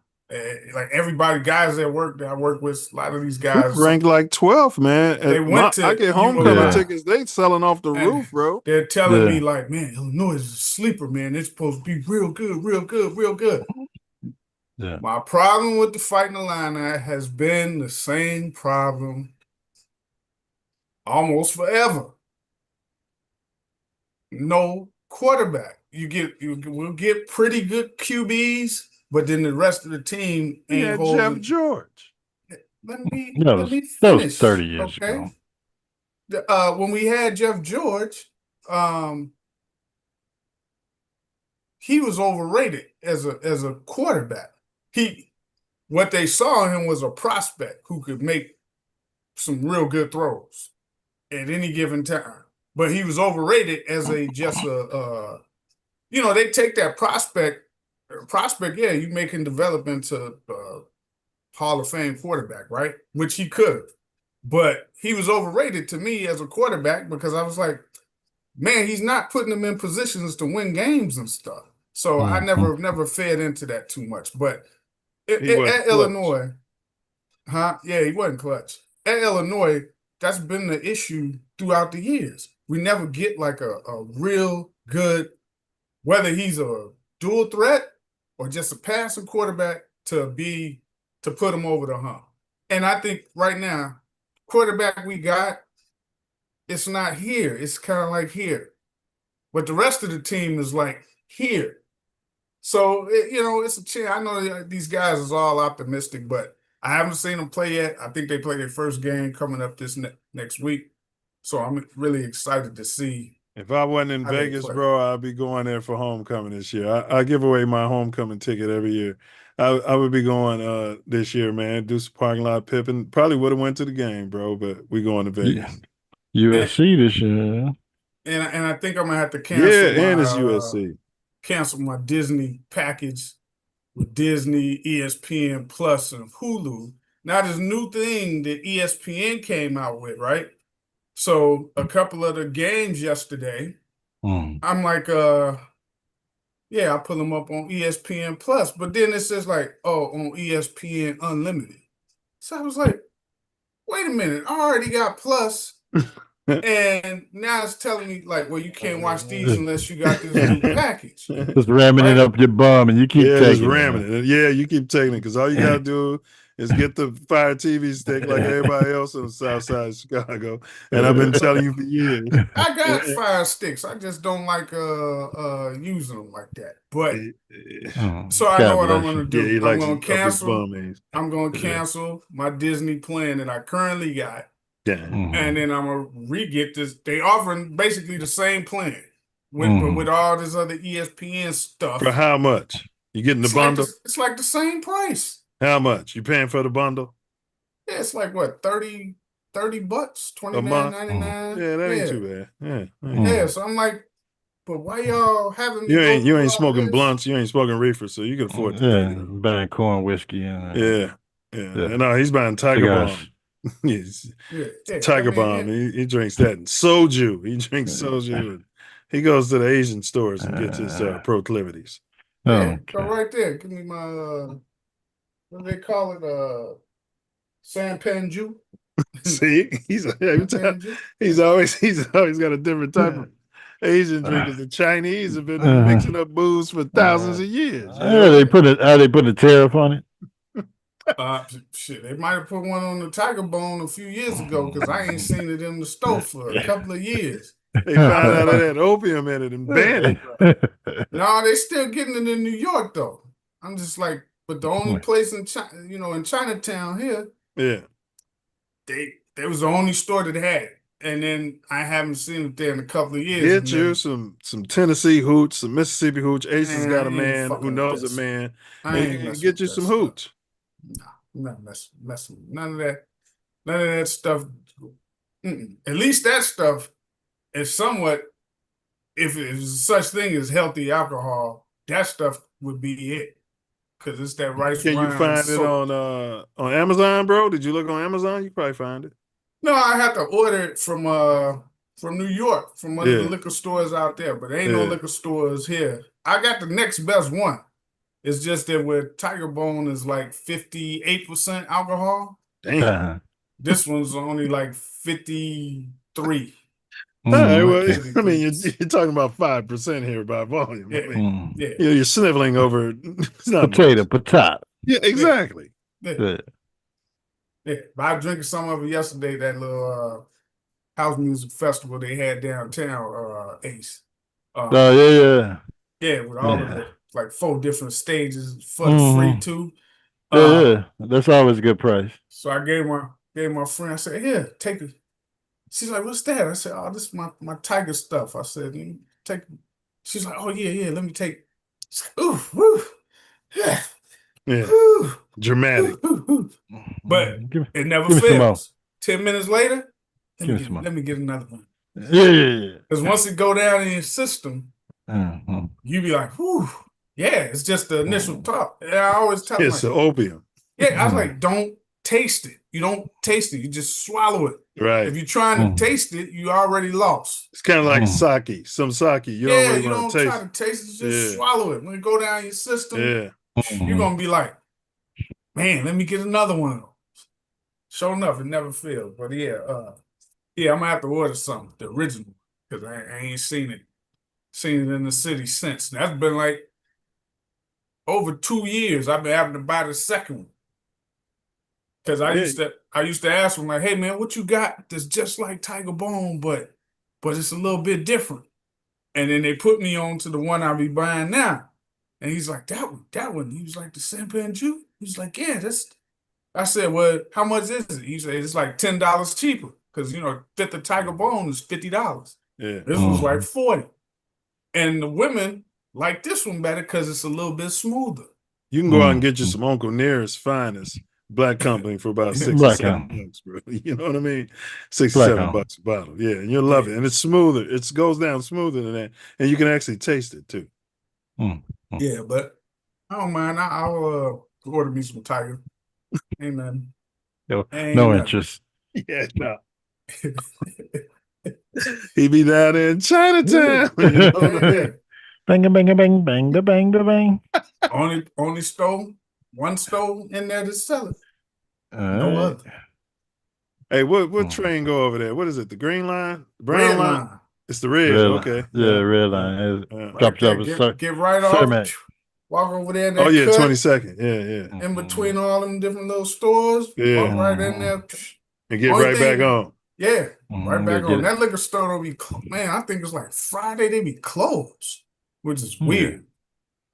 Like everybody, guys that I work with, a lot of these guys ranked like 12th, man. They went to I get homecoming tickets. They selling off the roof, bro. They're telling me like, man, Illinois is a sleeper, man. It's supposed to be real good, real good, real good. Yeah. My problem with the Fighting Illini has been the same problem almost forever. No quarterback. We'll get pretty good QBs, but then the rest of the team ain't holding. Jeff George. Let me finish. That was 30 years ago. When we had Jeff George, he was overrated as a quarterback. What they saw in him was a prospect who could make some real good throws at any given time. But he was overrated as they take that prospect, yeah, you make him develop into Hall of Fame quarterback, right? Which he could have. But he was overrated to me as a quarterback because I was like, man, he's not putting them in positions to win games and stuff. So I never fed into that too much. But at Illinois, yeah, he wasn't clutch. At Illinois, that's been the issue throughout the years. We never get like a real good, whether he's a dual threat or just a passing quarterback to put him over the hump. And I think right now, quarterback we got, it's not here. It's kind of like here. But the rest of the team is like here. So, it's a chance. I know these guys is all optimistic, but I haven't seen them play yet. I think they play their first game coming up this next week. So I'm really excited to see. If I wasn't in Vegas, bro, I'd be going there for homecoming this year. I give away my homecoming ticket every year. I would be going this year, man. Do some parking lot pipping. Probably would have went to the game, bro, but we going to Vegas. USC this year. And I think I'm gonna have to cancel. Yeah, and it's USC. Cancel my Disney package with Disney, ESPN Plus, and Hulu. Now this new thing that ESPN came out with, right? So a couple of the games yesterday, I'm like, yeah, I put them up on ESPN Plus, but then it says like, on ESPN Unlimited. So I was like, wait a minute, I already got Plus. And now it's telling me like, well, you can't watch these unless you got this new package. Just ramming it up your bum, and you keep taking just ramming it. Yeah, you keep taking it because all you gotta do is get the Fire TV stick like everybody else on the South Side of Chicago. And I've been telling you for years. I got Fire Sticks. I just don't like using them like that. But so I know what I'm gonna do. Yeah, I'm gonna cancel. I'm gonna cancel my Disney plan that I currently got. Yeah. And then I'm gonna re-get this. They offering basically the same plan with all this other ESPN stuff. For how much? You getting the bundle? It's like the same price. How much? You paying for the bundle? Yeah, it's like what, $30, $29.99. Yeah, that ain't too bad. Yeah. So I'm like, but why y'all having me? You ain't smoking blunts, you ain't smoking reefer, so you can afford to. Buying corn whiskey and yeah. No, he's buying Tiger Bomb. Yes. Tiger Bomb. He drinks that and soju. He drinks soju. He goes to the Asian stores and gets his proclivities. Yeah, go right there. Give me my what do they call it? Sanpanju. See, he's always got a different type of Asian drinkers. The Chinese have been mixing up booze for thousands of years. They put a tariff on it. Shit, they might have put one on the Tiger Bone a few years ago because I ain't seen it in the store for a couple of years. They found out it had opium in it and banned it. No, they still getting it in New York though. I'm just like, but the only place in China, in Chinatown here, they was the only store that had it. And then I haven't seen it there in a couple of years. Get you some Tennessee hooch, some Mississippi hooch. Ace has got a man who knows a man. Get you some hooch. No, I'm not messing. None of that stuff. At least that stuff is somewhat. If there's such thing as healthy alcohol, that stuff would be it. Because it's that rice. Can you find it on Amazon, bro? Did you look on Amazon? You probably find it. No, I have to order it from New York, from one of the liquor stores out there. But there ain't no liquor stores here. I got the next best one. It's just that where Tiger Bone is like 58% alcohol. Damn. This one's only like 53. All right, well, I mean, you're talking about 5% here by volume. Yeah. I mean, you're sniveling over potato. Yeah, exactly. Yeah. But I was drinking some of it yesterday, that little house music festival they had downtown, Ace. Yeah, with all of it. Like 4 different stages for the free too. That's always a good price. So I gave my friend, I said, here, take it. She's like, what's that? I said, oh, this is my Tiger stuff. I said, take it. She's like, oh yeah, let me take it. Like, ooh, woo. Yeah. Woo. Dramatic. But it never fails. 10 minutes later, let me get another one. Yeah. Because once it go down in your system, You be like, whew, yeah, it's just the initial talk. And I always tell them, It's the opium. yeah, I was like, don't taste it. You don't taste it. You just swallow it. Right. If you're trying to taste it, you already lost. It's kind of like sake. Some sake. You don't really you want don't to taste try to taste it. Just swallow it. When it go down your system, you're going to be like, man, let me get another one of those. Sure enough, it never fails. But yeah, I'm going to have to order something, the original, because I ain't seen it in the city since. That's been like over 2 years. I've been having to buy the second one. Because I used to ask him, like, hey man, what you got that's just like Tiger Bone, but it's a little bit different. And then they put me on to the one I'll be buying now. And he's like, that one. He was like, the Sampanju? He was like, yeah, I said, well, how much is it? He said, it's like $10 cheaper. Because, fifth of Tiger Bone is $50. Yeah. This was like $40. And the women like this one better because it's a little bit smoother. You can go out and get you some Uncle Nearest finest black company for about $67, bro. You know what I mean? $67 a bottle. Yeah, and you'll love it. And it's smoother. It goes down smoother than that. And you can actually taste it too. Yeah, but I don't mind. I'll order me some Tiger. Ain't nothing. No interest. Yeah, no. He be down there in Chinatown. You know what I mean? Bang, bang, bang, bang, bang, bang. Only one stove in there to sell it. No other. Hey, what train go over there? What is it? The green line? The brown line? It's the red. Okay. Yeah, red line. Drop. Get right off. Walk over there. Oh yeah, 22nd. Yeah. In between all them different little stores. Yeah. Walk right in there. And get right back on. Yeah, right back on. That liquor store will be, man, I think it's like Friday they be closed, which is weird.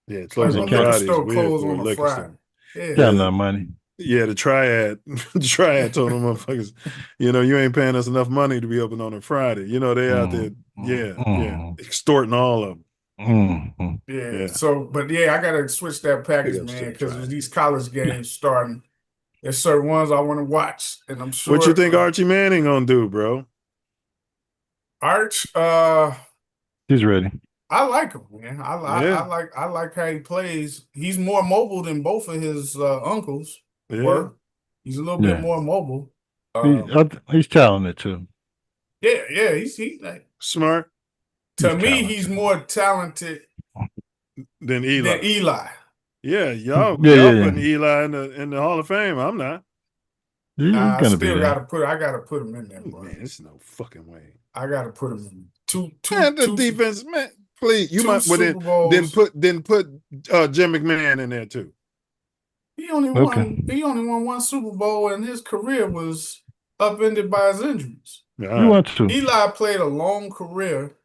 Yeah, it's closed on liquor Friday. store closed on a Friday. Yeah. Got enough money. Yeah, the triad told them motherfuckers, you ain't paying us enough money to be open on a Friday. They out there, extorting all of them. Yeah. So, but I gotta switch that package, man, because with these college games starting, there's certain ones I want to watch, and I'm sure. What you think Archie Manning gonna do, bro? Arch, he's ready. I like him, man. I like how he plays. He's more mobile than both of his uncles were. He's a little bit more mobile. He's talented too. Yeah. He's like smart. To me, he's more talented than Eli. Yeah, y'all putting Eli in the Hall of Fame. I'm not. I gotta put him in there, bro. Man, there's no fucking way. I gotta put him in. Two defense, man. Please, you might then put Jim McMahon in there too. He only won one Super Bowl, and his career was upended by his injuries. You want to? Eli played a long career,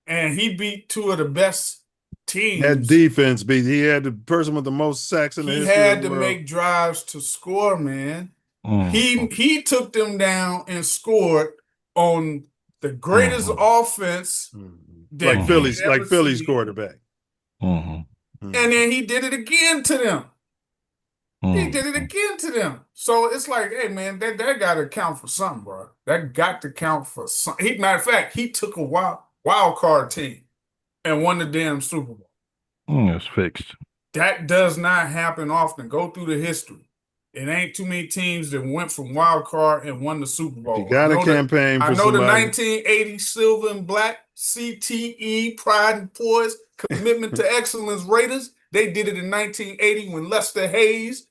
and he beat two of the best teams. That defense beat. He had the person with the most sacks in the history. He had to make drives to score, man. He took them down and scored on the greatest offense. Like Philly's quarterback. And then he did it again to them. He did it again to them. So it's like, hey, man, that got to count for something, bro. That got to count for something. Matter of fact, he took a wild card team and won the damn Super Bowl. It's fixed. That does not happen often. Go through the history. It ain't too many teams that went from wild card and won the Super Bowl. You got a campaign for somebody. I know the 1980 Silver and Black CTE, Pride and Poise, Commitment to Excellence Raiders. They did it in 1980 when Lester Hayes.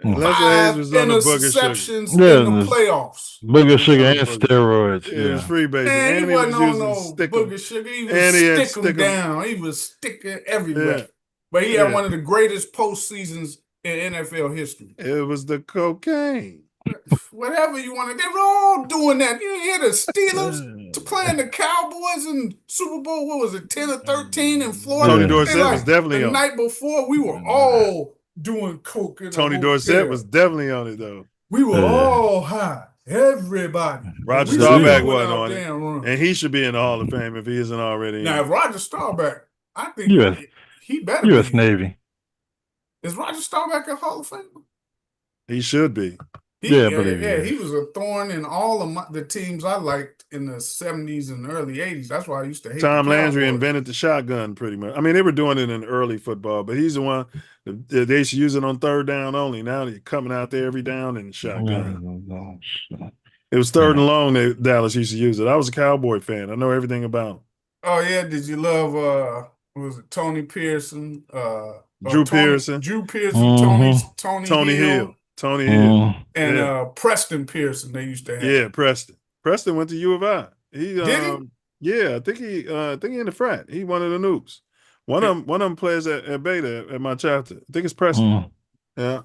Lester Hayes was on the Booger Sugar. In the playoffs. Booger Sugar and steroids. It was free base. And he wasn't on no Booger Sugar. He was sticking down. He was sticking everywhere. Yeah. But he had one of the greatest postseasons in NFL history. It was the cocaine. Whatever you want to. They were all doing that. You hear the Steelers to playing the Cowboys in Super Bowl. What was it, 10 or 13 in Florida? Tony Dorsett was definitely on it. The night before, we were all doing coke. Tony Dorsett was definitely on it, though. We were all high. Everybody. Roger Staubach wasn't on it. And he should be in the Hall of Fame if he isn't already. Now, if Roger Staubach, I think he better U.S. be. Navy. Is Roger Staubach a Hall of Fame? He should be. Yeah, I believe he was a thorn in all of the teams I liked in the 70s and early 80s. That's why I used to hate Tom the Landry Cowboys. invented the shotgun pretty much. I mean, they were doing it in early football, but he's the one that they used to use it on third down only. Now they're coming out there every down in the shotgun. It was third and long that Dallas used to use it. I was a Cowboy fan. I know everything about him. Oh yeah, did you love what was it Tony Pearson? Drew Pearson. Drew Pearson, Tony Hill. Tony Hill. And Preston Pearson they used to have. Yeah, Preston. Preston went to U of I. Did he? Yeah, I think he in the frat. He one of the noobs. One of them plays at Beta at my chapter. I think it's Preston. Yeah.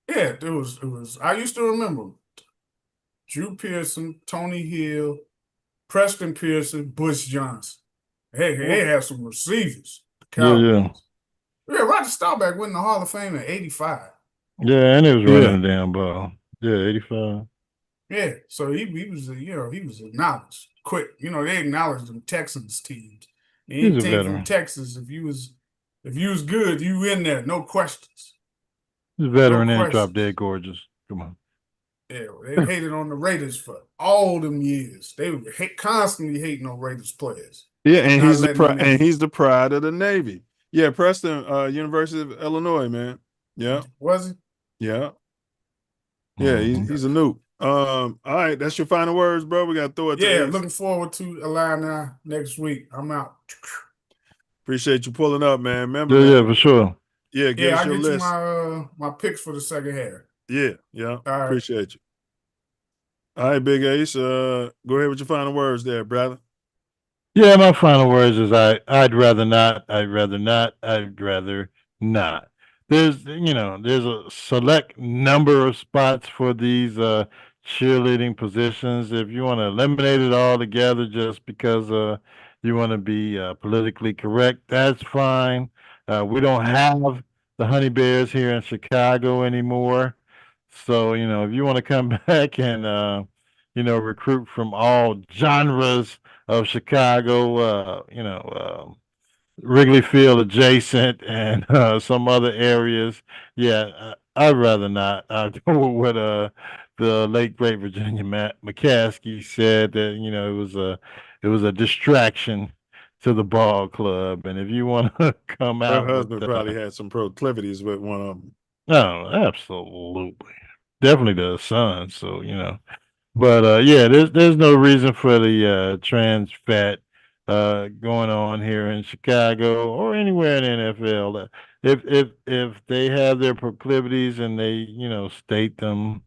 Yeah, it was I used to remember Drew Pearson, Tony Hill, Preston Pearson, Bush Johnson. Hey, they had some receivers. Yeah. Roger Staubach went in the Hall of Fame in '85. Yeah, and he was running the damn ball. Yeah, 85. Yeah, so he was he was a novice. Quick, they acknowledged them Texans teams. Any team from Texas, if you was good, you in there, no questions. He's a veteran and drop dead gorgeous. Come on. Yeah, they hated on the Raiders for all them years. They were constantly hating on Raiders players. Yeah, and he's the pride of the Navy. Yeah, Preston, University of Illinois, man. Yeah. Was he? Yeah. Yeah, he's a noob. All right, that's your final words, bro. We got to throw it. Yeah, looking forward to Illini next week. I'm out. Appreciate you pulling up, man. Remember, yeah, for sure. Yeah, give us your list. You my picks for the second half. Yeah. All right. Appreciate you. All right, Big Ace. Go ahead with your final words there, brother. Yeah, my final words is I'd rather not. I'd rather not. I'd rather not. There's a select number of spots for these cheerleading positions. If you want to eliminate it all together just because you want to be politically correct, that's fine. We don't have the Honey Bears here in Chicago anymore. So, if you want to come back and, recruit from all genres of Chicago, Wrigley Field adjacent and some other areas, I'd rather not. What the late great Virginia McCaskey said that it was a distraction to the ball club, and if you want to come out, her husband probably had some proclivities with one of them. No, absolutely, definitely the son. So but there's no reason for the trans fat going on here in Chicago or anywhere in the NFL. If they have their proclivities and they state them,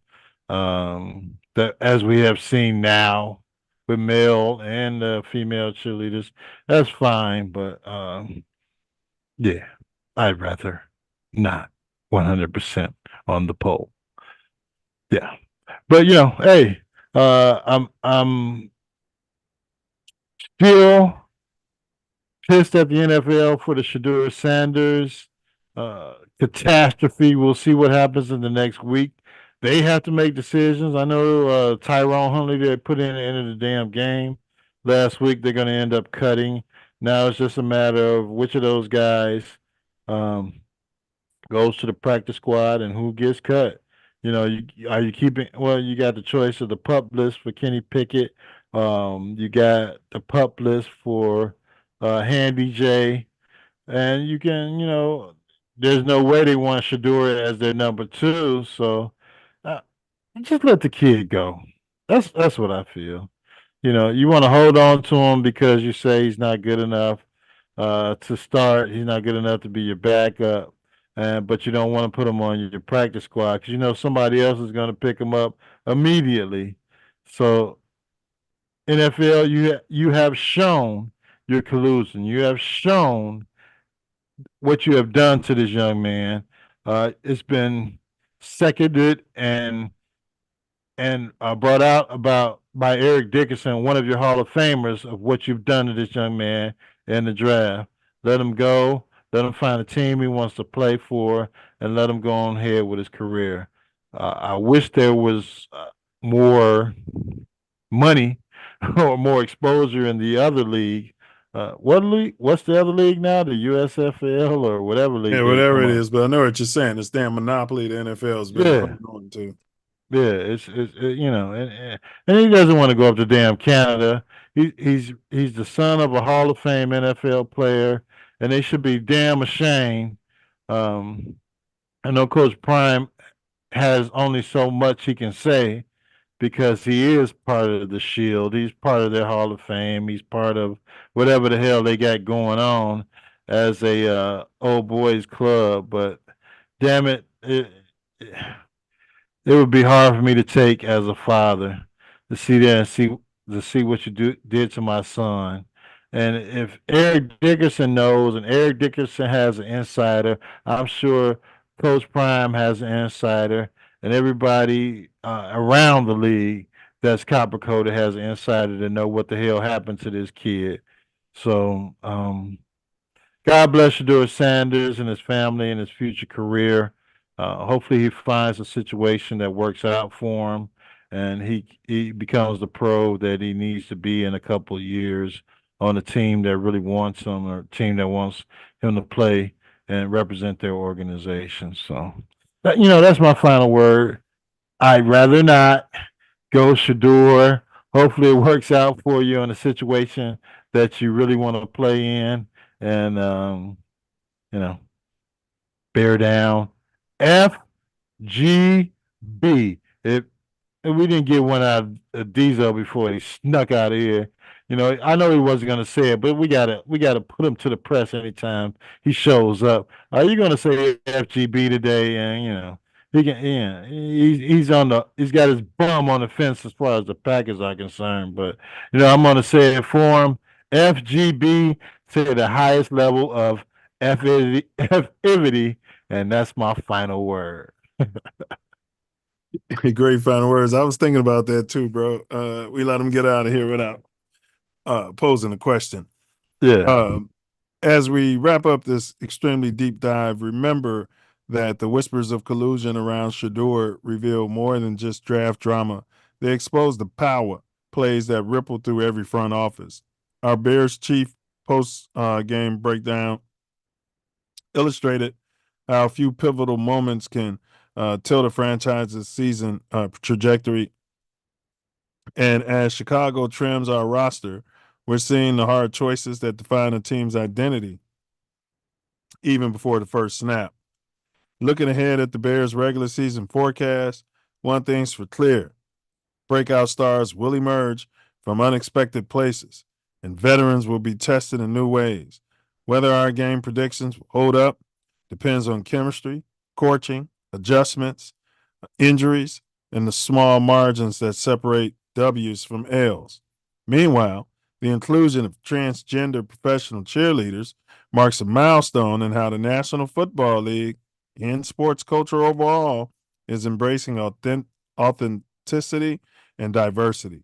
that as we have seen now with male and female cheerleaders, that's fine. But I'd rather not 100% on the poll. Yeah, but hey, I'm still pissed at the NFL for the Shedeur Sanders catastrophe. We'll see what happens in the next week. They have to make decisions. I know Tyrone Huntley, they put in the end of the damn game last week. They're going to end up cutting. Now it's just a matter of which of those guys goes to the practice squad and who gets cut. Are you keeping? Well, you got the choice of the PUP list for Kenny Pickett. You got the PUP list for Handy J, and you can, there's no way they want Shedeur as their number 2. So just let the kid go. That's what I feel. You want to hold on to him because you say he's not good enough to start. He's not good enough to be your backup. But you don't want to put him on your practice squad because somebody else is going to pick him up immediately. So NFL, you have shown your collusion. You have shown what you have done to this young man. It's been seconded and brought out by Eric Dickerson, one of your Hall of Famers, of what you've done to this young man in the draft. Let him go. Let him find a team he wants to play for, and let him go on ahead with his career. I wish there was more money or more exposure in the other league. What league? What's the other league now? The USFL or whatever league? Yeah, whatever it is. But I know what you're saying. This damn monopoly the NFL's been holding on to. Yeah, and he doesn't want to go up to damn Canada. He's the son of a Hall of Fame NFL player, and they should be damn ashamed. I know Coach Prime has only so much he can say because he is part of the Shield. He's part of their Hall of Fame. He's part of whatever the hell they got going on as a old boys club. But damn it, it would be hard for me to take as a father to see that and see what you did to my son. And if Eric Dickerson knows, and Eric Dickerson has an insider, I'm sure Coach Prime has an insider, and everybody around the league that's copper coated has an insider to know what the hell happened to this kid. So, God bless Shedeur Sanders and his family and his future career. Hopefully he finds a situation that works out for him and he becomes the pro that he needs to be in a couple of years on a team that really wants him or a team that wants him to play and represent their organization. So, that's my final word. I'd rather not go Shedeur. Hopefully it works out for you in a situation that you really want to play in and, bear down. FGB. If we didn't get one out of Diesel before he snuck out of here. I know he wasn't gonna say it, but we gotta put him to the press anytime he shows up. Are you gonna say FGB today? And he can. Yeah, he's got his bum on the fence as far as the Packers are concerned. But I'm gonna say it for him. FGB to the highest level of F-ivity, and that's my final word. Great final words. I was thinking about that too, bro. We let him get out of here without posing a question. Yeah. As we wrap up this extremely deep dive, remember that the whispers of collusion around Shedeur reveal more than just draft drama. They expose the power plays that ripple through every front office. Our Bears chief post-game breakdown illustrated how a few pivotal moments can tilt a franchise's season trajectory. And as Chicago trims our roster, we're seeing the hard choices that define a team's identity even before the first snap. Looking ahead at the Bears' regular season forecast, one thing's for clear. Breakout stars will emerge from unexpected places, and veterans will be tested in new ways. Whether our game predictions will hold up depends on chemistry, coaching, adjustments, injuries, and the small margins that separate W's from L's. Meanwhile, the inclusion of transgender professional cheerleaders marks a milestone in how the National Football League and sports culture overall is embracing authenticity and diversity.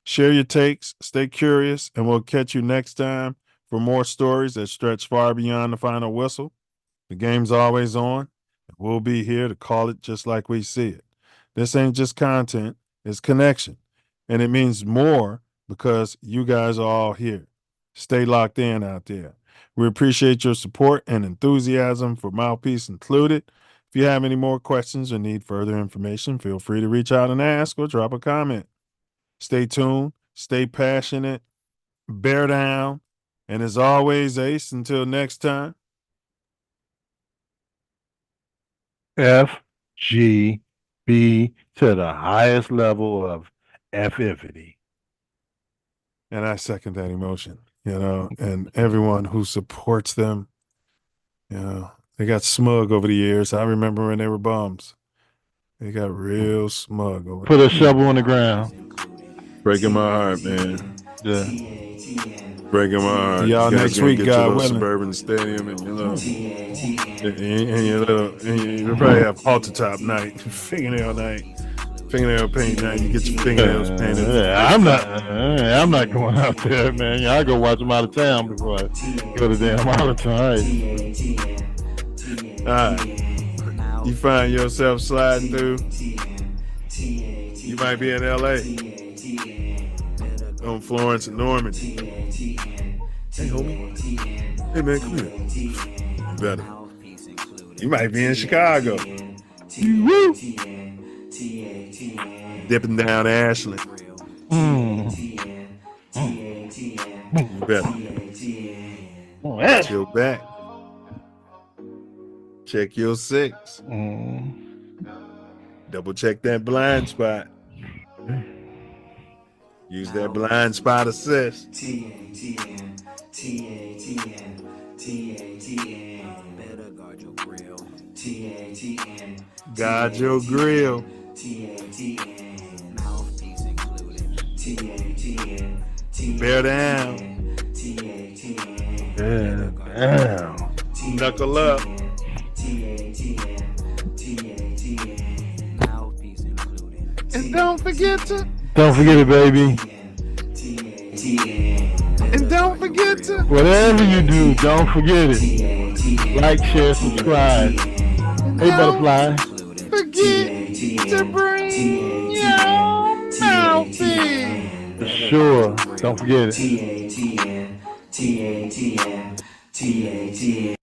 Share your takes, stay curious, and we'll catch you next time for more stories that stretch far beyond the final whistle. The game's always on, and we'll be here to call it just like we see it. This ain't just content, it's connection, and it means more because you guys are all here. Stay locked in out there. We appreciate your support and enthusiasm for Mouthpiece Included. If you have any more questions or need further information, feel free to reach out and ask or drop a comment. Stay tuned, stay passionate, bear down, and as always, Ace, until next time. FGB to the highest level of F-ivity. And I second that emotion, and everyone who supports them, they got smug over the years. I remember when they were bums. They got real smug over Put a shovel in the ground. Breaking my heart, man. Yeah. Breaking my heart. Y'all next week, God willing. Suburban Stadium, and you probably have halter top night, fingernail paint night. You get your fingernails painted. I'm not going out there, man. I go watch them out of town before I go to damn Arlington Heights. All right. You find yourself sliding through. You might be in LA. On Florence and Normandy. Hey, homie. Hey, man, come here. You better. You might be in Chicago. Woo! Dipping down Ashland. You better. Watch your back. Check your six. Double check that blind spot. Use that blind spot assist. TATN. Better guard your grill. TATN. Guard your grill. TATN. Mouthpiece included. TATN. Bear down. TATN. Bear down. Knuckle up. Mouthpiece included. And don't forget it, baby. And don't forget to. Whatever you do, don't forget it. Like, share, subscribe. Hey, Butterfly. Forget to bring your mouthpiece. For sure. Don't forget it. TATN.